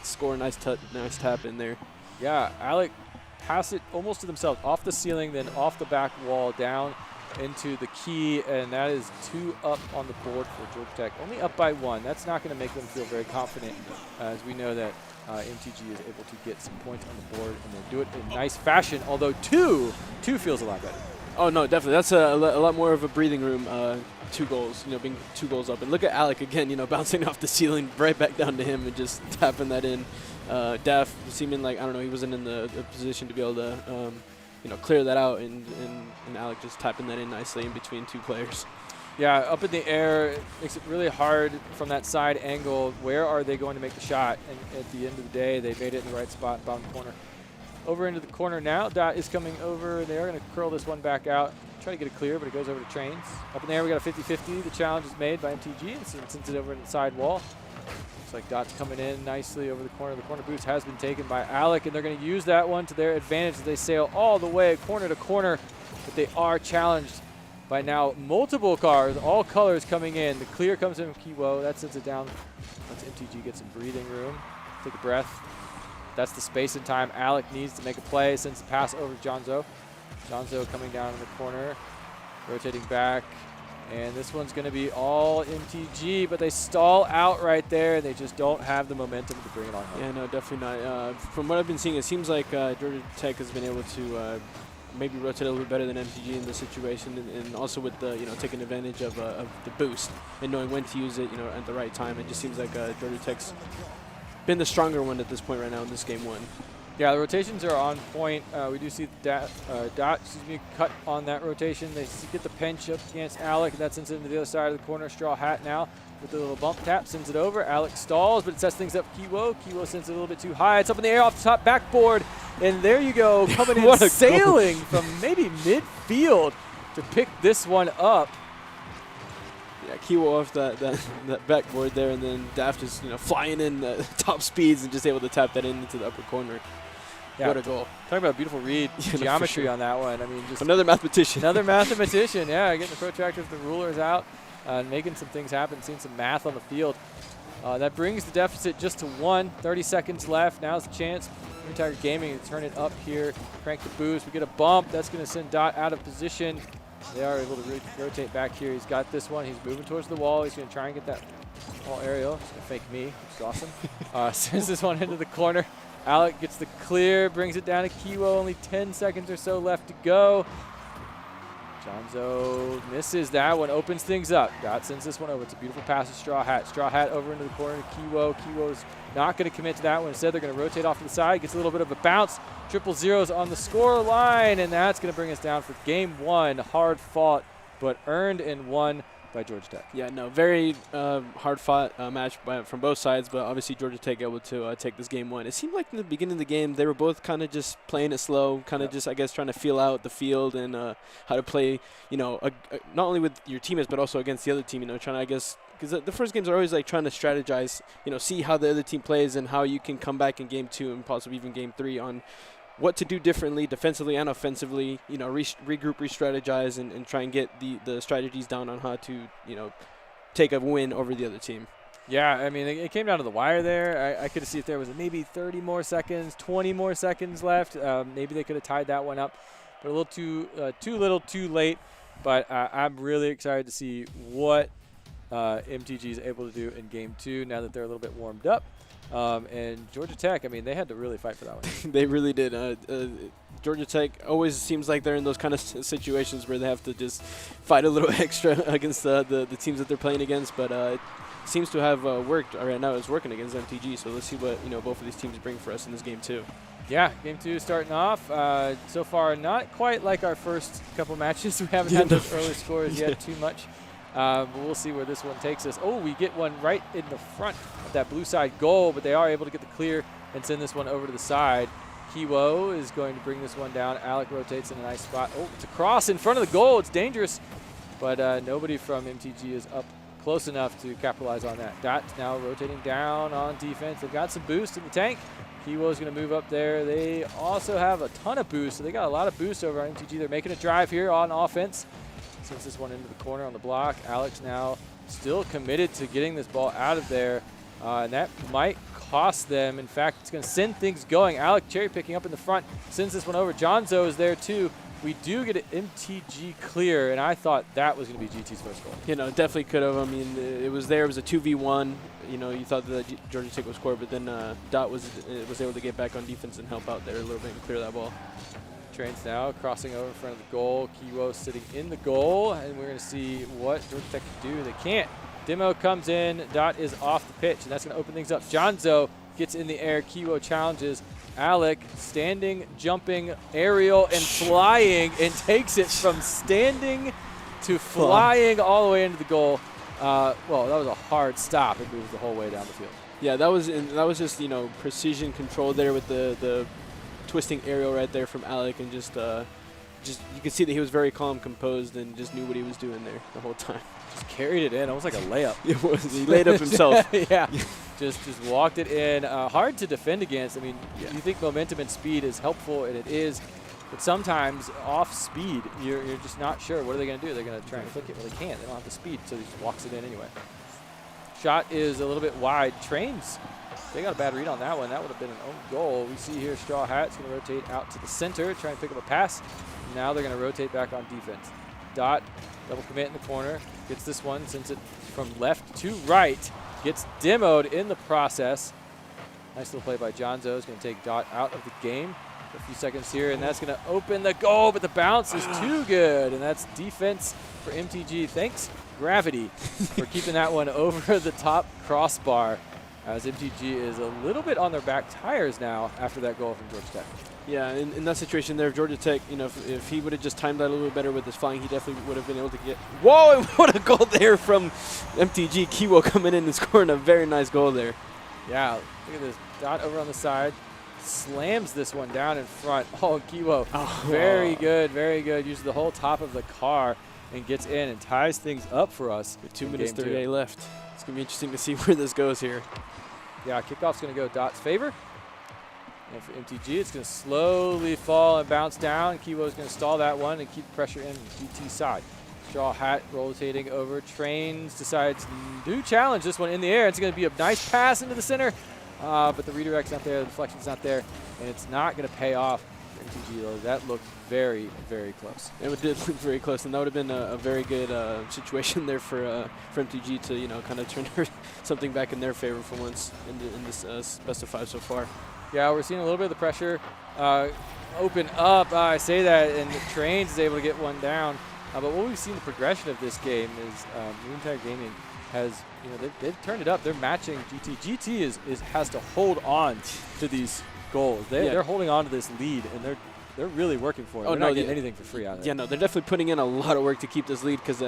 S3: score a nice tap in there.
S2: Yeah, Alec passed it almost to themselves, off the ceiling, then off the back wall, down into the key, and that is 2 up on the board for Georgia Tech. Only up by 1. That's not going to make them feel very confident, as we know that MTG is able to get some points on the board, and they do it in nice fashion, although 2 feels a lot better.
S3: Oh, no, definitely. That's a lot more of a breathing room, 2 goals, being 2 goals up. And look at Alec again, bouncing off the ceiling right back down to him and just tapping that in. Daft seeming like, I don't know, he wasn't in the position to be able to, clear that out, and Alec just tapping that in nicely in between 2 players.
S2: Yeah, up in the air, it makes it really hard from that side angle. Where are they going to make the shot? And at the end of the day, they made it in the right spot, bottom corner. Over into the corner now. Dot is coming over. They are going to curl this one back out. Try to get it clear, but it goes over to Trains. Up in the air, we got a 50-50. The challenge is made by MTG and sends it over in the side wall. Looks like Dot's coming in nicely over the corner. The corner boost has been taken by Alec, and they're going to use that one to their advantage as they sail all the way corner to corner. But they are challenged by now multiple cars, all colors coming in. The clear comes in from Kiwo. That sends it down. Lets MTG get some breathing room. Take a breath. That's the space and time Alec needs to make a play. Sends the pass over to Jonzo. Jonzo coming down in the corner, rotating back. And this one's going to be all MTG, but they stall out right there. They just don't have the momentum to bring it on home.
S3: Yeah, no, definitely not. From what I've been seeing, it seems like Georgia Tech has been able to maybe rotate a little bit better than MTG in this situation, and also with the taking advantage of the boost and knowing when to use it at the right time. It just seems like Georgia Tech's been the stronger one at this point right now in this game 1.
S2: Yeah, the rotations are on point. We do see Dot cut on that rotation. They get the pinch up against Alec, and that sends it into the other side of the corner. Straw Hat now with the little bump tap, sends it over. Alec stalls, but it sets things up Kiwo. Kiwo sends it a little bit too high. It's up in the air off the top backboard, and there you go, coming in sailing from maybe midfield to pick this one up.
S3: Yeah, Kiwo off that backboard there, and then Daft just flying in top speeds and just able to tap that into the upper corner.
S2: Yeah,
S3: what a goal!
S2: Talking about beautiful read geometry
S3: sure.
S2: on that one. I mean, just
S3: Another mathematician.
S2: Another mathematician, yeah, getting the protractors, the rulers out, and making some things happen, seeing some math on the field. That brings the deficit just to 1, 30 seconds left. Now's the chance for Tiger Gaming to turn it up here, crank the boost. We get a bump. That's going to send Dot out of position. They are able to rotate back here. He's got this one. He's moving towards the wall. He's going to try and get that ball aerial. He's going to fake me, which is awesome. Sends this one into the corner. Alec gets the clear, brings it down to Kiwo. Only 10 seconds or so left to go. Jonzo misses that one, opens things up. Dot sends this one over. It's a beautiful pass to Straw Hat. Straw Hat over into the corner to Kiwo. Kiwo's not going to commit to that one. Instead, they're going to rotate off to the side. Gets a little bit of a bounce. Triple zeros on the score line, and that's going to bring us down for game one. Hard fought, but earned and won by Georgia Tech.
S3: Yeah, no, very hard-fought match from both sides, but obviously Georgia Tech able to take this game one. It seemed like in the beginning of the game they were both kind of just playing it slow, kind of just, I guess, trying to feel out the field and how to play, not only with your teammates but also against the other team, trying to, I guess, because the first games are always like trying to strategize, see how the other team plays and how you can come back in game two and possibly even game three on what to do differently defensively and offensively, regroup, re-strategize, and try and get the strategies down on how to, take a win over the other team.
S2: Yeah, I mean, it came down to the wire there. I could see if there was maybe 30 more seconds, 20 more seconds left. Maybe they could have tied that one up, but a little too little, too late. But I'm really excited to see what MTG is able to do in game two now that they're a little bit warmed up. And Georgia Tech, I mean, they had to really fight for that one.
S3: They really did. Georgia Tech always seems like they're in those kind of situations where they have to just fight a little extra against the teams that they're playing against. But it seems to have worked. Right now it's working against MTG. So let's see what both of these teams bring for us in this game too.
S2: Yeah, game two starting off. So far, not quite like our first couple matches. We haven't had those early scores yet too much. But we'll see where this one takes us. Oh, we get one right in the front of that blue side goal, but they are able to get the clear and send this one over to the side. Kiwo is going to bring this one down. Alec rotates in a nice spot. Oh, it's a cross in front of the goal. It's dangerous, but nobody from MTG is up close enough to capitalize on that. Dot now rotating down on defense. They've got some boost in the tank. Kiwo is going to move up there. They also have a ton of boost, so they got a lot of boost over on MTG. They're making a drive here on offense. Sends this one into the corner on the block. Alex now still committed to getting this ball out of there, and that might cost them. In fact, it's going to send things going. Alec cherry picking up in the front, sends this one over. Jonzo is there too. We do get an MTG clear, and I thought that was going to be GT's first goal.
S3: Definitely could have. I mean, it was there. It was a 2v1. You thought that Georgia Tech would score, but then Dot was able to get back on defense and help out there a little bit and clear that ball.
S2: Trains now crossing over in front of the goal. Kiwo sitting in the goal, and we're going to see what Georgia Tech can do. They can't. Demo comes in. Dot is off the pitch, and that's going to open things up. Jonzo gets in the air. Kiwo challenges. Alec standing, jumping, aerial, and flying, and takes it from standing to flying all the way into the goal. Well, that was a hard stop. It moves the whole way down the field.
S3: Yeah, that was just precision control there with the twisting aerial right there from Alec, and just you could see that he was very calm, composed, and just knew what he was doing there the whole time.
S2: Just carried it in, almost like a layup.
S3: It was. He laid up himself.
S2: Yeah, just walked it in. Hard to defend against. I mean, you think momentum and speed is helpful, and it is, but sometimes off speed, you're just not sure. What are they going to do? They're going to try and flick it. Well, they can't. They don't have the speed, so he just walks it in anyway. Shot is a little bit wide. Trains. They got a bad read on that one. That would have been an own goal. We see here Straw Hat's going to rotate out to the center, try and pick up a pass. Now they're going to rotate back on defense. Dot, double commit in the corner, gets this one, sends it from left to right, gets demoed in the process. Nice little play by Jonzo. Is going to take Dot out of the game for a few seconds here, and that's going to open the goal, but the bounce is too good, and that's defense for MTG. Thanks, Gravity, for keeping that one over the top crossbar, as MTG is a little bit on their back tires now after that goal from Georgia Tech.
S3: Yeah, in that situation there, Georgia Tech, if he would have just timed that a little bit better with his flying, he definitely would have been able to get. Whoa! What a goal there from MTG. Kiwo coming in and scoring a very nice goal there.
S2: Yeah, look at this. Dot over on the side. Slams this one down in front. Oh, Kiwo.
S3: Oh,
S2: very good, very good. Uses the whole top of the car and gets in and ties things up for us.
S3: With 2 minutes 38 left. It's going to be interesting to see where this goes here.
S2: Yeah, kickoff's going to go Dot's favor. And for MTG, it's going to slowly fall and bounce down. Kiwo's going to stall that one and keep pressure in GT side. Straw Hat rotating over. Trains decides to challenge this one in the air. It's going to be a nice pass into the center, but the redirect's not there, the deflection's not there, and it's not going to pay off for MTG, though. That looked very, very close.
S3: It did look very close, and that would have been a very good situation there for MTG to kind of turn something back in their favor for once in this best of 5 so far.
S2: Yeah, we're seeing a little bit of the pressure open up. I say that, and the Trains is able to get one down. But what we've seen the progression of this game is Maroon Tiger Gaming has, they've turned it up. They're matching GT. GT has to hold on to these goals. They're holding on to this lead, and they're really working for it. They're not getting anything for free out of it.
S3: Yeah, no, they're definitely putting in a lot of work to keep this lead because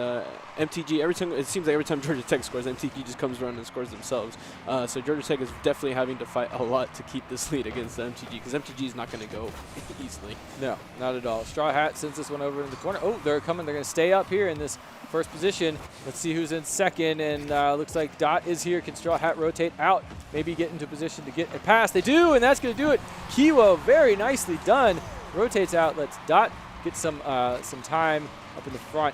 S3: MTG, it seems like every time Georgia Tech scores, MTG just comes around and scores themselves. So Georgia Tech is definitely having to fight a lot to keep this lead against MTG because MTG is not going to go easily.
S2: No, not at all. Straw Hat sends this one over in the corner. Oh, they're coming. They're going to stay up here in this first position. Let's see who's in second, and looks like Dot is here. Can Straw Hat rotate out? Maybe get into position to get a pass. They do, and that's going to do it. Kiwo, very nicely done. Rotates out, lets Dot get some time up in the front,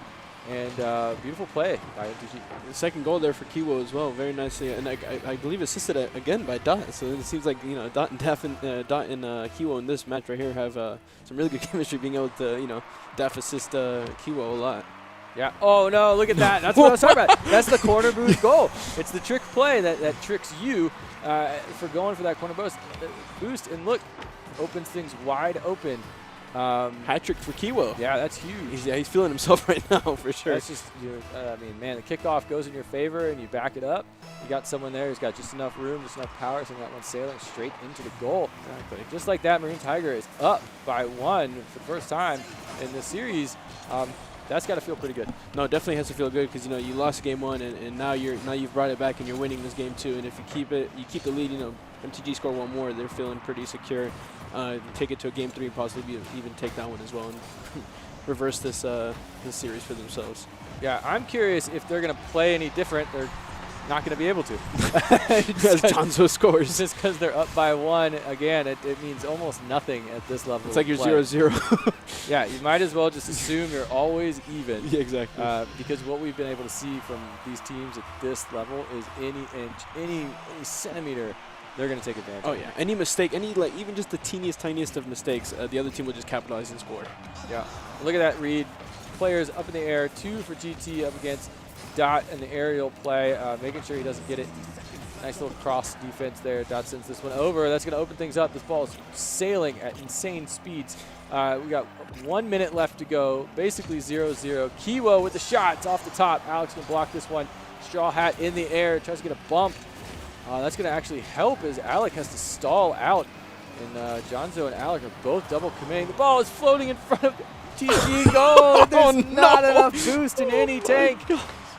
S2: and beautiful play by MTG.
S3: The second goal there for Kiwo as well, very nicely, and I believe assisted again by Dot. So it seems like Dot and Kiwo in this match right here have some really good chemistry, being able to Def assist Kiwo a lot.
S2: Yeah. Oh no! Look at that. That's what I was talking about. That's the corner boost goal. It's the trick play that tricks you for going for that corner boost, and look, opens things wide open.
S3: Hat trick for Kiwo.
S2: Yeah, that's huge.
S3: He's feeling himself right now for sure.
S2: That's just, man, the kickoff goes in your favor and you back it up. You got someone there who's got just enough room, just enough power, so that one sailing straight into the goal.
S3: Exactly.
S2: Just like that, Maroon Tiger is up by 1 for the first time in the series. That's got to feel pretty good.
S3: No, it definitely has to feel good because you lost game 1 and now you've brought it back and you're winning this game 2. And if you keep the lead, MTG score 1 more, they're feeling pretty secure. Take it to a game 3 and possibly even take that one as well and reverse this series for themselves.
S2: Yeah, I'm curious if they're going to play any different. They're not going to be able to.
S3: Because Jonzo scores.
S2: Just because they're up by 1, again, it means almost nothing at this level.
S3: It's like you're 0-0.
S2: Yeah, you might as well just assume you're always even.
S3: Yeah, exactly.
S2: Because what we've been able to see from these teams at this level is any inch, any centimeter, they're going to take advantage.
S3: Oh yeah, any mistake, even just the tiniest of mistakes, the other team will just capitalize and score.
S2: Yeah, look at that read. Players up in the air, 2 for GT up against Dot in the aerial play, making sure he doesn't get it. Nice little cross defense there. Dot sends this one over. That's going to open things up. This ball is sailing at insane speeds. We got 1 minute left to go. Basically 0-0. Kiwo with the shot. It's off the top. Alex can block this one. Straw Hat in the air. Tries to get a bump. That's going to actually help as Alec has to stall out. And Jonzo and Alec are both double committing. The ball is floating in front of TG goal. There's not enough boost in any tank.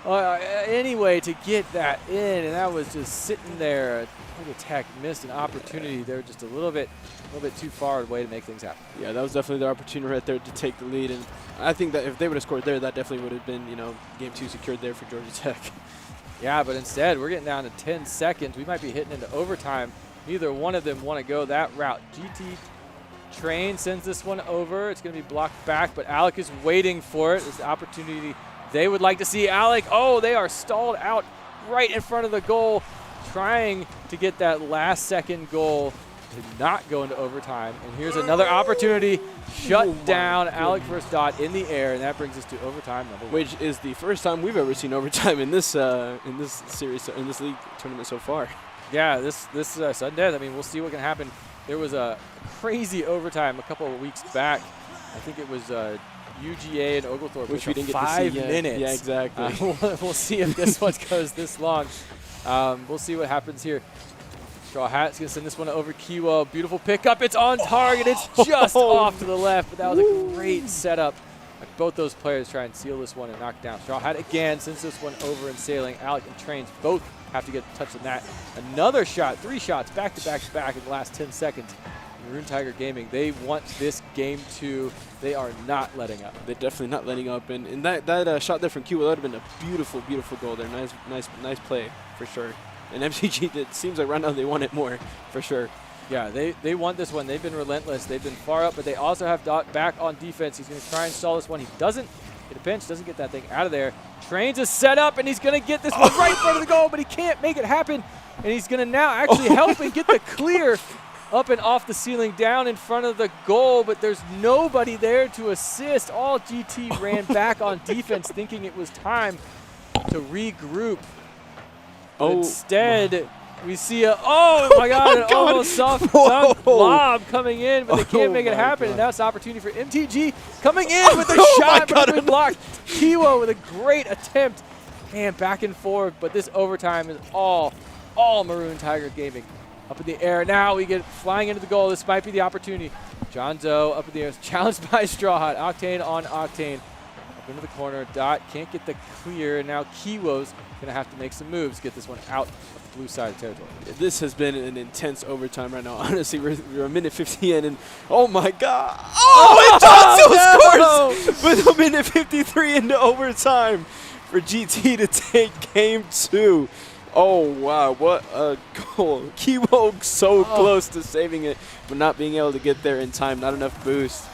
S2: Anyway, to get that in, and that was just sitting there. Georgia Tech missed an opportunity. They were just a little bit too far away to make things happen.
S3: Yeah, that was definitely their opportunity right there to take the lead, and I think that if they would have scored there, that definitely would have been game 2 secured there for Georgia Tech.
S2: Yeah, but instead we're getting down to 10 seconds. We might be hitting into overtime. Neither one of them want to go that route. GT Train sends this one over. It's going to be blocked back, but Alec is waiting for it. It's the opportunity they would like to see. Alec, they are stalled out right in front of the goal, trying to get that last second goal to not go into overtime. And here's another opportunity. Shut down. Alec first Dot in the air, and that brings us to overtime number 1.
S3: Which is the first time we've ever seen overtime in this series, in this league tournament so far.
S2: Yeah, this sudden death. I mean, we'll see what can happen. There was a crazy overtime a couple of weeks back. I think it was UGA and Oglethorpe,
S3: which we didn't get to
S2: 5
S3: see.
S2: minutes.
S3: Yeah, exactly.
S2: We'll see if this one goes this long. We'll see what happens here. Straw Hat's going to send this one over Kiwo. Beautiful pickup. It's on target. It's just off to the left, but that was a great setup. Both those players try and seal this one and knock down. Straw Hat again sends this one over and sailing. Alec and Trains both have to get a touch on that. Another shot, 3 shots back to back to back in the last 10 seconds. Maroon Tiger Gaming, they want this game 2. They are not letting up.
S3: They're definitely not letting up. And that shot there from Kiwo, that would have been a beautiful, beautiful goal there. Nice play for sure. And MTG, it seems like right now they want it more for sure.
S2: Yeah, they want this one. They've been relentless. They've been far up, but they also have Dot back on defense. He's going to try and stall this one. He doesn't get a pinch, doesn't get that thing out of there. Trains is set up, and he's going to get this one right in front of the goal, but he can't make it happen. And he's going to now actually help and get the clear up and off the ceiling, down in front of the goal, but there's nobody there to assist. All GT ran back on defense thinking it was time to regroup. Instead, We see a, oh my God, an almost soft dunk lob coming in, but they can't make it happen. And now it's an opportunity for MTG coming in with a shot, but it's been blocked. Kiwo with a great attempt. Man, back and forth, but this overtime is all Maroon Tiger Gaming. Up in the air. Now we get flying into the goal. This might be the opportunity. Jonzo up in the air, challenged by Straw Hat. Octane on Octane. Up into the corner. Dot can't get the clear. And now Kiwo's going to have to make some moves, get this one out of the blue side of territory.
S3: This has been an intense overtime right now. Honestly, we're a minute 50 in, and oh my God! Oh, and Jonzo scores with a minute 53 into overtime for GT to take game 2. Oh, wow, what a goal. Kiwo so close to saving it, but not being able to get there in time. Not enough boost.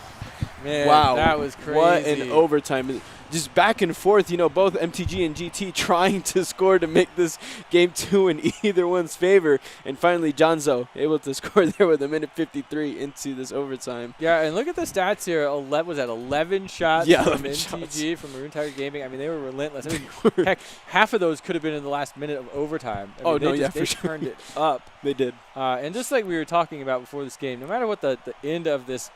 S2: Man,
S3: Wow.
S2: that was crazy.
S3: What an overtime. Just back and forth, both MTG and GT trying to score to make this game 2 in either one's favor. And finally, Jonzo able to score there with a minute 53 into this overtime.
S2: Yeah, and look at the stats here. Was that 11 shots
S3: Yeah,
S2: from
S3: 11
S2: MTG,
S3: shots.
S2: from Maroon Tiger Gaming? I mean, they were relentless. I mean, heck, half of those could have been in the last minute of overtime. I mean, they
S3: for sure.
S2: turned it up.
S3: They did.
S2: And just like we were talking about before this game, no matter what the end of this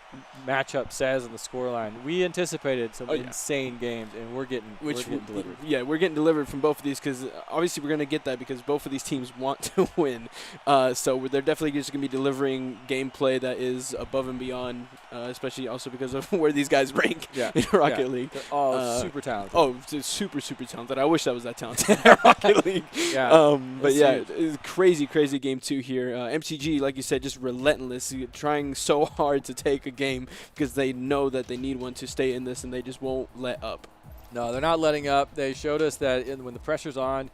S2: matchup says on the scoreline, we anticipated some insane games, and we're getting delivered.
S3: Yeah, we're getting delivered from both of these because obviously we're going to get that because both of these teams want to win. So they're definitely just going to be delivering gameplay that is above and beyond, especially also because of where these guys rank in Rocket League.
S2: They're all super talented.
S3: Oh, super, super talented. I wish I was that talented in Rocket League.
S2: Yeah.
S3: But yeah, it's crazy game 2 here. MTG, like you said, just relentless, trying so hard to take a game because they know that they need one to stay in this, and they just won't let up.
S2: No, they're not letting up. They showed us that when the pressure's on,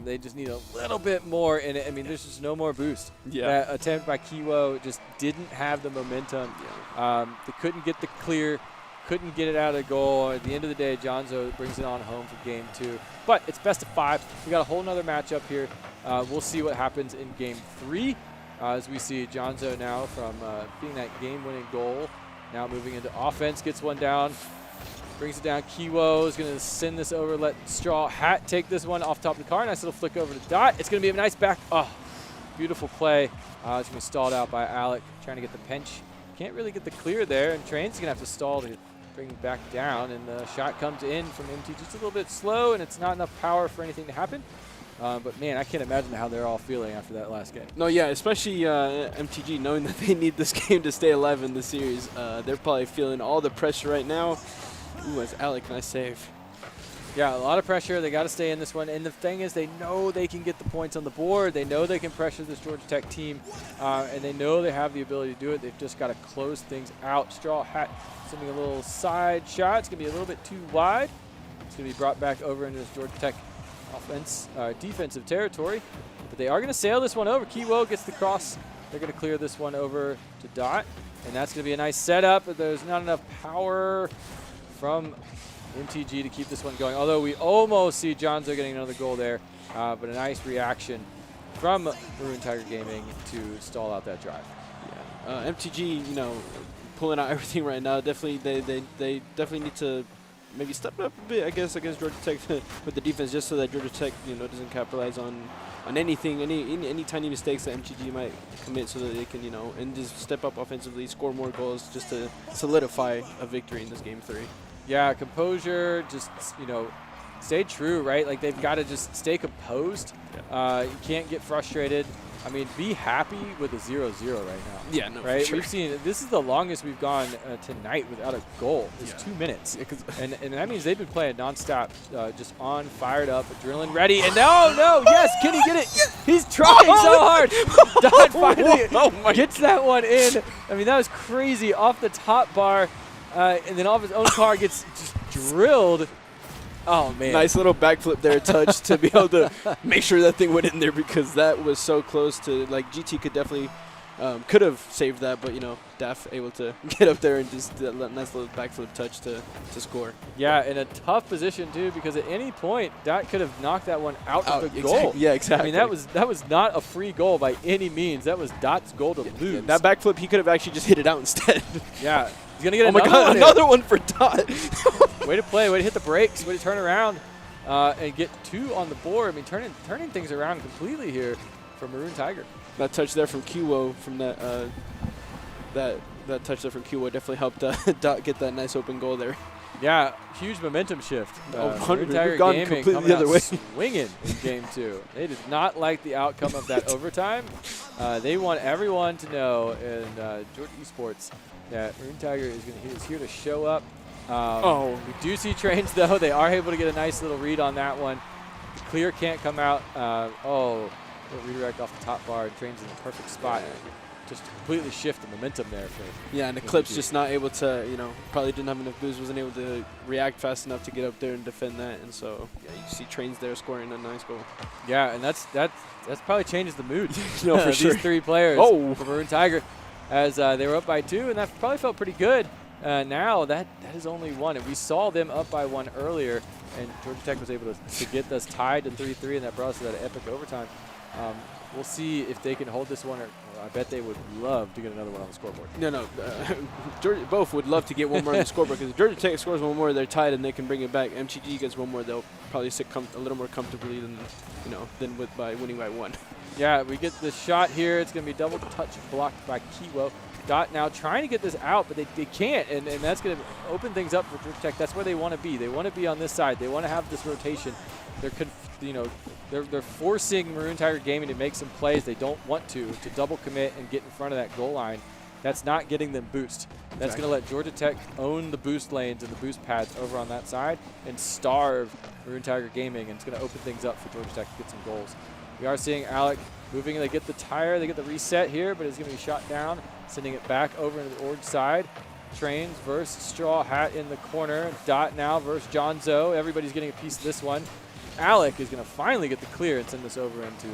S2: they just need a little bit more in it. I mean, there's just no more boost.
S3: Yeah.
S2: That attempt by Kiwo just didn't have the momentum. They couldn't get the clear, couldn't get it out of the goal. At the end of the day, Jonzo brings it on home for game 2. But it's best of 5. We got a whole nother matchup here. We'll see what happens in game 3 as we see Jonzo now from being that game-winning goal. Now moving into offense, gets one down. Brings it down. Kiwo is going to send this over, let Straw Hat take this one off top of the car. Nice little flick over to Dot. It's going to be a nice back. Oh, beautiful play. It's going to be stalled out by Alec, trying to get the pinch. Can't really get the clear there, and Train's going to have to stall to bring it back down. And the shot comes in from MTG. Just a little bit slow, and it's not enough power for anything to happen. But, man, I can't imagine how they're all feeling after that last game.
S3: No, yeah, especially MTG, knowing that they need this game to stay alive in the series. They're probably feeling all the pressure right now. Ooh, as Alec, nice save.
S2: Yeah, a lot of pressure. They got to stay in this one. And the thing is, they know they can get the points on the board. They know they can pressure this Georgia Tech team. And they know they have the ability to do it. They've just got to close things out. Straw Hat sending a little side shot. It's going to be a little bit too wide. It's going to be brought back over into this Georgia Tech defensive territory. But they are going to sail this one over. Kiwo gets the cross. They're going to clear this one over to Dot. And that's going to be a nice setup. But there's not enough power from MTG to keep this one going. Although we almost see Jonzo getting another goal there. But a nice reaction from Maroon Tiger Gaming to stall out that drive.
S3: Yeah. MTG, pulling out everything right now. Definitely, they definitely need to maybe step up a bit, I guess, against Georgia Tech with the defense, just so that Georgia Tech, doesn't capitalize on anything, any tiny mistakes that MTG might commit, so that they can, and just step up offensively, score more goals, just to solidify a victory in this game 3.
S2: Yeah, composure, just, stay true, right? Like, they've got to just stay composed. You can't get frustrated. I mean, be happy with a 0-0 right now.
S3: Yeah, no,
S2: right?
S3: for sure.
S2: We've seen, this is the longest we've gone tonight without a goal. It's 2 minutes. And that means they've been playing nonstop, just on, fired up, adrenaline ready. And no, yes, can he get it? He's trying so hard. Dot finally gets that one in. I mean, that was crazy. Off the top bar, and then off his own car gets just drilled. Oh, man.
S3: Nice little backflip there, touch, to be able to make sure that thing went in there, because that was so close to, GT could definitely, could have saved that, but, Daf able to get up there and just do that nice little backflip touch to score.
S2: Yeah, in a tough position, too, because at any point, Dot could have knocked that one out of the goal.
S3: Yeah, exactly.
S2: I mean, that was not a free goal by any means. That was Dot's goal to lose.
S3: Yeah, that backflip, he could have actually just hit it out instead.
S2: Yeah. He's going to get
S3: oh my
S2: another
S3: God,
S2: one
S3: another one for Dot.
S2: Way to play, way to hit the brakes, way to turn around and get 2 on the board. I mean, turning things around completely here for Maroon Tiger.
S3: That touch there from Kiwo from that touch there from Kiwo definitely helped Dot get that nice open goal there.
S2: Yeah, huge momentum shift. Maroon
S3: 100.
S2: Tiger
S3: We've gone
S2: Gaming
S3: completely
S2: coming
S3: the other
S2: out
S3: way.
S2: swinging in Game 2. They did not like the outcome of that overtime. They want everyone to know in Georgia Esports that Maroon Tiger is here to show up. We do see Trains, though. They are able to get a nice little read on that one. The clear can't come out. Little redirect off the top bar, and Trains in the perfect spot. Just to completely shift the momentum there.
S3: Yeah, and Eclipse just not able to, probably didn't have enough boost, wasn't able to react fast enough to get up there and defend that. And so, yeah, you see Trains there scoring a nice goal.
S2: Yeah, and that's probably changes the mood.
S3: No, for
S2: These
S3: sure.
S2: 3 players for Maroon Tiger, as they were up by 2, and that probably felt pretty good. Now that is only 1, and we saw them up by 1 earlier, and Georgia Tech was able to get us tied to 3-3, and that brought us to that epic overtime. We'll see if they can hold this one, or I bet they would love to get another one on the scoreboard.
S3: No. Georgia both would love to get one more on the scoreboard, because if Georgia Tech scores one more, they're tied and they can bring it back. MTG gets one more, they'll probably sit a little more comfortably than by winning by 1.
S2: Yeah, we get the shot here. It's going to be double touch blocked by Kiwo. Dot now trying to get this out, but they can't, and that's going to open things up for Georgia Tech. That's where they want to be. They want to be on this side. They want to have this rotation. They're forcing Maroon Tiger Gaming to make some plays they don't want to double commit and get in front of that goal line. That's not getting them boost. That's going to let Georgia Tech own the boost lanes and the boost pads over on that side and starve Maroon Tiger Gaming, and it's going to open things up for Georgia Tech to get some goals. We are seeing Alec moving. They get the tire. They get the reset here, but it's going to be shot down, sending it back over into the orange side. Trains versus Straw Hat in the corner. Dot now versus John Zoe. Everybody's getting a piece of this one. Alec is going to finally get the clear and send this over into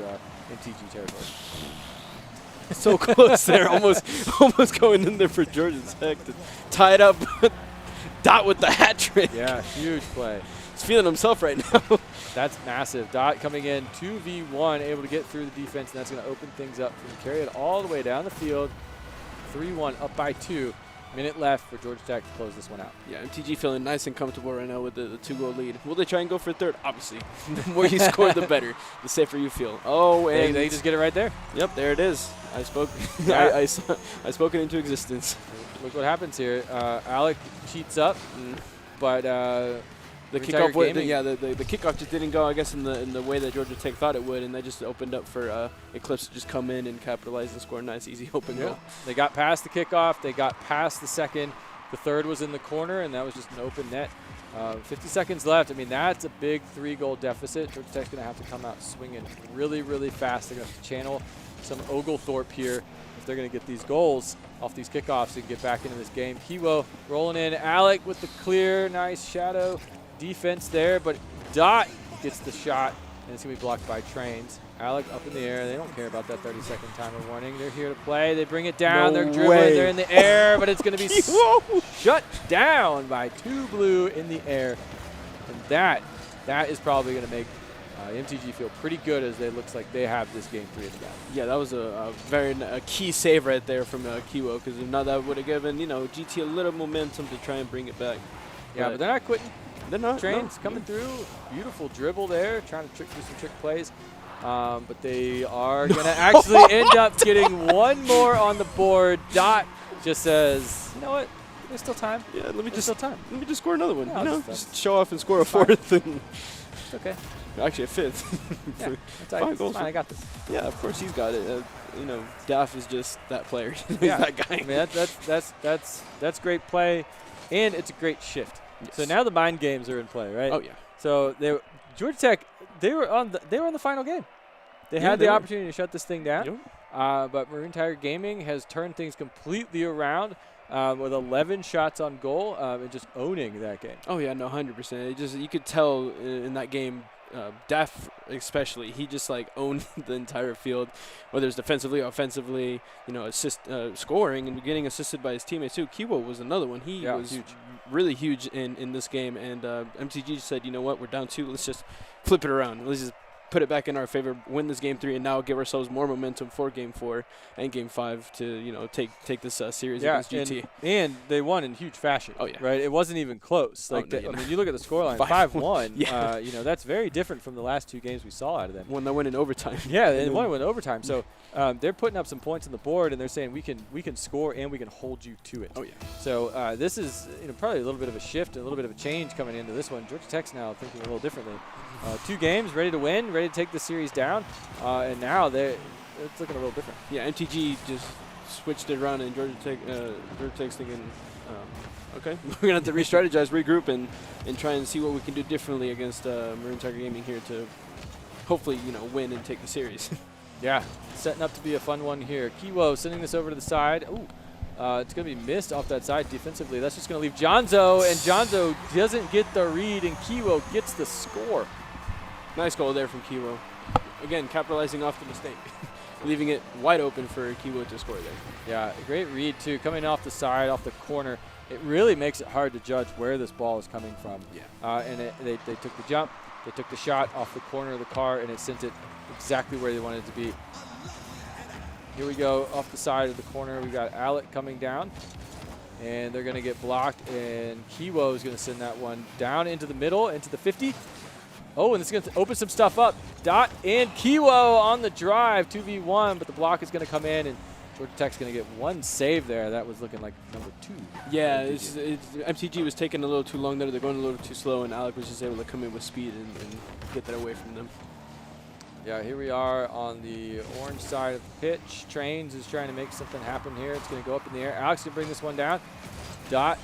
S2: MTG territory.
S3: So close there, almost going in there for Georgia Tech to tie it up. Dot with the hat trick.
S2: Yeah, huge play.
S3: He's feeling himself right now.
S2: That's massive. Dot coming in 2v1, able to get through the defense, and that's going to open things up and carry it all the way down the field. 3-1, up by 2. Minute left for Georgia Tech to close this one out.
S3: Yeah, MTG feeling nice and comfortable right now with the 2-goal lead. Will they try and go for a third? Obviously. The more you score, the better. The safer you feel. Oh, and
S2: They just get it right there.
S3: Yep, there it is. I spoke.
S2: Yeah.
S3: I spoke it into existence.
S2: Look what happens here. Alec cheats up, but
S3: The
S2: Maroon Tiger
S3: kickoff,
S2: Gaming-
S3: the kickoff just didn't go, I guess, in the way that Georgia Tech thought it would, and that just opened up for Eclipse to just come in and capitalize and score a nice, easy open goal.
S2: They got past the kickoff. They got past the second. The third was in the corner, and that was just an open net. 50 seconds left. I mean, that's a big 3-goal deficit. Georgia Tech's going to have to come out swinging really, really fast. They're going to have to channel some Oglethorpe here if they're going to get these goals off these kickoffs and get back into this game. Kiwo rolling in. Alec with the clear. Nice shadow defense there, but Dot gets the shot, and it's going to be blocked by Trains. Alec up in the air. They don't care about that 30-second timer warning. They're here to play. They bring it down.
S3: No
S2: They're dribbling.
S3: way.
S2: They're in the air, but it's going to be shut down by 2 blue in the air. And that is probably going to make MTG feel pretty good, as it looks like they have this game 3 of the game.
S3: Yeah, that was a very key save right there from Kiwo, because if not, that would have given GT a little momentum to try and bring it back.
S2: Yeah, but they're not quitting.
S3: They're not.
S2: Trains coming through. Beautiful dribble there, trying to do some trick plays. But they are going to actually end up getting one more on the board. Dot just says, you know what? There's still time.
S3: Yeah, let me
S2: There's
S3: just
S2: still time.
S3: score another one.
S2: Yeah,
S3: Just show off and score a fourth, and
S2: It's okay.
S3: actually a fifth.
S2: Yeah, that's all right.
S3: Fine
S2: It's
S3: goals.
S2: fine. I got this.
S3: Yeah, of course he's got it. Daff is just that player. He's
S2: Yeah.
S3: that guy.
S2: I mean, that's great play, and it's a great shift.
S3: Yes.
S2: So now the mind games are in play, right?
S3: Oh yeah.
S2: So Georgia Tech, they were on the final game. They
S3: Yeah,
S2: had
S3: they
S2: the
S3: were.
S2: opportunity to shut this thing down.
S3: Yep.
S2: But Maroon Tiger Gaming has turned things completely around with 11 shots on goal and just owning that game.
S3: Oh yeah, no, 100%. You could tell in that game, Daff especially, he just owned the entire field, whether it's defensively, offensively, scoring and getting assisted by his teammates too. Kiwo was another one. He was
S2: huge.
S3: really huge in this game, and MTG said, you know what, we're down 2. Let's just flip it around. Let's just put it back in our favor, win this Game 3, and now give ourselves more momentum for Game 4 and Game 5 to take this series against GT.
S2: And they won in huge fashion.
S3: Oh, yeah.
S2: Right? It wasn't even close. Like
S3: no,
S2: I mean, you look at the scoreline, 5-1. Yeah. That's very different from the last 2 games we saw out of them.
S3: When they went in overtime.
S2: Yeah, and one went overtime. So they're putting up some points on the board, and they're saying we can score and we can hold you to it.
S3: Oh yeah.
S2: So this is probably a little bit of a shift, a little bit of a change coming into this one. Georgia Tech's now thinking a little differently. 2 games, ready to win, ready to take the series down, and now it's looking a little different.
S3: Yeah, MTG just switched it around, and Georgia Tech's thinking, okay, we're gonna have to re-strategize, regroup, and try and see what we can do differently against Maroon Tiger Gaming here to hopefully win and take the series.
S2: Yeah, setting up to be a fun one here. Kiwo sending this over to the side. Ooh. It's going to be missed off that side defensively. That's just going to leave Jonzo, and Jonzo doesn't get the read, and Kiwo gets the score.
S3: Nice goal there from Kiwo. Again, capitalizing off the mistake, leaving it wide open for Kiwo to score there.
S2: Yeah, a great read, too. Coming off the side, off the corner. It really makes it hard to judge where this ball is coming from.
S3: Yeah.
S2: And they took the jump, they took the shot off the corner of the car, and it sent it exactly where they wanted it to be. Here we go off the side of the corner. We got Alec coming down, and they're going to get blocked, and Kiwo is going to send that one down into the middle, into the 50. Oh, and it's going to open some stuff up. Dot and Kiwo on the drive, 2v1, but the block is going to come in, and Georgia Tech's going to get one save there. That was looking like number 2.
S3: Yeah, MTG was taking a little too long there. They're going a little too slow, and Alec was just able to come in with speed and get that away from them.
S2: Yeah, here we are on the orange side of the pitch. Trains is trying to make something happen here. It's going to go up in the air. Alex going to bring this one down. Dot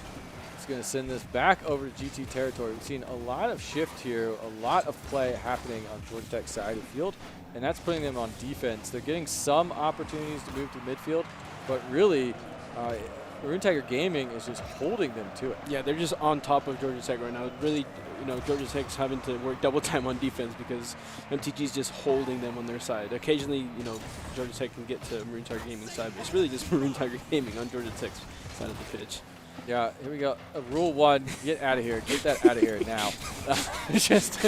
S2: is going to send this back over to GT territory. We've seen a lot of shift here, a lot of play happening on Georgia Tech's side of the field, and that's putting them on defense. They're getting some opportunities to move to midfield, but really, Maroon Tiger Gaming is just holding them to it.
S3: Yeah, they're just on top of Georgia Tech right now. Really, Georgia Tech's having to work double time on defense because MTG's just holding them on their side. Occasionally, Georgia Tech can get to Maroon Tiger Gaming side, but it's really just Maroon Tiger Gaming on Georgia Tech's side of the pitch.
S2: Yeah, here we go. Rule 1, get out of here. Get that out of here now. It's just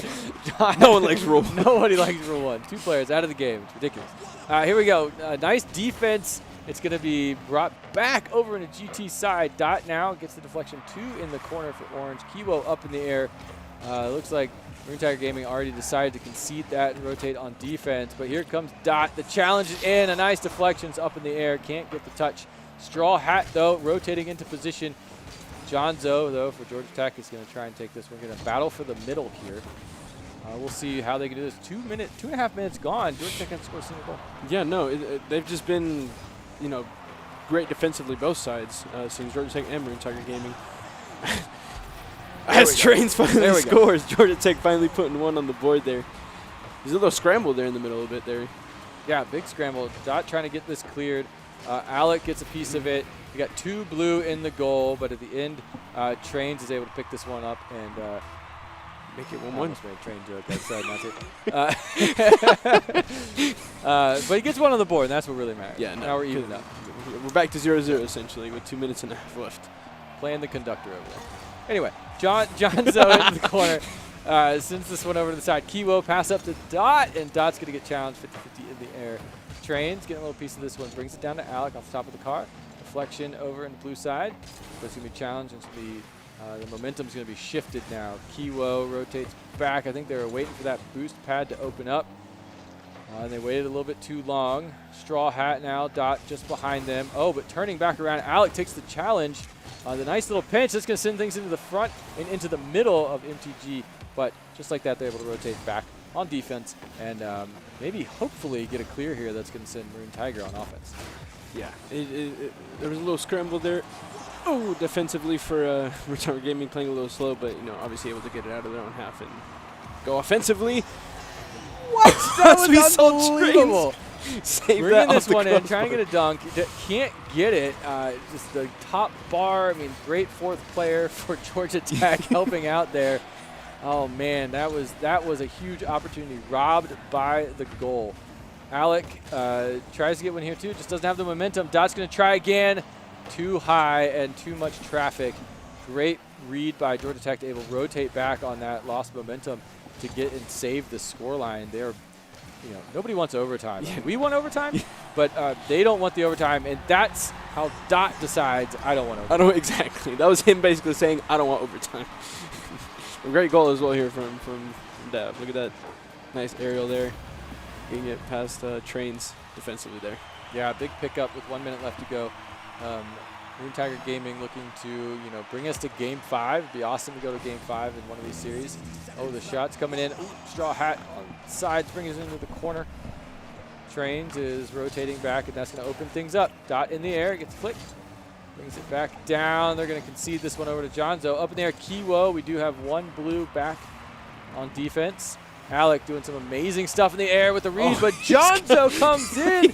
S3: no one likes Rule 1.
S2: Nobody likes Rule 1. 2 players out of the game. It's ridiculous. Here we go. Nice defense. It's going to be brought back over into GT side. Dot now gets the deflection 2 in the corner for Orange. Kiwo up in the air. Looks like Maroon Tiger Gaming already decided to concede that and rotate on defense. But here comes Dot. The challenge is in. A nice deflection's up in the air. Can't get the touch. Straw Hat, though, rotating into position. Jonzo, though, for Georgia Tech is going to try and take this. We're going to battle for the middle here. We'll see how they can do this. 2.5 minutes gone. Georgia Tech can't score a single goal.
S3: Yeah, no, they've just been, great defensively both sides, since Georgia Tech and Maroon Tiger Gaming. As Trains finally scores, Georgia Tech finally putting one on the board there. There's a little scramble there in the middle a bit there.
S2: Yeah, big scramble. Dot trying to get this cleared. Alec gets a piece of it. We got 2 blue in the goal, but at the end, Trains is able to pick this one up and
S3: make it 1-1.
S2: I almost made a train joke. That's it. But he gets one on the board, and that's what really matters.
S3: Yeah,
S2: now we're even up.
S3: We're back to 0-0 essentially with 2 minutes and a half left.
S2: Playing the conductor over there. Anyway, Jonzo in the corner. Sends this one over to the side. Kiwo pass up to Dot, and Dot's going to get challenged 50-50 in the air. Trains getting a little piece of this one, brings it down to Alec off the top of the car. Deflection over in the blue side. But it's going to be challenged. The momentum's going to be shifted now. Kiwo rotates back. I think they were waiting for that boost pad to open up. And they waited a little bit too long. Straw Hat now, Dot just behind them. Oh, but turning back around, Alec takes the challenge. The nice little pinch. That's going to send things into the front and into the middle of MTG. But just like that, they're able to rotate back on defense and maybe hopefully get a clear here that's going to send Maroon Tiger on offense.
S3: Yeah, there was a little scramble there. Oh, defensively for Maroon Gaming playing a little slow, but obviously able to get it out of their own half and go offensively.
S2: What? That was unbelievable.
S3: Bringing
S2: this one in, trying to get a dunk. Can't get it. Just the top bar. I mean, great 4th player for Georgia Tech helping out there. Oh man, that was a huge opportunity robbed by the goal. Alec tries to get one here too, just doesn't have the momentum. Dot's going to try again. Too high and too much traffic. Great read by Georgia Tech to able to rotate back on that lost momentum to get and save the scoreline. They are nobody wants overtime. We want overtime, but they don't want the overtime, and that's how Dot decides I don't want overtime.
S3: Exactly. That was him basically saying I don't want overtime. A great goal as well here from Dav. Look at that nice aerial there, getting it past Trains defensively there.
S2: Yeah, big pickup with 1 minute left to go. Maroon Tiger Gaming looking to, bring us to Game 5. It'd be awesome to go to Game 5 in one of these series. Oh, the shot's coming in. Ooh, Straw Hat on the sides, brings us into the corner. Trains is rotating back, and that's going to open things up. Dot in the air, gets flicked. Brings it back down. They're going to concede this one over to Jonzo. Up in the air, Kiwo. We do have one blue back on defense. Alec doing some amazing stuff in the air with the read, but Jonzo comes in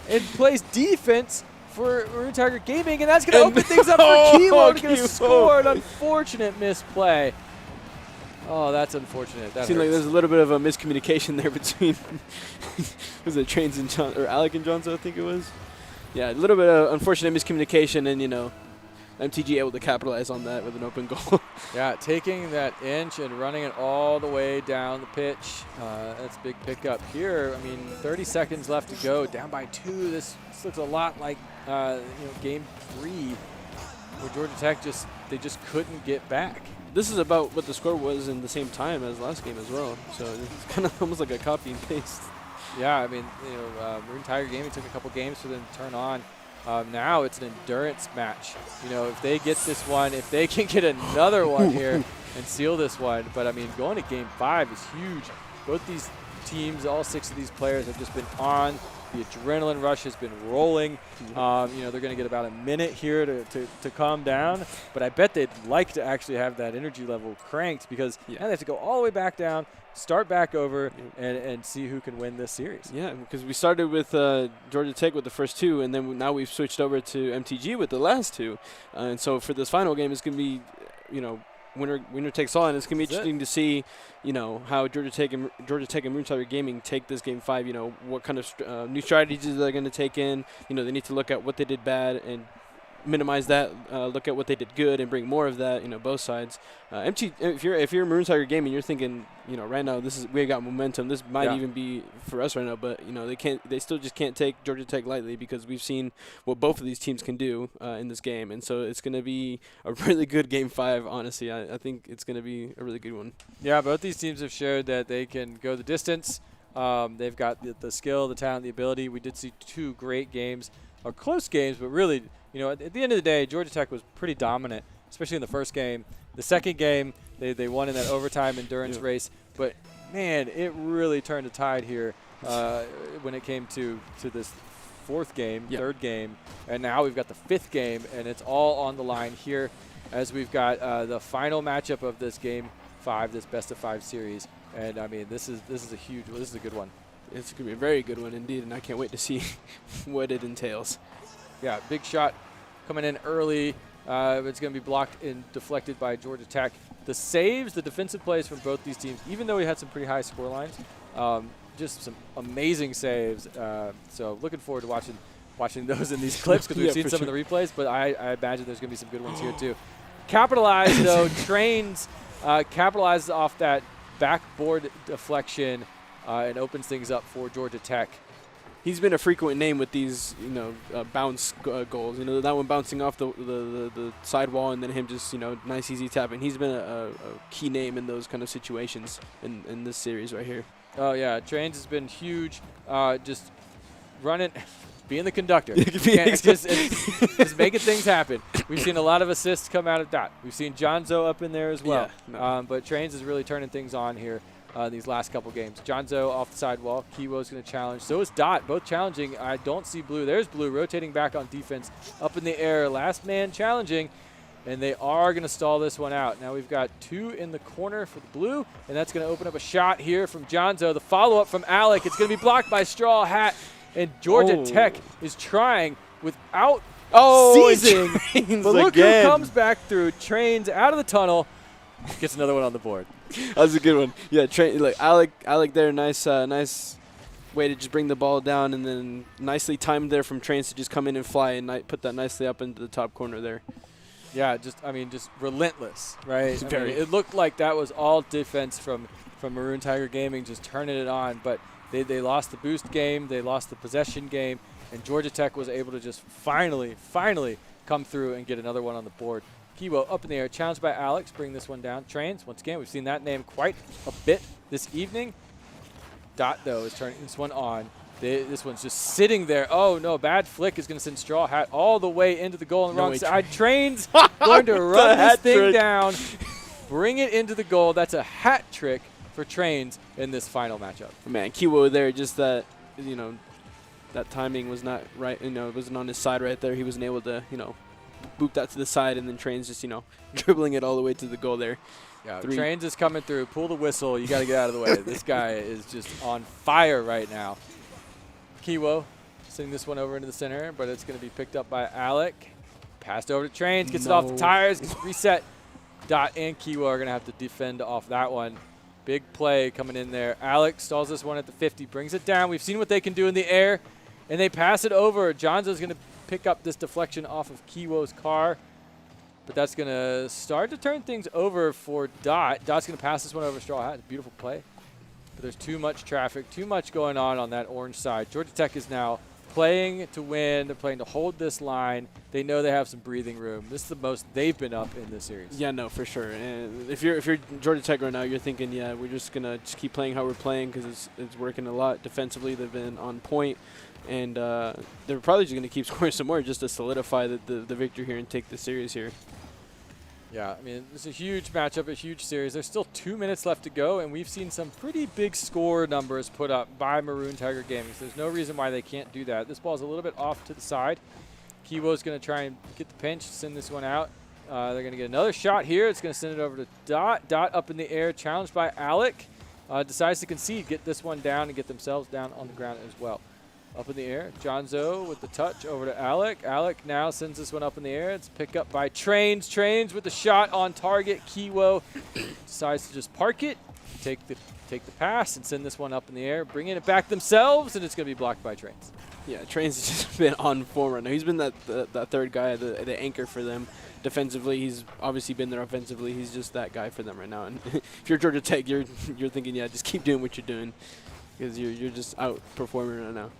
S2: and plays defense for Maroon Tiger Gaming, and that's going to open things up for Kiwo to get a score. An unfortunate misplay. Oh, that's unfortunate. That
S3: seemed like there's a little bit of a miscommunication there between was it Trains and Alec and Jonzo, I think it was. Yeah, a little bit of unfortunate miscommunication, and MTG able to capitalize on that with an open goal.
S2: Yeah, taking that inch and running it all the way down the pitch. That's a big pickup here. I mean, 30 seconds left to go, down by 2. This looks a lot like Game 3, where Georgia Tech just couldn't get back.
S3: This is about what the score was in the same time as last game as well. So it's kind of almost like a copy and paste.
S2: Yeah, I mean, Maroon Tiger Gaming took a couple games for them to turn on. Now it's an endurance match. If they get this one, if they can get another one here and seal this one. But, I mean, going to Game 5 is huge. Both these teams, all 6 of these players have just been on. The adrenaline rush has been rolling. They're going to get about a minute here to calm down. But I bet they'd like to actually have that energy level cranked because now they have to go all the way back down, start back over, and see who can win this series.
S3: Yeah, because we started with Georgia Tech with the first 2, and then now we've switched over to MTG with the last 2. And so for this final game, it's going to be, winner takes all, and it's going to be interesting to see, how Georgia Tech and Maroon Tiger Gaming take this Game 5. What kind of new strategies they're going to take in. They need to look at what they did bad and minimize that. Look at what they did good and bring more of that. Both sides. If you're Maroon Tiger Gaming, you're thinking, right now we got momentum. This might even be for us right now, but they still just can't take Georgia Tech lightly because we've seen what both of these teams can do in this game, and so it's going to be a really good Game 5. Honestly, I think it's going to be a really good one.
S2: Yeah, both these teams have showed that they can go the distance. They've got the skill, the talent, the ability. We did see 2 great games, or close games, but really, at the end of the day, Georgia Tech was pretty dominant, especially in the first game. The second game, they won in that overtime endurance race. But, man, it really turned the tide here when it came to this 4th game, 3rd game. And now we've got the 5th game, and it's all on the line here as we've got the final matchup of this Game 5, this best-of-5 series. And, I mean, this is a good one.
S3: It's going to be a very good one indeed, and I can't wait to see what it entails.
S2: Yeah, big shot coming in early. It's going to be blocked and deflected by Georgia Tech. The saves, the defensive plays from both these teams, even though we had some pretty high score lines, just some amazing saves. So looking forward to watching those in these clips because we've seen some of the replays, but I imagine there's going to be some good ones here too. Capitalize, though. Trains capitalizes off that backboard deflection and opens things up for Georgia Tech.
S3: He's been a frequent name with these, bounce goals. That one bouncing off the sidewall and then him just, nice easy tapping. He's been a key name in those kind of situations in this series right here.
S2: Oh, yeah. Trains has been huge. Just running, being the conductor. Just making things happen. We've seen a lot of assists come out of that. We've seen Jonzo up in there as well. But Trains is really turning things on here. These last couple games. Jonzo off the sidewall. Kiwo's going to challenge. So is Dot. Both challenging. I don't see Blue. There's Blue rotating back on defense. Up in the air. Last man challenging. And they are going to stall this one out. Now we've got 2 in the corner for the Blue. And that's going to open up a shot here from Jonzo. The follow-up from Alec. It's going to be blocked by Straw Hat. And Georgia Tech is trying without seizing. But look who comes back through. Trains out of the tunnel. Gets another one on the board.
S3: That was a good one. Yeah, Alec there, nice way to just bring the ball down, and then nicely timed there from Trains to just come in and fly and put that nicely up into the top corner there.
S2: Yeah, just relentless, right? It looked like that was all defense from Maroon Tiger Gaming, just turning it on. But They lost the boost game, they lost the possession game, and Georgia Tech was able to just finally come through and get another one on the board. Kiwo up in the air, challenged by Alex, bring this one down. Trains, once again, we've seen that name quite a bit this evening. Dot, though, is turning this one on. This one's just sitting there. Oh, no, bad flick is going to send Straw Hat all the way into the goal on the wrong side. Trains going to run this thing down, bring it into the goal. That's a hat trick for Trains in this final matchup.
S3: Man, Kiwo there, just that, that timing was not right. It wasn't on his side right there. He wasn't able to, boot that to the side, and then Trains just, dribbling it all the way to the goal there.
S2: Yeah, Trains is coming through. Pull the whistle. You got to get out of the way. This guy is just on fire right now. Kiwo sending this one over into the center, but it's going to be picked up by Alec. Passed over to Trains. Gets it off the tires. Gets reset. Dot and Kiwo are going to have to defend off that one. Big play coming in there. Alec stalls this one at the 50. Brings it down. We've seen what they can do in the air. And they pass it over. Jonzo's going to pick up this deflection off of Kiwo's car. But that's going to start to turn things over for Dot. Dot's going to pass this one over Straw Hat. It's a beautiful play. But there's too much traffic, too much going on that orange side. Georgia Tech is now playing to win. They're playing to hold this line. They know they have some breathing room. This is the most they've been up in this series.
S3: Yeah, no, for sure. And if you're Georgia Tech right now, you're thinking, yeah, we're just going to keep playing how we're playing because it's working a lot defensively. They've been on point. And they're probably just going to keep scoring some more just to solidify the victory here and take the series here.
S2: Yeah, I mean, it's a huge matchup, a huge series. There's still 2 minutes left to go, and we've seen some pretty big score numbers put up by Maroon Tiger Gaming. So there's no reason why they can't do that. This ball's a little bit off to the side. Kiwo's going to try and get the pinch, send this one out. They're going to get another shot here. It's going to send it over to Dot. Dot up in the air, challenged by Alec. Decides to concede, get this one down, and get themselves down on the ground as well. Up in the air, Jonzo with the touch over to Alec. Alec now sends this one up in the air. It's picked up by Trains. Trains with the shot on target. Kiwo decides to just park it, take the pass, and send this one up in the air, bringing it back themselves, and it's going to be blocked by Trains.
S3: Yeah, Trains has just been on form right now. He's been that third guy, the anchor for them defensively. He's obviously been there offensively. He's just that guy for them right now. And if you're Georgia Tech, you're thinking, yeah, just keep doing what you're doing because you're just outperforming right now.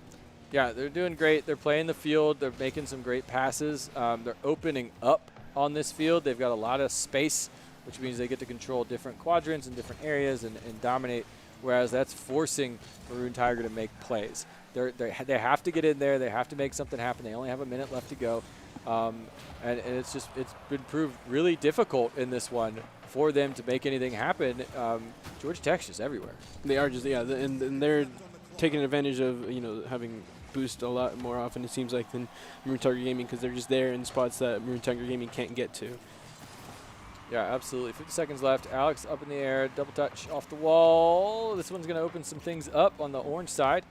S2: Yeah, they're doing great. They're playing the field. They're making some great passes. They're opening up on this field. They've got a lot of space, which means they get to control different quadrants and different areas and dominate, whereas that's forcing Maroon Tiger to make plays. They have to get in there. They have to make something happen. They only have a minute left to go. And it's been proved really difficult in this one for them to make anything happen. Georgia Tech's just everywhere.
S3: They are just, yeah, and they're taking advantage of, having boost a lot more often, it seems like, than Maroon Tiger Gaming because they're just there in spots that Maroon Tiger Gaming can't get to.
S2: Yeah, absolutely. 50 seconds left. Alex up in the air, double touch off the wall. This one's going to open some things up on the orange side.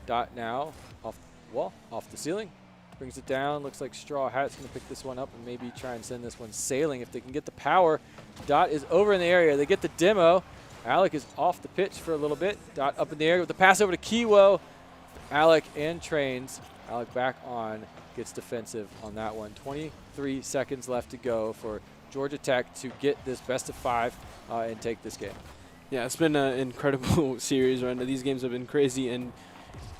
S2: Dot now off the wall, off the ceiling. Brings it down. Looks like Straw Hat's going to pick this one up and maybe try and send this one sailing if they can get the power. Dot is over in the area. They get the demo. Alec is off the pitch for a little bit. Dot up in the air with the pass over to Kiwo. Alec and Trains. Alec back on, gets defensive on that one. 23 seconds left to go for Georgia Tech to get this best of 5 and take this game.
S3: Yeah, it's been an incredible series right now. These games have been crazy, and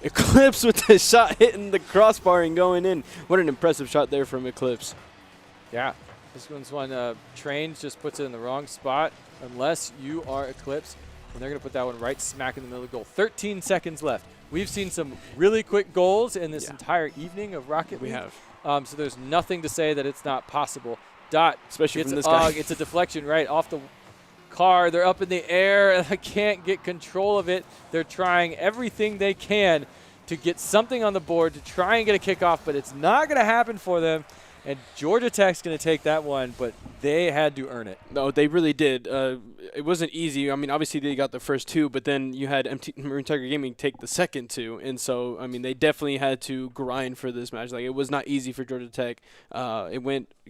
S3: Eclipse with the shot hitting the crossbar and going in. What an impressive shot there from Eclipse.
S2: Yeah, this one's one Trains just puts it in the wrong spot. Unless you are Eclipse, and they're going to put that one right smack in the middle of the goal. 13 seconds left. We've seen some really quick goals in this entire evening of Rocket League.
S3: We have.
S2: So there's nothing to say that it's not possible. Dot,
S3: especially from this guy.
S2: It's a deflection right off the car. They're up in the air, and I can't get control of it. They're trying everything they can to get something on the board to try and get a kickoff, but it's not going to happen for them. And Georgia Tech's going to take that one, but they had to earn it.
S3: No, they really did. It wasn't easy. I mean, obviously they got the first 2, but then you had Maroon Tiger Gaming take the second 2. And so, I mean, they definitely had to grind for this match. Like, it was not easy for Georgia Tech.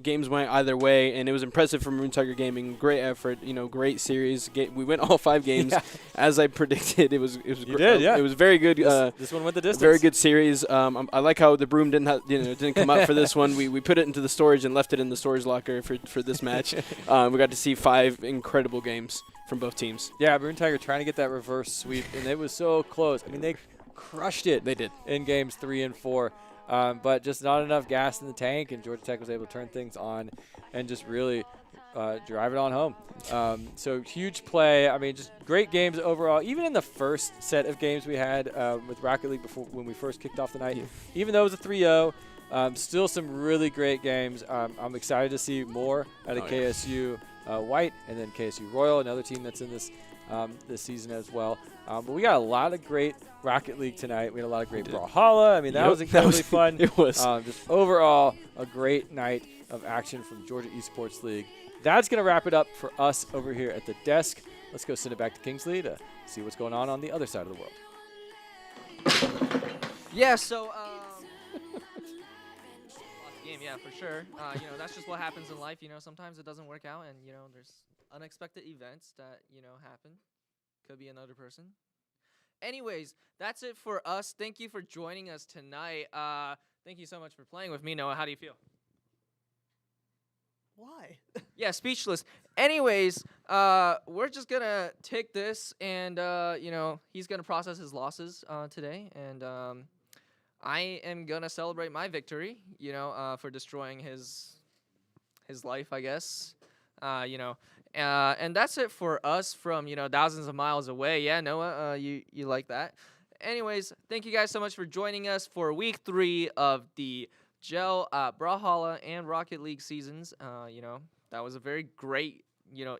S3: Games went either way, and it was impressive for Maroon Tiger Gaming. Great effort, great series. We went all 5 games as I predicted. It was
S2: yeah.
S3: It was very good.
S2: This one went the distance.
S3: Very good series. I like how the broom didn't come out for this one. We put it into the storage and left it in the storage locker for this match. We got to see 5 incredible games from both teams.
S2: Yeah, Maroon Tiger trying to get that reverse sweep, and it was so close. I mean, they crushed it.
S3: They did.
S2: In games 3 and 4, but just not enough gas in the tank, and Georgia Tech was able to turn things on and just really drive it on home. So huge play. I mean, just great games overall. Even in the first set of games we had with Rocket League before when we first kicked off the night, even though it was a 3-0, still some really great games. I'm excited to see more out of KSU White and then KSU Royal, another team that's in this season as well. But we got a lot of great Rocket League tonight. We had a lot of great Brawlhalla. I mean, that was incredibly fun.
S3: It was.
S2: Just overall, a great night of action from Georgia Esports League. That's going to wrap it up for us over here at the desk. Let's go send it back to Kingsley to see what's going on the other side of the world.
S1: Yeah, so lost the game, yeah, for sure. That's just what happens in life. Sometimes it doesn't work out, and there's unexpected events that happen. Could be another person. Anyways, that's it for us. Thank you for joining us tonight. Thank you so much for playing with me, Noah. How do you feel?
S4: Why?
S1: Yeah, speechless. Anyways, we're just gonna take this and he's gonna process his losses today, and I am gonna celebrate my victory. For destroying his life, I guess. And that's it for us from thousands of miles away. Yeah, Noah, you like that? Anyways, thank you guys so much for joining us for week 3 of the Gel, Brawlhalla, and Rocket League seasons. That was a very great,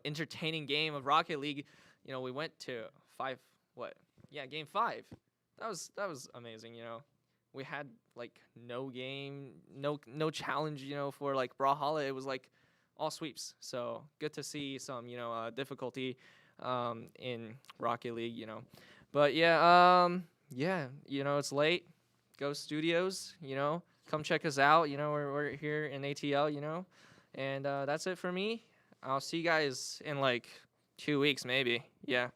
S1: entertaining game of Rocket League. We went to game 5. That was amazing. We had like no game, no challenge. For like Brawlhalla, it was like all sweeps. So good to see some, difficulty in Rocket League. But yeah, it's late. Go Studios. Come check us out. We're here in ATL, and that's it for me. I'll see you guys in like 2 weeks, maybe. Yeah.